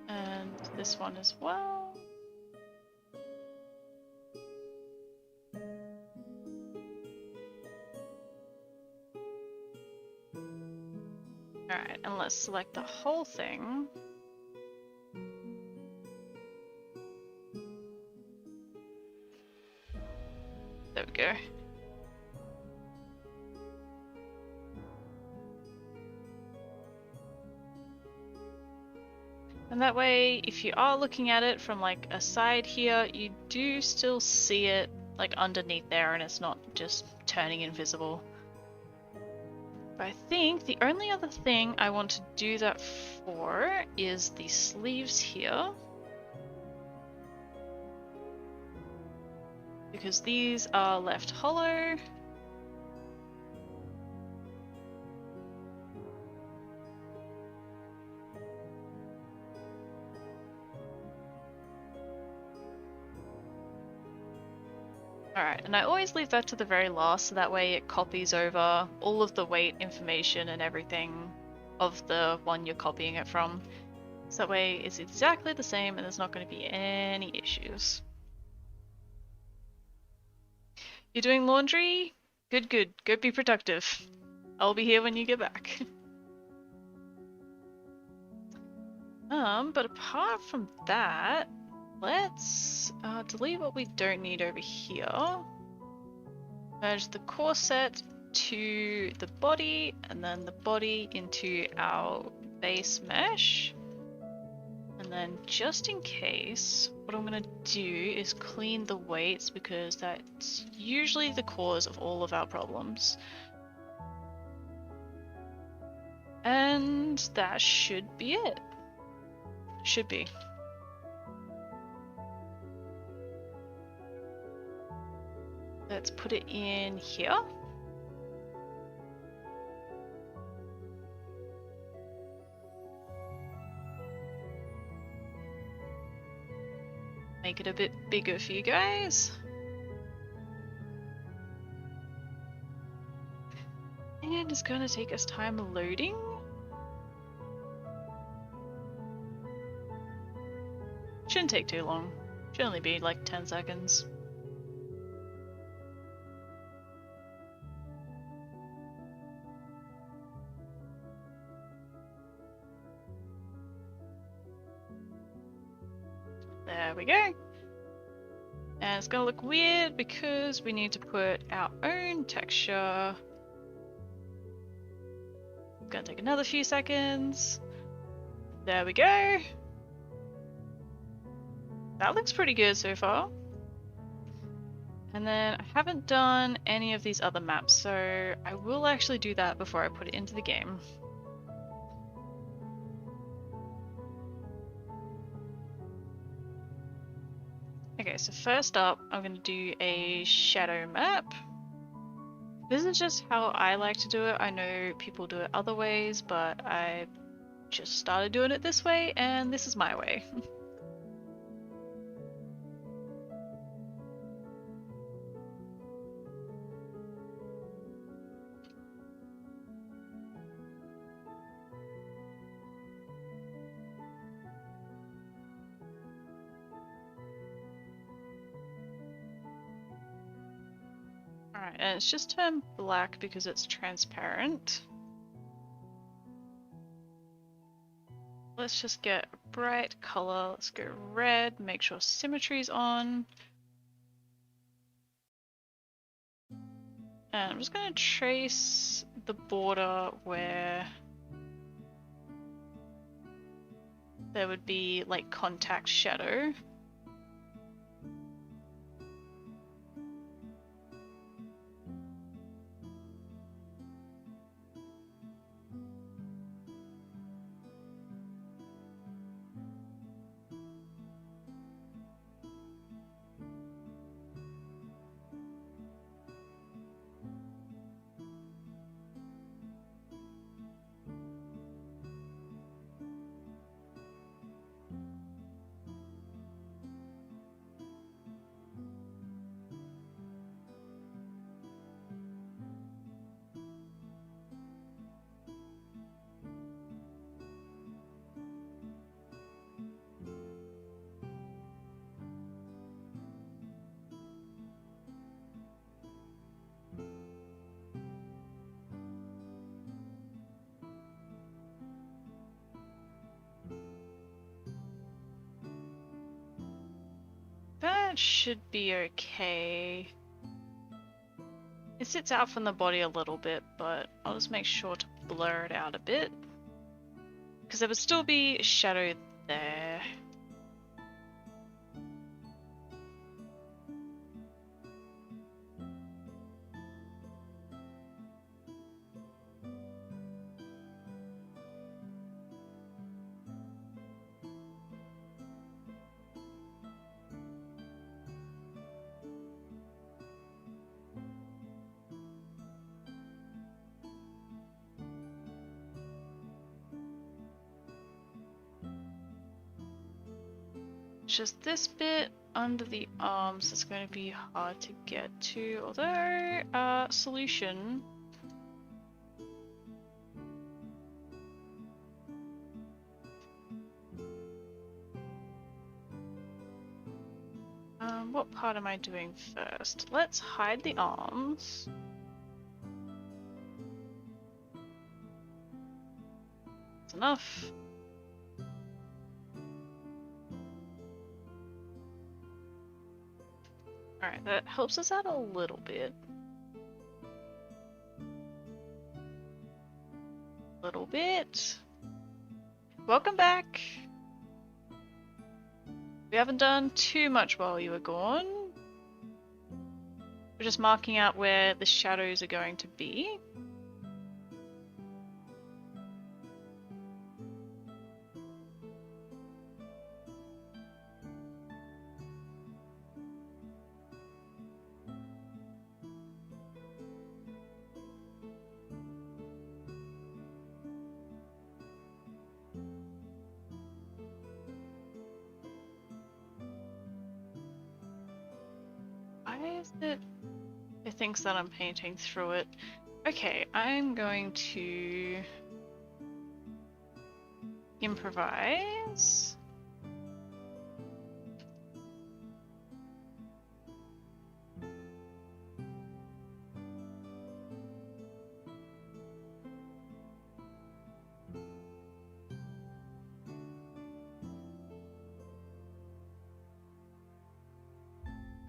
And this one as well. Alright, and let's select the whole thing. There we go. And that way, if you are looking at it from like a side here, you do still see it like underneath there and it's not just turning invisible. But I think the only other thing I want to do that for is the sleeves here. Because these are left hollow. Alright, and I always leave that to the very last so that way it copies over all of the weight information and everything of the one you're copying it from. So that way it's exactly the same and there's not going to be any issues. You're doing laundry? Good, good. Go be productive. I'll be here when you get back. But apart from that, let's delete what we don't need over here. Merge the corset to the body and then the body into our base mesh. And then just in case, what I'm going to do is clean the weights because that's usually the cause of all of our problems. And that should be it. Should be. Let's put it in here. Make it a bit bigger for you guys. And it's gonna take us time loading. Shouldn't take too long. Should only be like 10 seconds. There we go. And it's gonna look weird because we need to put our own texture. It's gonna take another few seconds. There we go. That looks pretty good so far. And then I haven't done any of these other maps, so I will actually do that before I put it into the game. Okay, so first up, I'm going to do a shadow map. This is just how I like to do it. I know people do it other ways, but I just started doing it this way, and this is my way. Alright, and it's just turned black because it's transparent. Let's just get a bright color. Let's go red, make sure symmetry's on. And I'm just going to trace the border where there would be like contact shadow. that should be okay. It sits out from the body a little bit, but I'll just make sure to blur it out a bit. Because there would still be shadow there. Just this bit under the arms is going to be hard to get to, although solution. What part am I doing first? Let's hide the arms. That's enough. Alright, that helps us out a little bit. Little bit. Welcome back. We haven't done too much while you were gone. We're just marking out where the shadows are going to be. Why is it thinks that I'm painting through it? Okay, I'm going to improvise.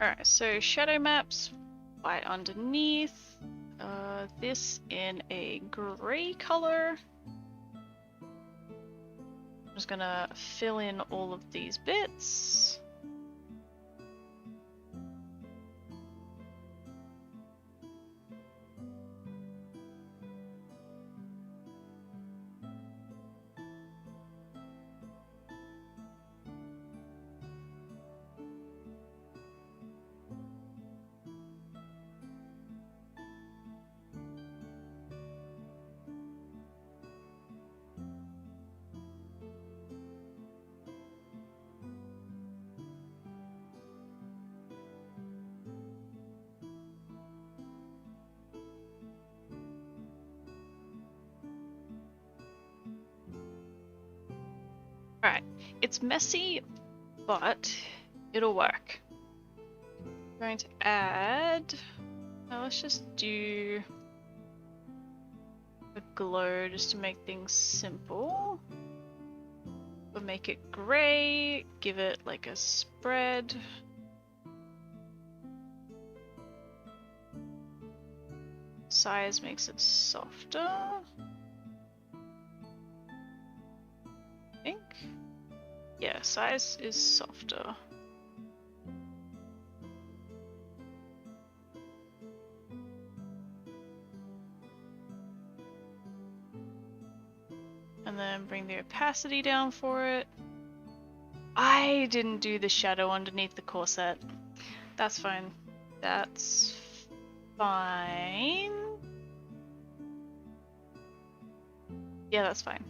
Alright, so shadow maps, white underneath, this in a grey color. I'm just gonna fill in all of these bits. Alright, it's messy, but it'll work. I'm going to add, let's just do a glow just to make things simple. We'll make it grey, give it like a spread. Size makes it softer. I think. Yeah, size is softer. And then bring the opacity down for it. I didn't do the shadow underneath the corset. That's fine. That's fine. Yeah, that's fine.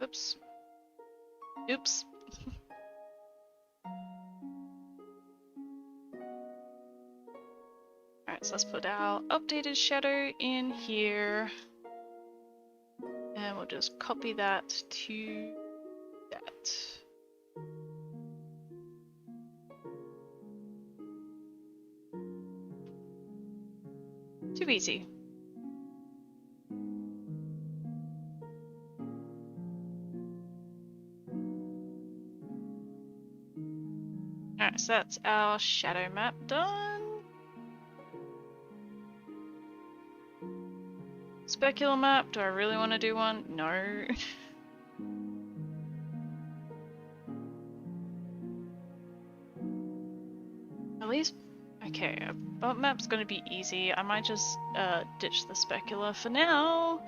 Oops. Oops. Alright, so let's put our updated shadow in here. And we'll just copy that to that. Too easy. Alright, so that's our shadow map done. Specular map, do I really want to do one? No. At least, okay, a bump map's gonna be easy. I might just ditch the specular for now.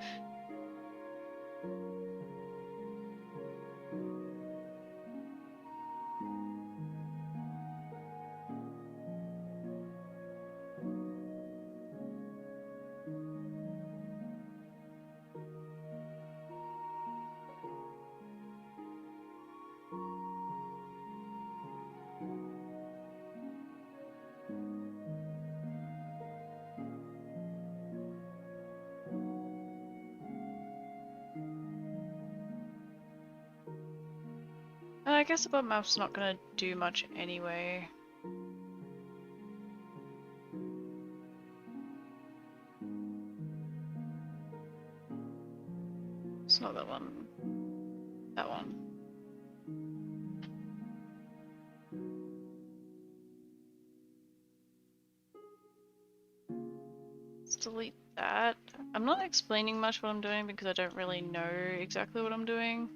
I guess the bump map's not gonna do much anyway. It's not that one. That one. Let's delete that. I'm not explaining much what I'm doing because I don't really know exactly what I'm doing.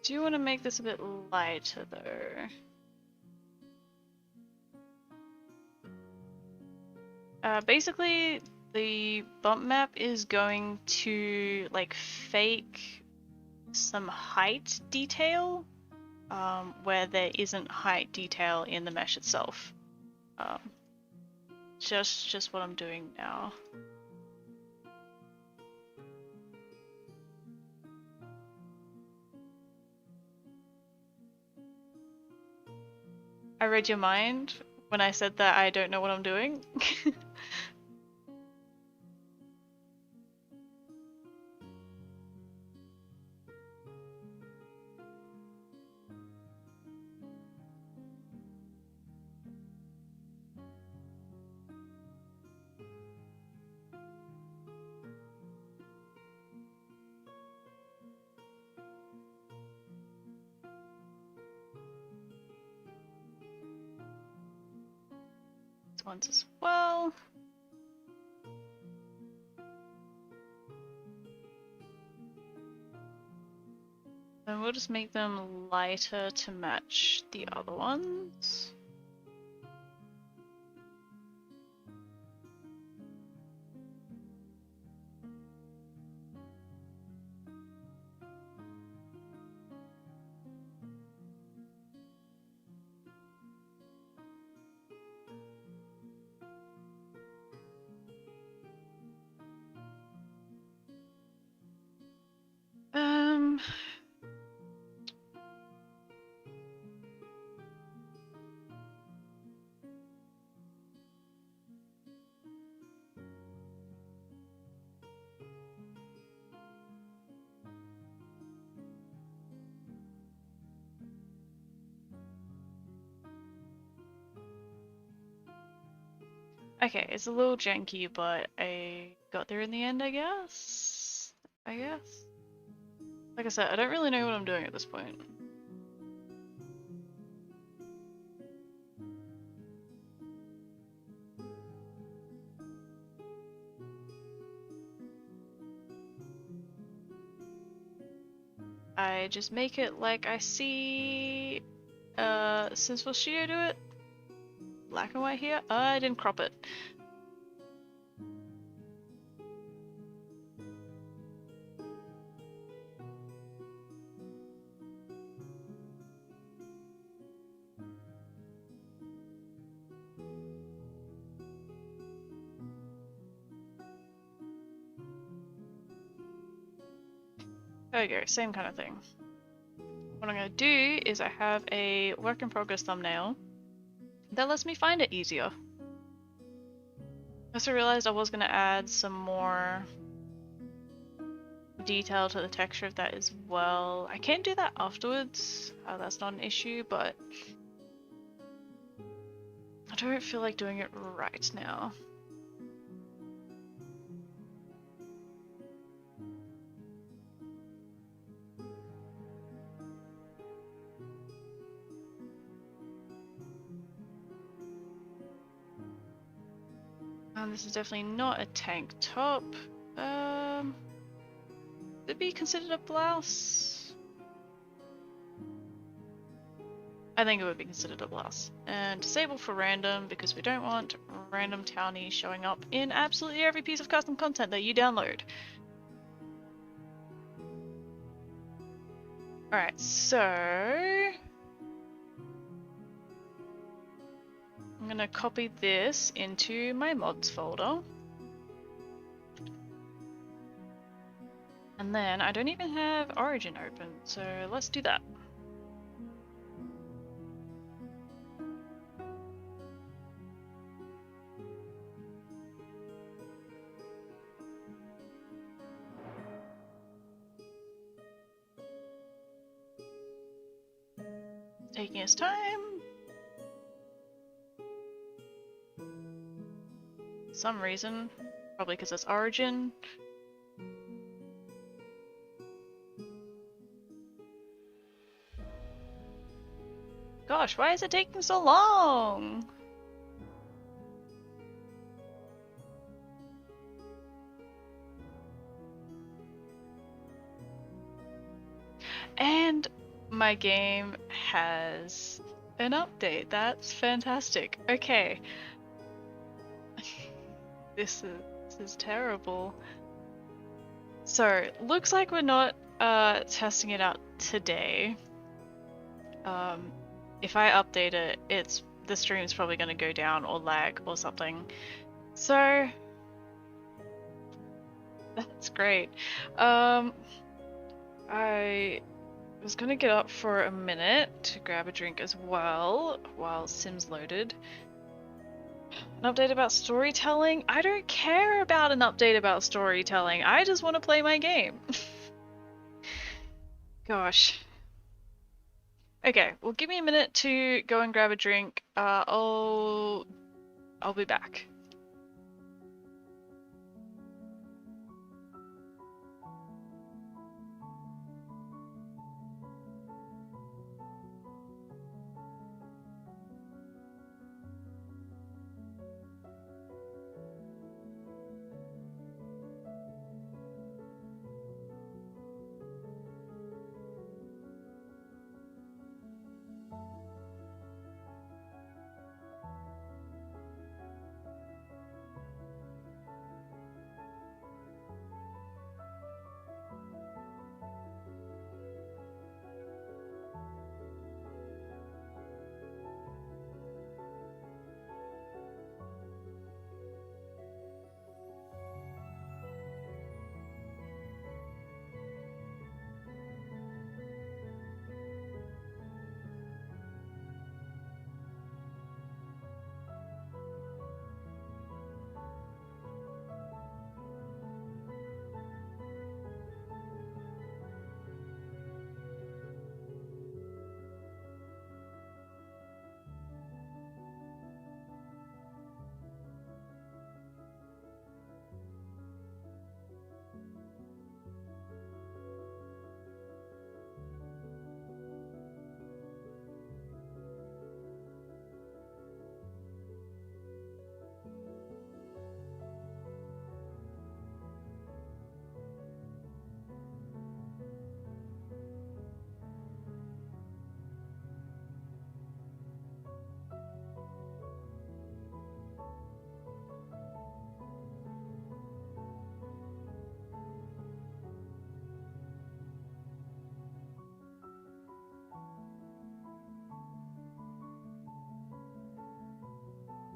Do you want to make this a bit lighter though? Basically, the bump map is going to like fake some height detail where there isn't height detail in the mesh itself. Um, just what I'm doing now. I read your mind when I said that I don't know what I'm doing. These ones as well. And we'll just make them lighter to match the other ones. Okay, it's a little janky, but I got there in the end, I guess? Like I said, I don't really know what I'm doing at this point. I just make it like I see Sensible Studio do it. Black and white here. I didn't crop it. There we go, same kind of thing. What I'm going to do is I have a work in progress thumbnail that lets me find it easier. I also realized I was going to add some more detail to the texture of that as well. I can do that afterwards, that's not an issue, but I don't feel like doing it right now. This is definitely not a tank top. Would it be considered a blouse? I think it would be considered a blouse. And disable for random because we don't want random townies showing up in absolutely every piece of custom content that you download. Alright, so I'm gonna copy this into my mods folder. And then I don't even have Origin open, so let's do that. Taking its time. Some reason, probably because it's Origin. Gosh, why is it taking so long? And my game has an update. That's fantastic. Okay. This is terrible. So, looks like we're not testing it out today. If I update it, the stream's probably going to go down or lag or something. So that's great. I was going to get up for a minute to grab a drink as well while Sims loaded. An update about storytelling? I don't care about an update about storytelling. I just want to play my game. Gosh. Okay, well, give me a minute to go and grab a drink. I'll be back.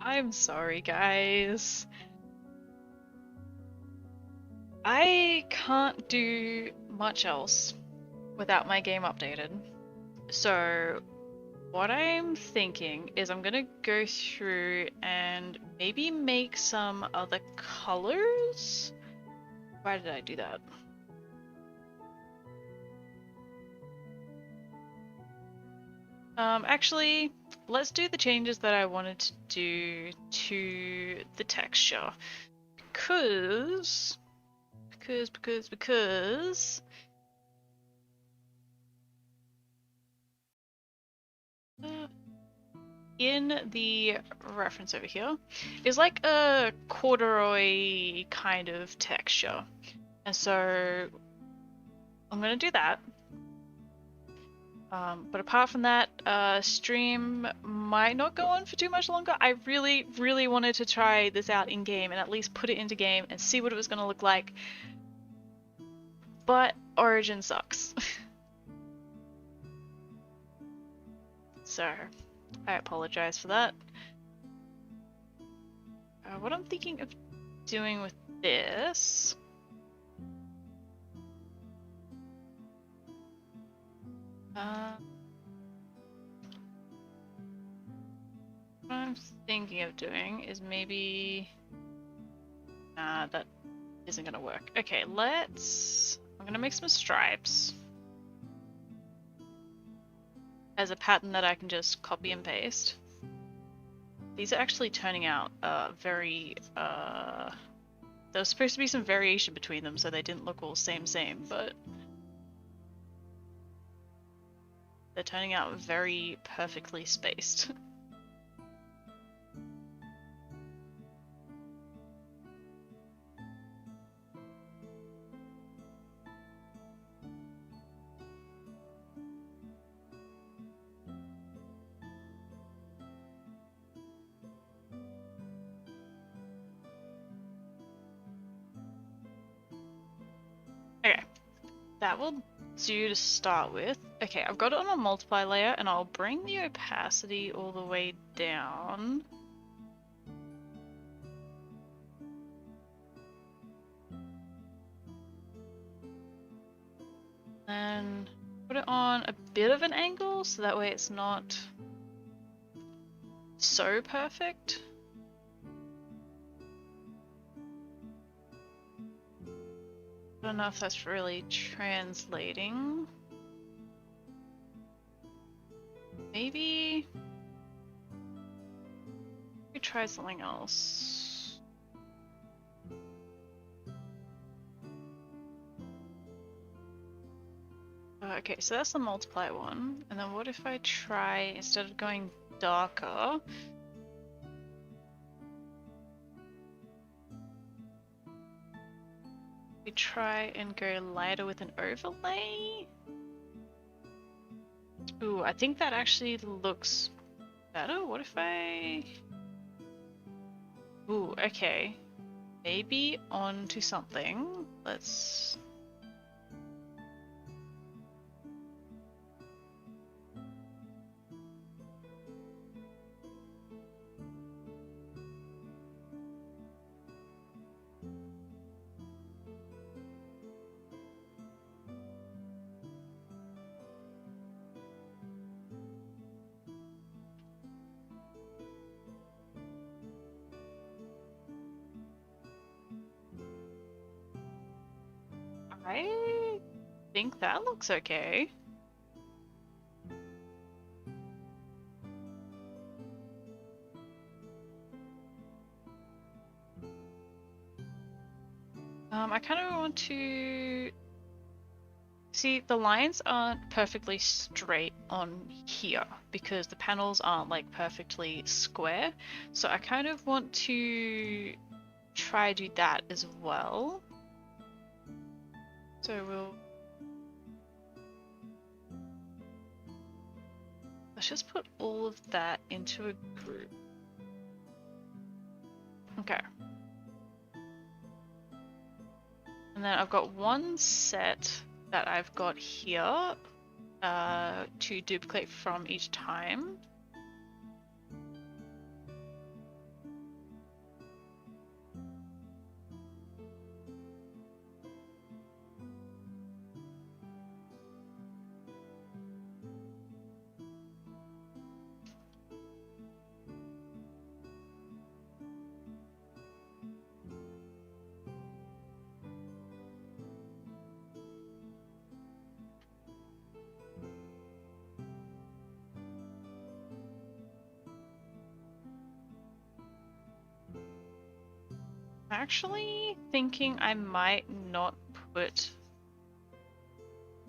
I'm sorry, guys. I can't do much else without my game updated. So what I'm thinking is I'm gonna go through and maybe make some other colors. Why did I do that? Actually, let's do the changes that I wanted to do to the texture. Because in the reference over here is like a corduroy kind of texture. And so I'm gonna do that. But apart from that, stream might not go on for too much longer. I really, really wanted to try this out in game and at least put it into game and see what it was going to look like. But Origin sucks. So, I apologize for that. What I'm thinking of doing with this... what I'm thinking of doing is maybe... Nah, that isn't gonna work. Okay, I'm gonna make some stripes as a pattern that I can just copy and paste. These are actually turning out very... there was supposed to be some variation between them so they didn't look all same, but... they're turning out very perfectly spaced. Okay, that will do to start with. Okay, I've got it on a multiply layer and I'll bring the opacity all the way down. And put it on a bit of an angle so that way it's not so perfect. I don't know if that's really translating. Maybe we try something else. Okay, so that's the multiply one. And then what if I try, instead of going darker, we try and go lighter with an overlay? Ooh, I think that actually looks better. What if I... Ooh, okay. Maybe onto something. Let's... I think that looks okay. I kind of want to... See, the lines aren't perfectly straight on here because the panels aren't like perfectly square. So I kind of want to try do that as well. So let's just put all of that into a group. Okay. And then I've got one set that I've got here to duplicate from each time. Actually thinking I might not put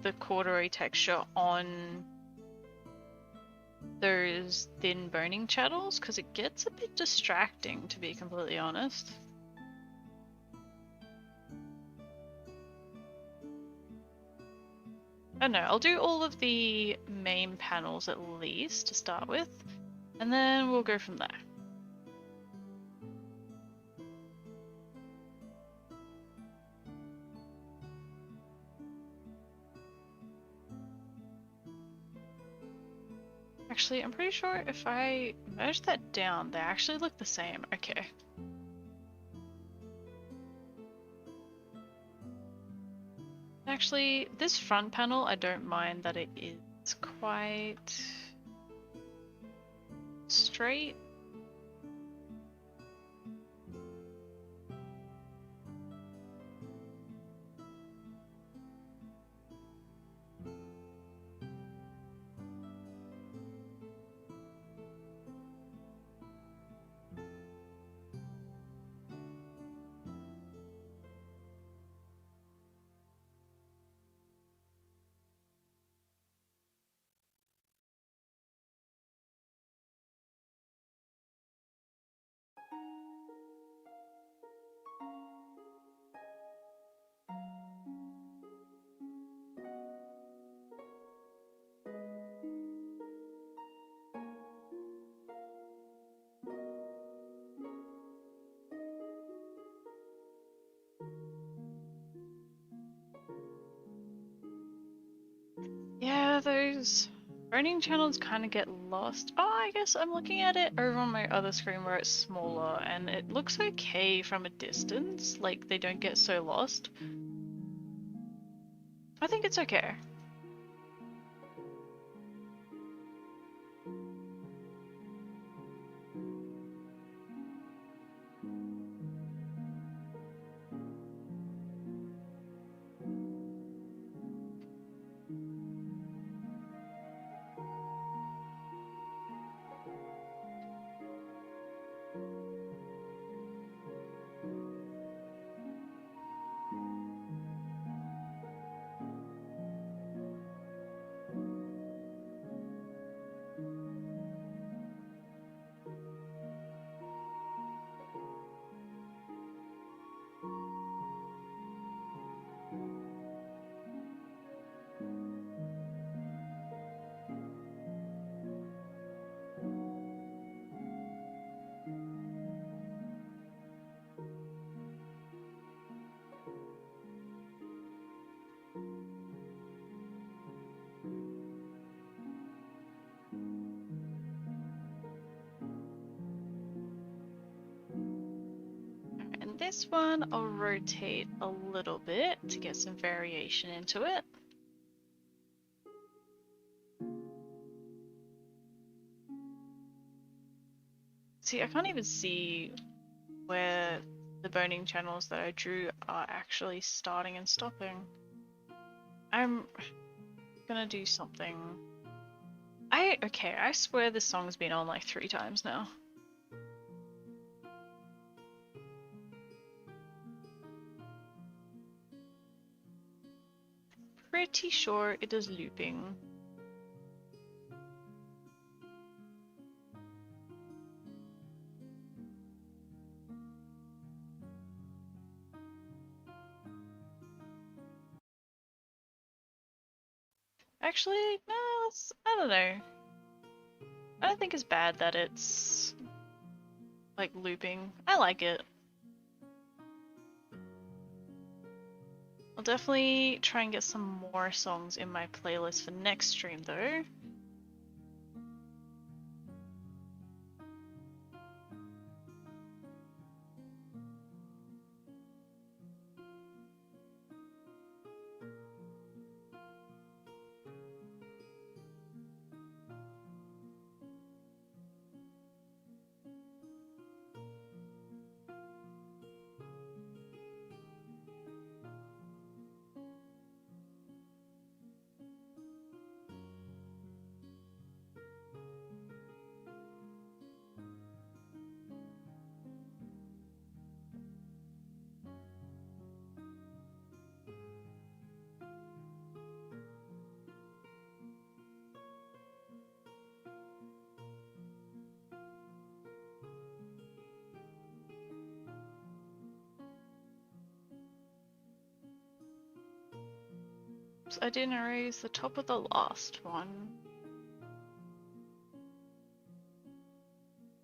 the corduroy texture on those thin boning channels because it gets a bit distracting, to be completely honest. I don't know, I'll do all of the main panels at least to start with, and then we'll go from there. Actually, I'm pretty sure if I merge that down, they actually look the same. Okay. Actually, this front panel, I don't mind that it is quite straight. Yeah, those burning channels kind of get lost. Oh, I guess I'm looking at it over on my other screen where it's smaller and it looks okay from a distance, like they don't get so lost. I think it's okay. And this one I'll rotate a little bit to get some variation into it. See, I can't even see where the boning channels that I drew are actually starting and stopping. I'm gonna do something. Okay, I swear this song's been on like 3 times now. Pretty sure it is looping. Actually, no, I don't know. I don't think it's bad that it's like looping. I like it. I'll definitely try and get some more songs in my playlist for next stream though. Oops, I didn't erase the top of the last one.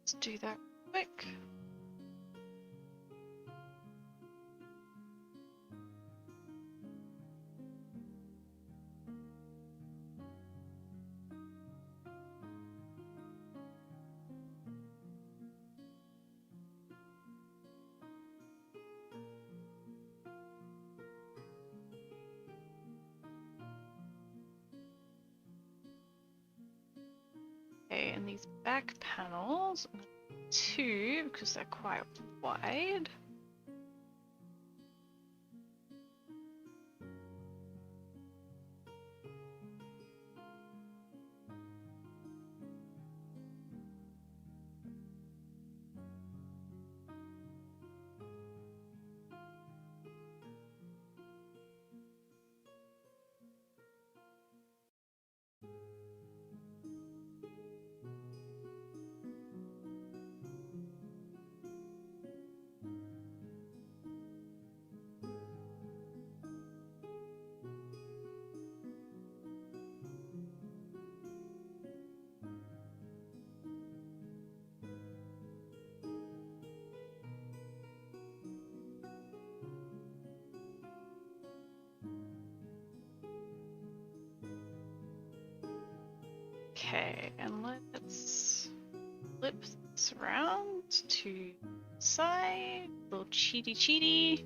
Let's do that quick. Okay, and these back panels, two, because they're quite wide. Okay, and let's flip this around to the side. Little cheaty cheaty.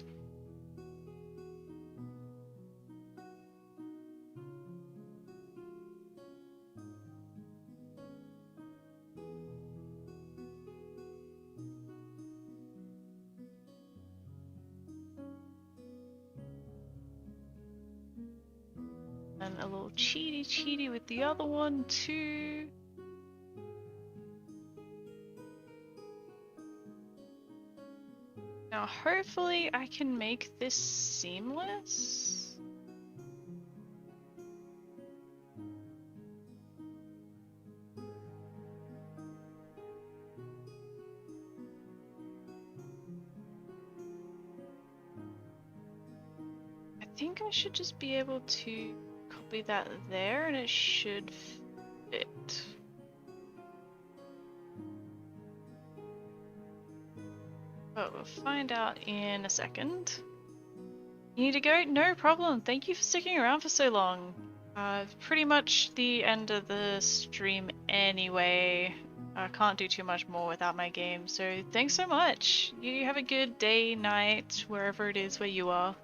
And a little cheaty cheaty with the other one too. Now hopefully I can make this seamless. I think I should just be able to copy that there and it should fit. But we'll find out in a second. You need to go? No problem. Thank you for sticking around for so long. Pretty much the end of the stream anyway. I can't do too much more without my game, so thanks so much. You have a good day, night, wherever it is where you are.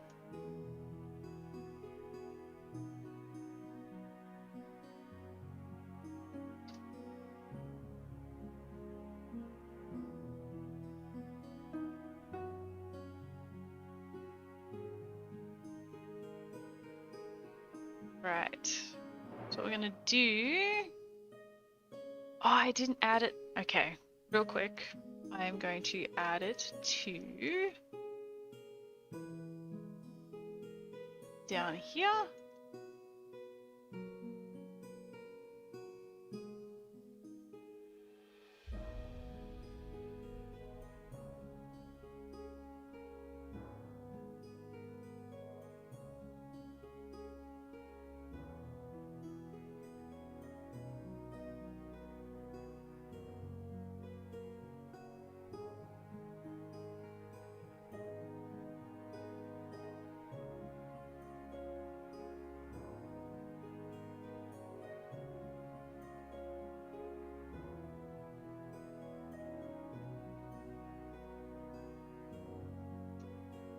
Right. So what we're gonna do... Oh, I didn't add it. Okay, real quick. I am going to add it to... down here.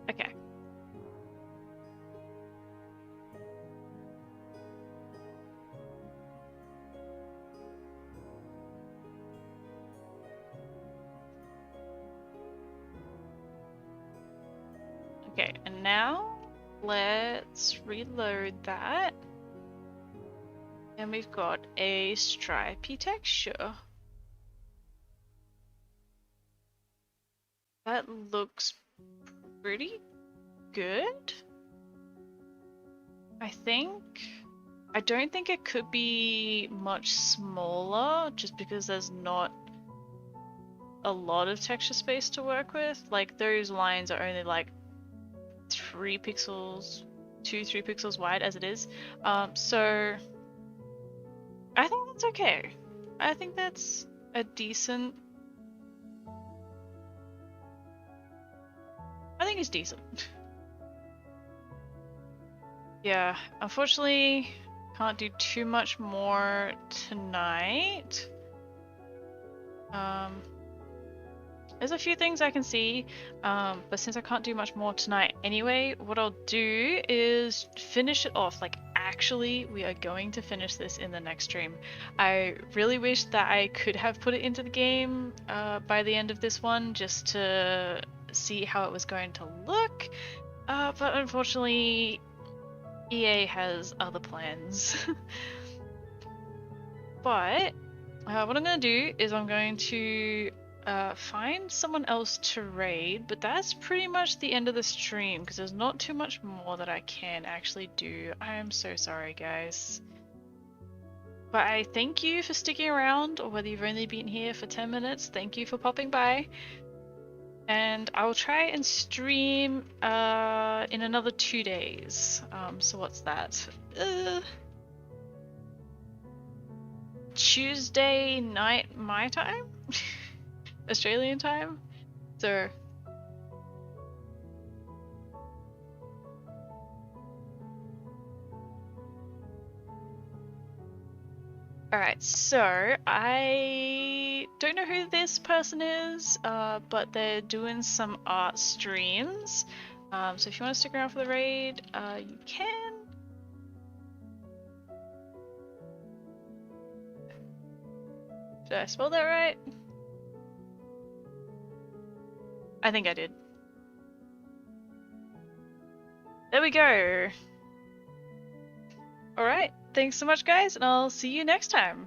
Okay. Okay, and now let's reload that. And we've got a stripy texture. That looks pretty good. I think. I don't think it could be much smaller just because there's not a lot of texture space to work with. Like those lines are only like 3 pixels, 2-3 pixels wide as it is. So I think that's okay. I think that's a decent. I think it's decent. Yeah, unfortunately, can't do too much more tonight. There's a few things I can see, but since I can't do much more tonight anyway, what I'll do is finish it off. Like, actually, we are going to finish this in the next stream. I really wish that I could have put it into the game by the end of this one, just to see how it was going to look, but unfortunately, EA has other plans. But what I'm going to do is I'm going to find someone else to raid, but that's pretty much the end of the stream because there's not too much more that I can actually do. I am so sorry, guys. But I thank you for sticking around, or whether you've only been here for 10 minutes, thank you for popping by. And I will try and stream in another 2 days. So what's that? Tuesday night my time? Australian time? So alright, so I don't know who this person is, but they're doing some art streams. So if you want to stick around for the raid, you can. Did I spell that right? I think I did. There we go. Alright, thanks so much guys, and I'll see you next time.